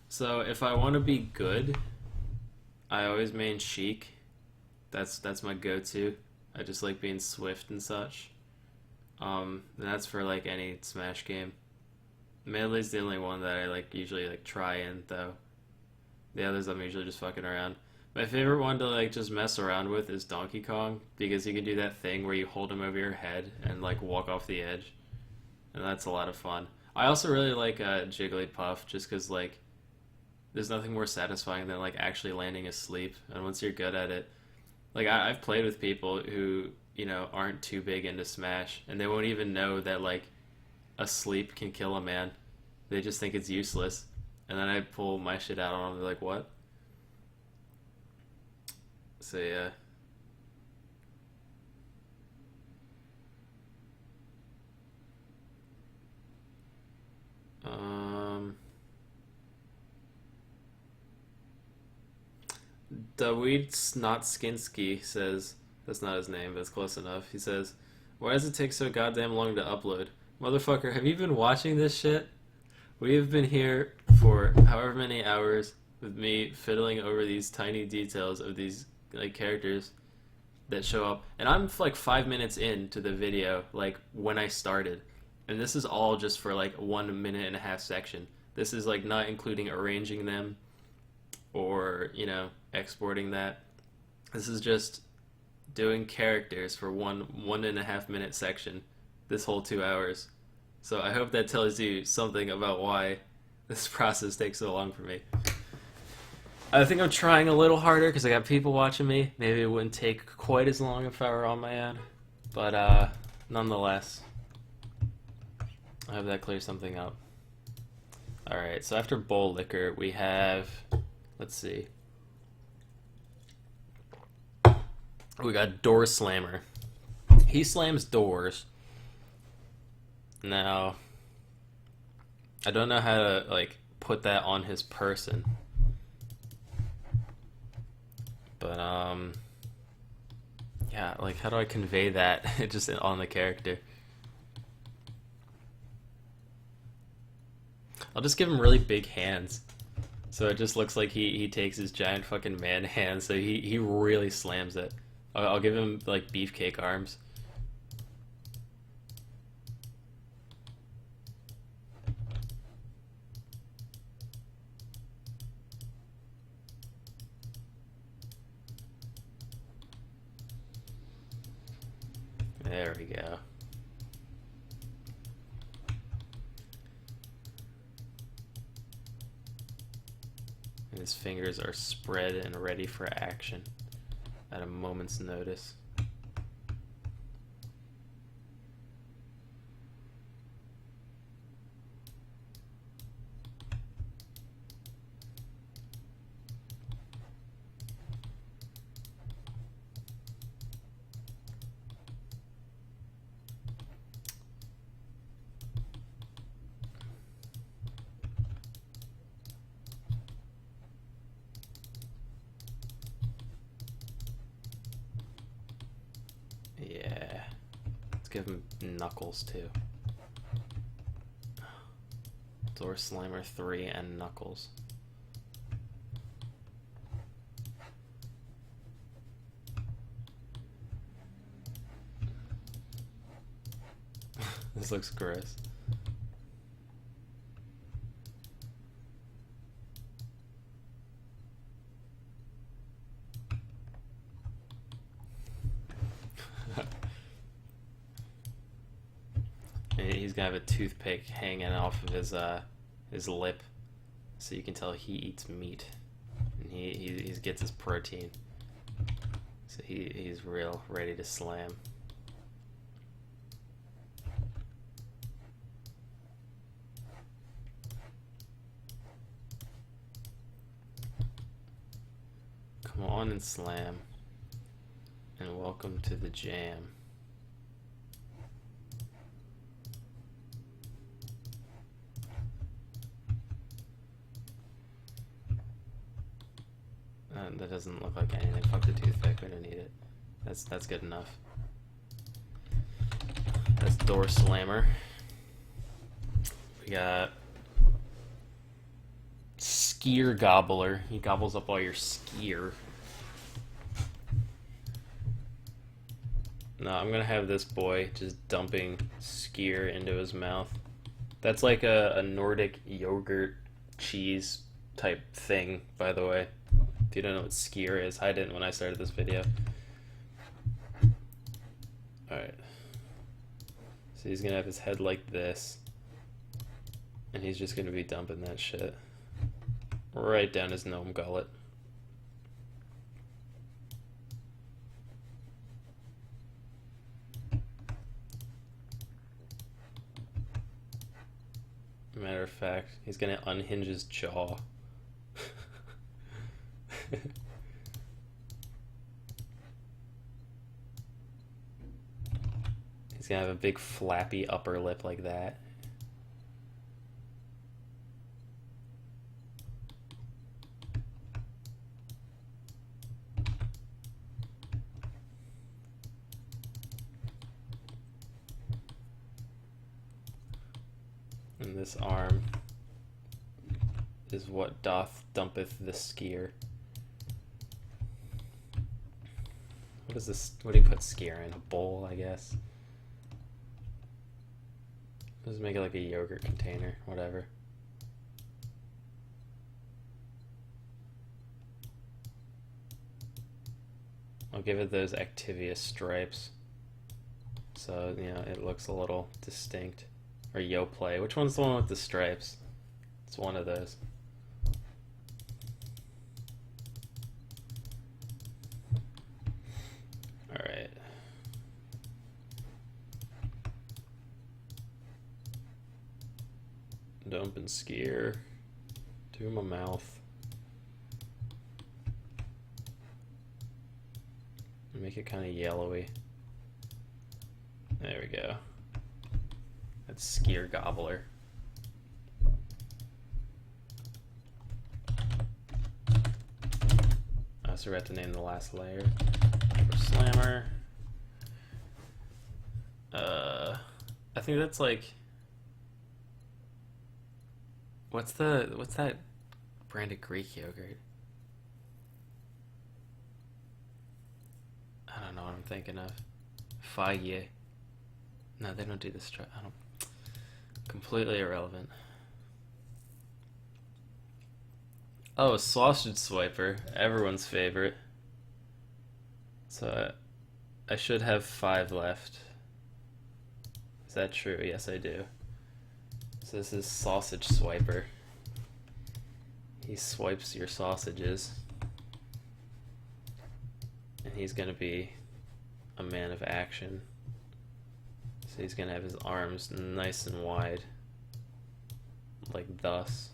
So if I want to be good, I always main Sheik. That's my go-to. I just like being swift and such. And that's for like any Smash game. Melee's the only one that I like usually like try in though. The others I'm usually just fucking around. My favorite one to like just mess around with is Donkey Kong because you can do that thing where you hold him over your head and like walk off the edge, and that's a lot of fun. I also really like Jigglypuff just because like there's nothing more satisfying than like actually landing asleep, and once you're good at it, like I've played with people who aren't too big into Smash, and they won't even know that like a sleep can kill a man. They just think it's useless, and then I pull my shit out on them. They're like, "What?" So yeah. Um, Dawid Snotskinsky says that's not his name, but it's close enough. He says, "Why does it take so goddamn long to upload, motherfucker? Have you been watching this shit? We have been here for however many hours with me fiddling over these tiny details of these like characters that show up, and I'm like 5 minutes into the video, like when I started, and this is all just for like 1 minute and a half section. This is like not including arranging them or exporting that. This is just doing characters for 1.5 minute section. This whole 2 hours. So I hope that tells you something about why this process takes so long for me. I think I'm trying a little harder because I got people watching me. Maybe it wouldn't take quite as long if I were on my own. But nonetheless, I hope that clears something up. Alright, so after Bowl Liquor, we have, let's see. We got Door Slammer. He slams doors. Now, I don't know how to like put that on his person. But yeah, like how do I convey that just on the character? I'll just give him really big hands. So it just looks like he takes his giant fucking man hands, so he really slams it. I'll give him like beefcake arms. There we go. And his fingers are spread and ready for action at a moment's notice. Yeah, let's give him Knuckles too. Door Slammer 3 and Knuckles. This looks gross. He's gonna have a toothpick hanging off of his lip, so you can tell he eats meat, and he gets his protein. So he's real ready to slam. Come on and slam, and welcome to the jam. That doesn't look like anything. Fuck the toothpick, we don't need it. That's good enough. That's Door Slammer. We got Skier Gobbler. He gobbles up all your skier. No, I'm gonna have this boy just dumping skier into his mouth. That's like a Nordic yogurt cheese type thing, by the way. If you don't know what skier is, I didn't when I started this video. Alright. So he's gonna have his head like this, and he's just gonna be dumping that shit right down his gnome gullet. Matter of fact, he's gonna unhinge his jaw. He's gonna have a big flappy upper lip like that. And this arm is what doth dumpeth the skier. What is this? What do you put skier in? A bowl, I guess. Let's make it like a yogurt container, whatever. I'll give it those Activia stripes, so you know it looks a little distinct. Or Yoplait. Which one's the one with the stripes? It's one of those. Alright. Dump and skier to my mouth. Make it kind of yellowy. There we go. That's Skier Gobbler. So we have to name the last layer. Slammer. I think that's like, what's that brand of Greek yogurt? I don't know what I'm thinking of. Fage. No, they don't do this. I don't. Completely irrelevant. Oh, Sausage Swiper, everyone's favorite. So I should have 5 left. Is that true? Yes, I do. So this is Sausage Swiper. He swipes your sausages. And he's gonna be a man of action. So he's gonna have his arms nice and wide. Like thus.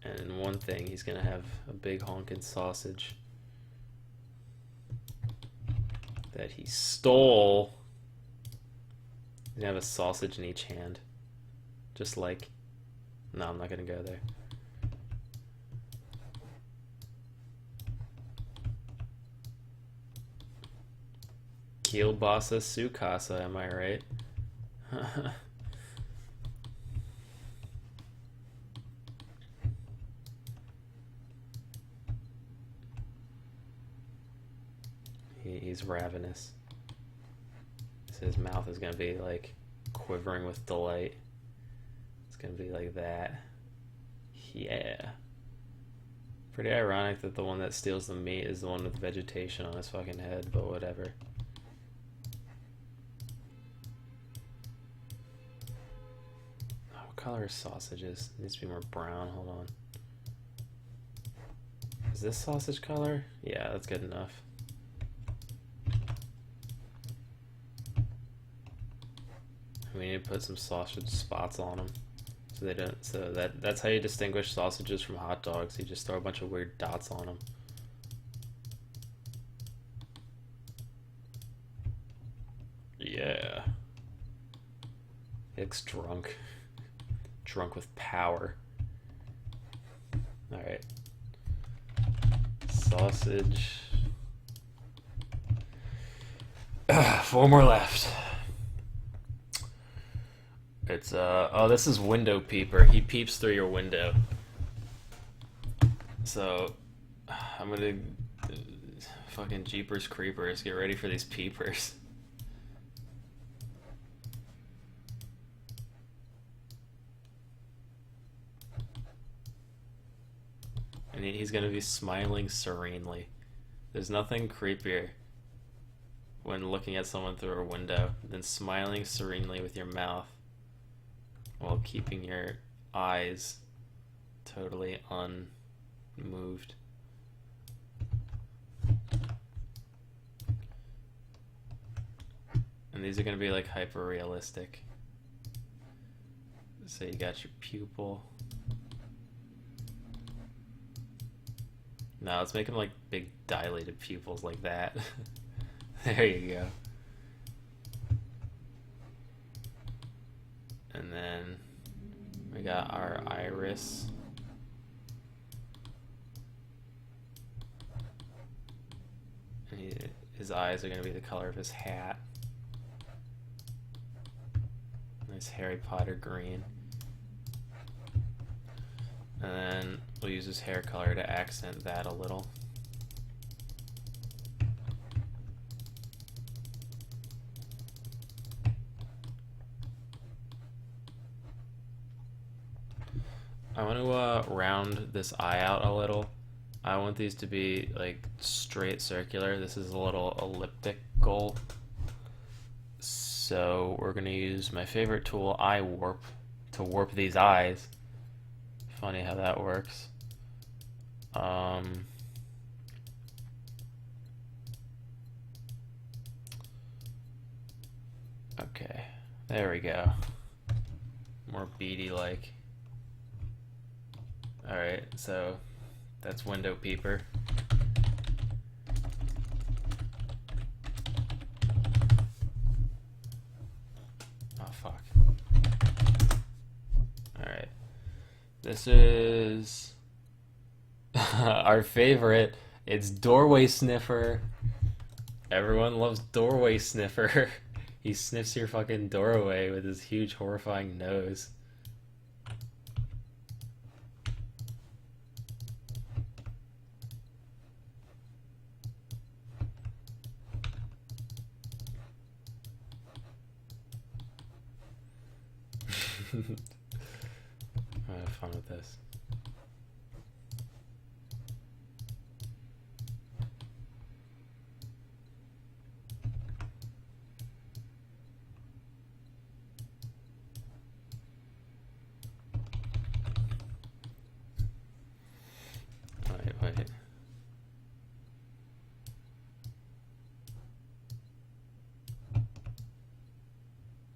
And in one thing, he's gonna have a big honkin' sausage that he stole. He's gonna have a sausage in each hand. Just like... No, I'm not gonna go there. Kielbasa Sukasa, am I right? He's ravenous. So his mouth is gonna be like quivering with delight. It's gonna be like that. Yeah. Pretty ironic that the one that steals the meat is the one with vegetation on his fucking head, but whatever. Oh, what color is sausages? It needs to be more brown. Hold on. Is this sausage color? Yeah, that's good enough. We need to put some sausage spots on them, so they don't. So that's how you distinguish sausages from hot dogs. You just throw a bunch of weird dots on them. Yeah. He looks drunk. Drunk with power. All right. Sausage. 4 more left. It's oh, this is Window Peeper. He peeps through your window. So I'm gonna fucking Jeepers Creepers, get ready for these peepers. And he's gonna be smiling serenely. There's nothing creepier when looking at someone through a window than smiling serenely with your mouth while keeping your eyes totally unmoved. And these are going to be like hyper realistic. So you got your pupil. No, let's make them like big dilated pupils like that. There you go. And then we got our iris. And his eyes are going to be the color of his hat. Nice Harry Potter green. And then we'll use his hair color to accent that a little. I want to round this eye out a little. I want these to be like straight circular. This is a little elliptical. So we're going to use my favorite tool, Eye Warp, to warp these eyes. Funny how that works. Okay, there we go. More beady-like. Alright, so that's Window Peeper. Oh, fuck. Alright. This is our favorite. It's Doorway Sniffer. Everyone loves Doorway Sniffer. He sniffs your fucking doorway with his huge horrifying nose. I have fun with this.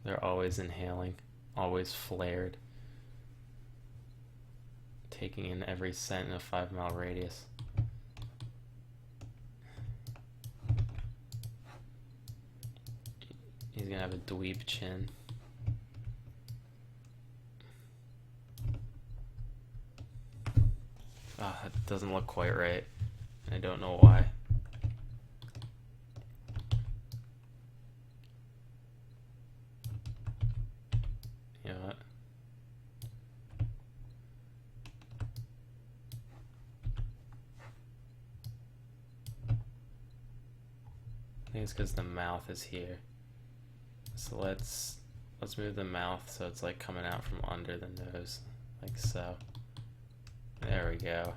They're always inhaling, always flared, taking in every scent in a 5-mile radius. He's gonna have a dweeb chin. Ah, oh, it doesn't look quite right. I don't know why. You know what? I think it's because the mouth is here. So let's move the mouth so it's like coming out from under the nose, like so. There we go.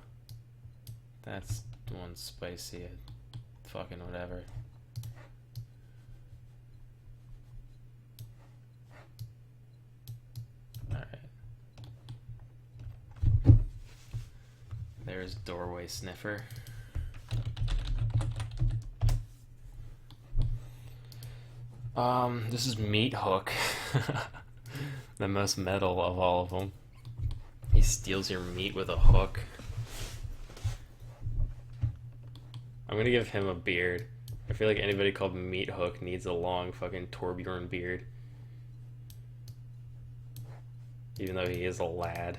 That's one spicy, fucking whatever. Alright. There's Doorway Sniffer. This is Meat Hook. The most metal of all of them. He steals your meat with a hook. I'm gonna give him a beard. I feel like anybody called Meat Hook needs a long fucking Torbjorn beard. Even though he is a lad.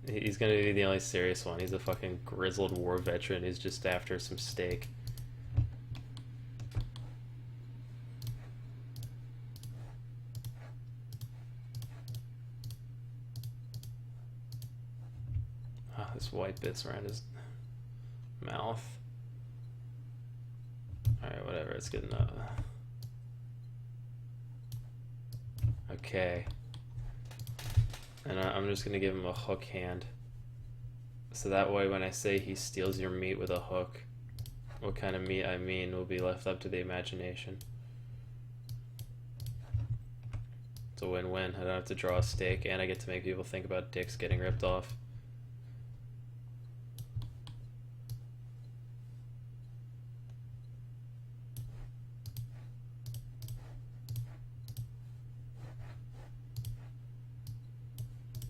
He's gonna be the only serious one. He's a fucking grizzled war veteran who's just after some steak. Oh, this white bit's around his mouth. Alright, whatever, it's good enough. Okay. And I'm just gonna give him a hook hand. So that way when I say he steals your meat with a hook, what kind of meat I mean will be left up to the imagination. It's a win-win. I don't have to draw a steak and I get to make people think about dicks getting ripped off.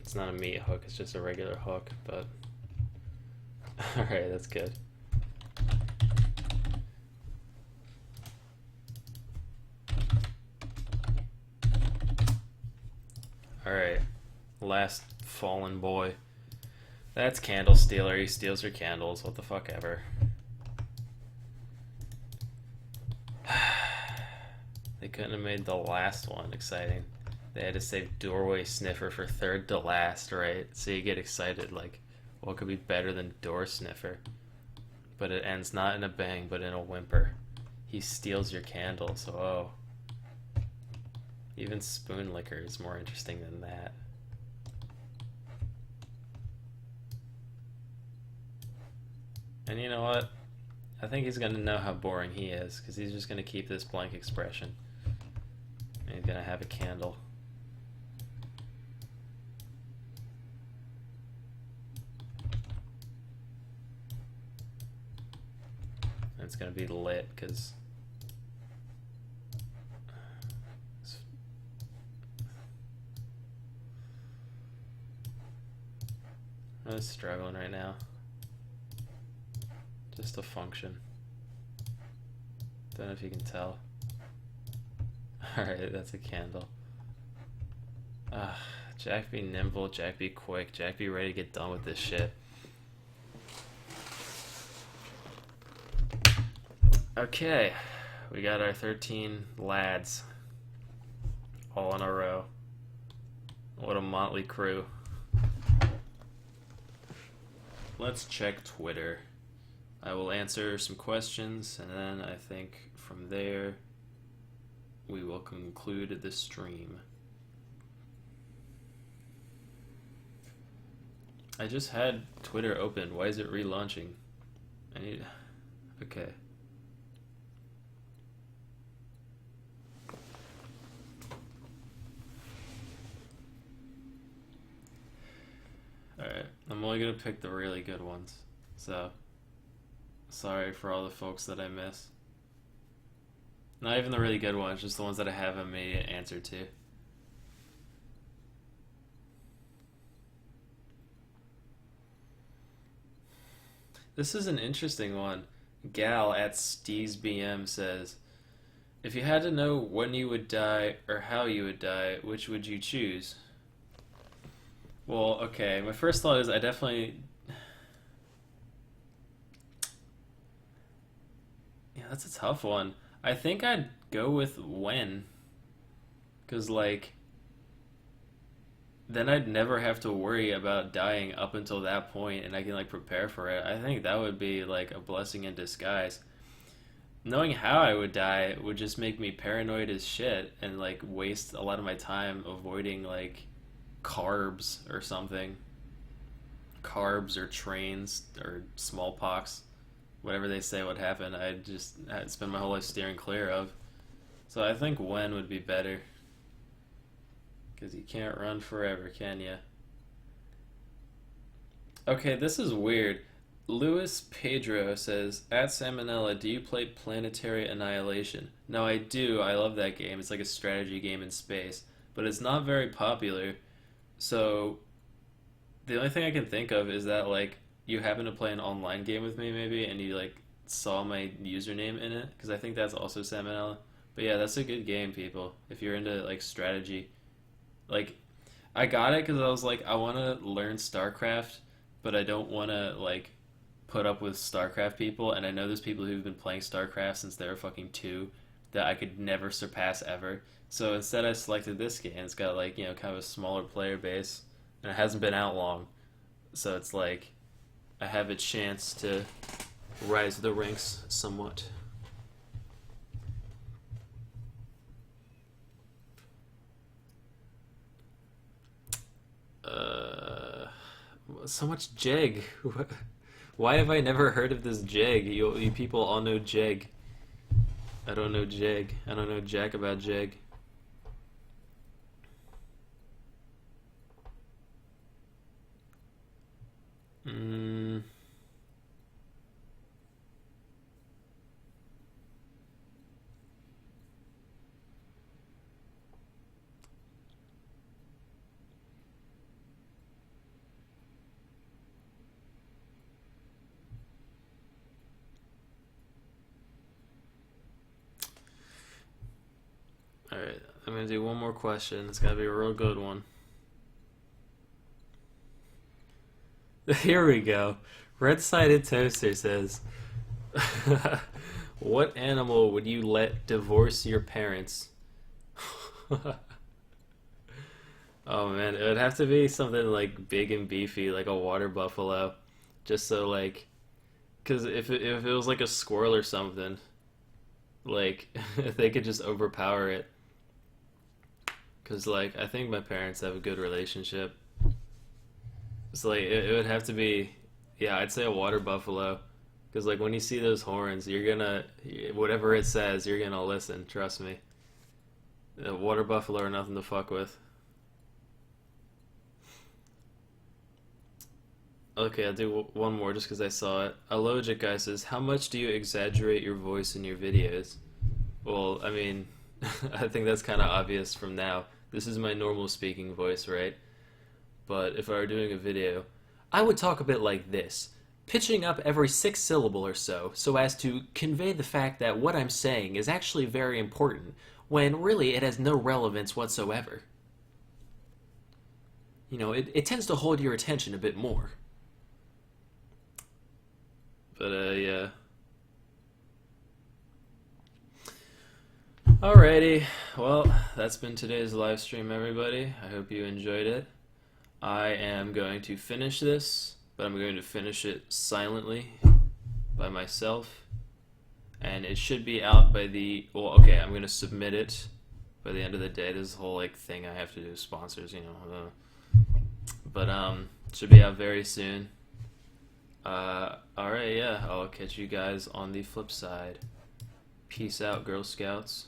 It's not a meat hook, it's just a regular hook, but alright, that's good. Alright, last fallen boy. That's Candle Stealer, he steals your candles, what the fuck ever. They couldn't have made the last one exciting. They had to save Doorway Sniffer for third to last, right? So you get excited, like, what could be better than Door Sniffer? But it ends not in a bang, but in a whimper. He steals your candle, so oh. Even Spoon Licker is more interesting than that. And you know what? I think he's gonna know how boring he is, because he's just gonna keep this blank expression. And he's gonna have a candle. It's gonna be lit because I'm really struggling right now. Just to function. Don't know if you can tell. Alright, that's a candle. Jack be nimble, Jack be quick, Jack be ready to get done with this shit. Okay, we got our 13 lads all in a row. What a motley crew. Let's check Twitter. I will answer some questions and then I think from there we will conclude the stream. I just had Twitter open. Why is it relaunching? I need... Okay. Alright, I'm only only gonna pick the really good ones. So, sorry for all the folks that I miss. Not even the really good ones, just the ones that I have an immediate answer to. This is an interesting one. Gal at SteezBM says, if you had to know when you would die or how you would die, which would you choose? Well, okay, my first thought is I definitely... Yeah, that's a tough one. I think I'd go with when. Because, like, then I'd never have to worry about dying up until that point and I can, like, prepare for it. I think that would be, like, a blessing in disguise. Knowing how I would die would just make me paranoid as shit and, like, waste a lot of my time avoiding, like, carbs or something. Carbs or trains or smallpox. Whatever they say would happen, I'd spend my whole life steering clear of. So I think when would be better. Because you can't run forever, can ya? Okay, this is weird. Luis Pedro says, at Salmonella, do you play Planetary Annihilation? No, I do. I love that game. It's like a strategy game in space. But it's not very popular. So the only thing I can think of is that, like, you happen to play an online game with me, maybe, and you, like, saw my username in it. Because I think that's also Salmonella. But yeah, that's a good game, people. If you're into, like, strategy. Like, I got it because I was like, I want to learn StarCraft, but I don't want to, like, put up with StarCraft people, and I know there's people who've been playing StarCraft since they were fucking 2 that I could never surpass ever. So instead I selected this game. It's got, like, you know, kind of a smaller player base, and it hasn't been out long. So it's like, I have a chance to rise the ranks somewhat. So much Jeg. Why have I never heard of this Jeg? You people all know Jeg. I don't know Jeg. I don't know jack about Jeg. Mm. Alright, I'm gonna do one more question. It's gotta be a real good one. Here we go. Red-sided toaster says, what animal would you let divorce your parents? Oh man, it would have to be something like big and beefy, like a water buffalo. Just so, like, because if it was like a squirrel or something, like, if they could just overpower it. Because, like, I think my parents have a good relationship. So, like, it would have to be, yeah, I'd say a water buffalo. Because, like, when you see those horns, you're gonna, whatever it says, you're gonna listen, trust me. A water buffalo are nothing to fuck with. Okay, I'll do one more just because I saw it. Alogic guy says, how much do you exaggerate your voice in your videos? Well, I mean, I think that's kind of obvious from now. This is my normal speaking voice, right? But if I were doing a video, I would talk a bit like this, pitching up every 6th syllable or so as to convey the fact that what I'm saying is actually very important, when really it has no relevance whatsoever. You know, it tends to hold your attention a bit more. But, yeah. Alrighty, well, that's been today's live stream, everybody. I hope you enjoyed it. I am going to finish this, but I'm going to finish it silently by myself. And it should be out by the, well, okay, I'm going to submit it by the end of the day. This whole, like, thing I have to do, sponsors, you know. But, it should be out very soon. Alright, yeah, I'll catch you guys on the flip side. Peace out, Girl Scouts.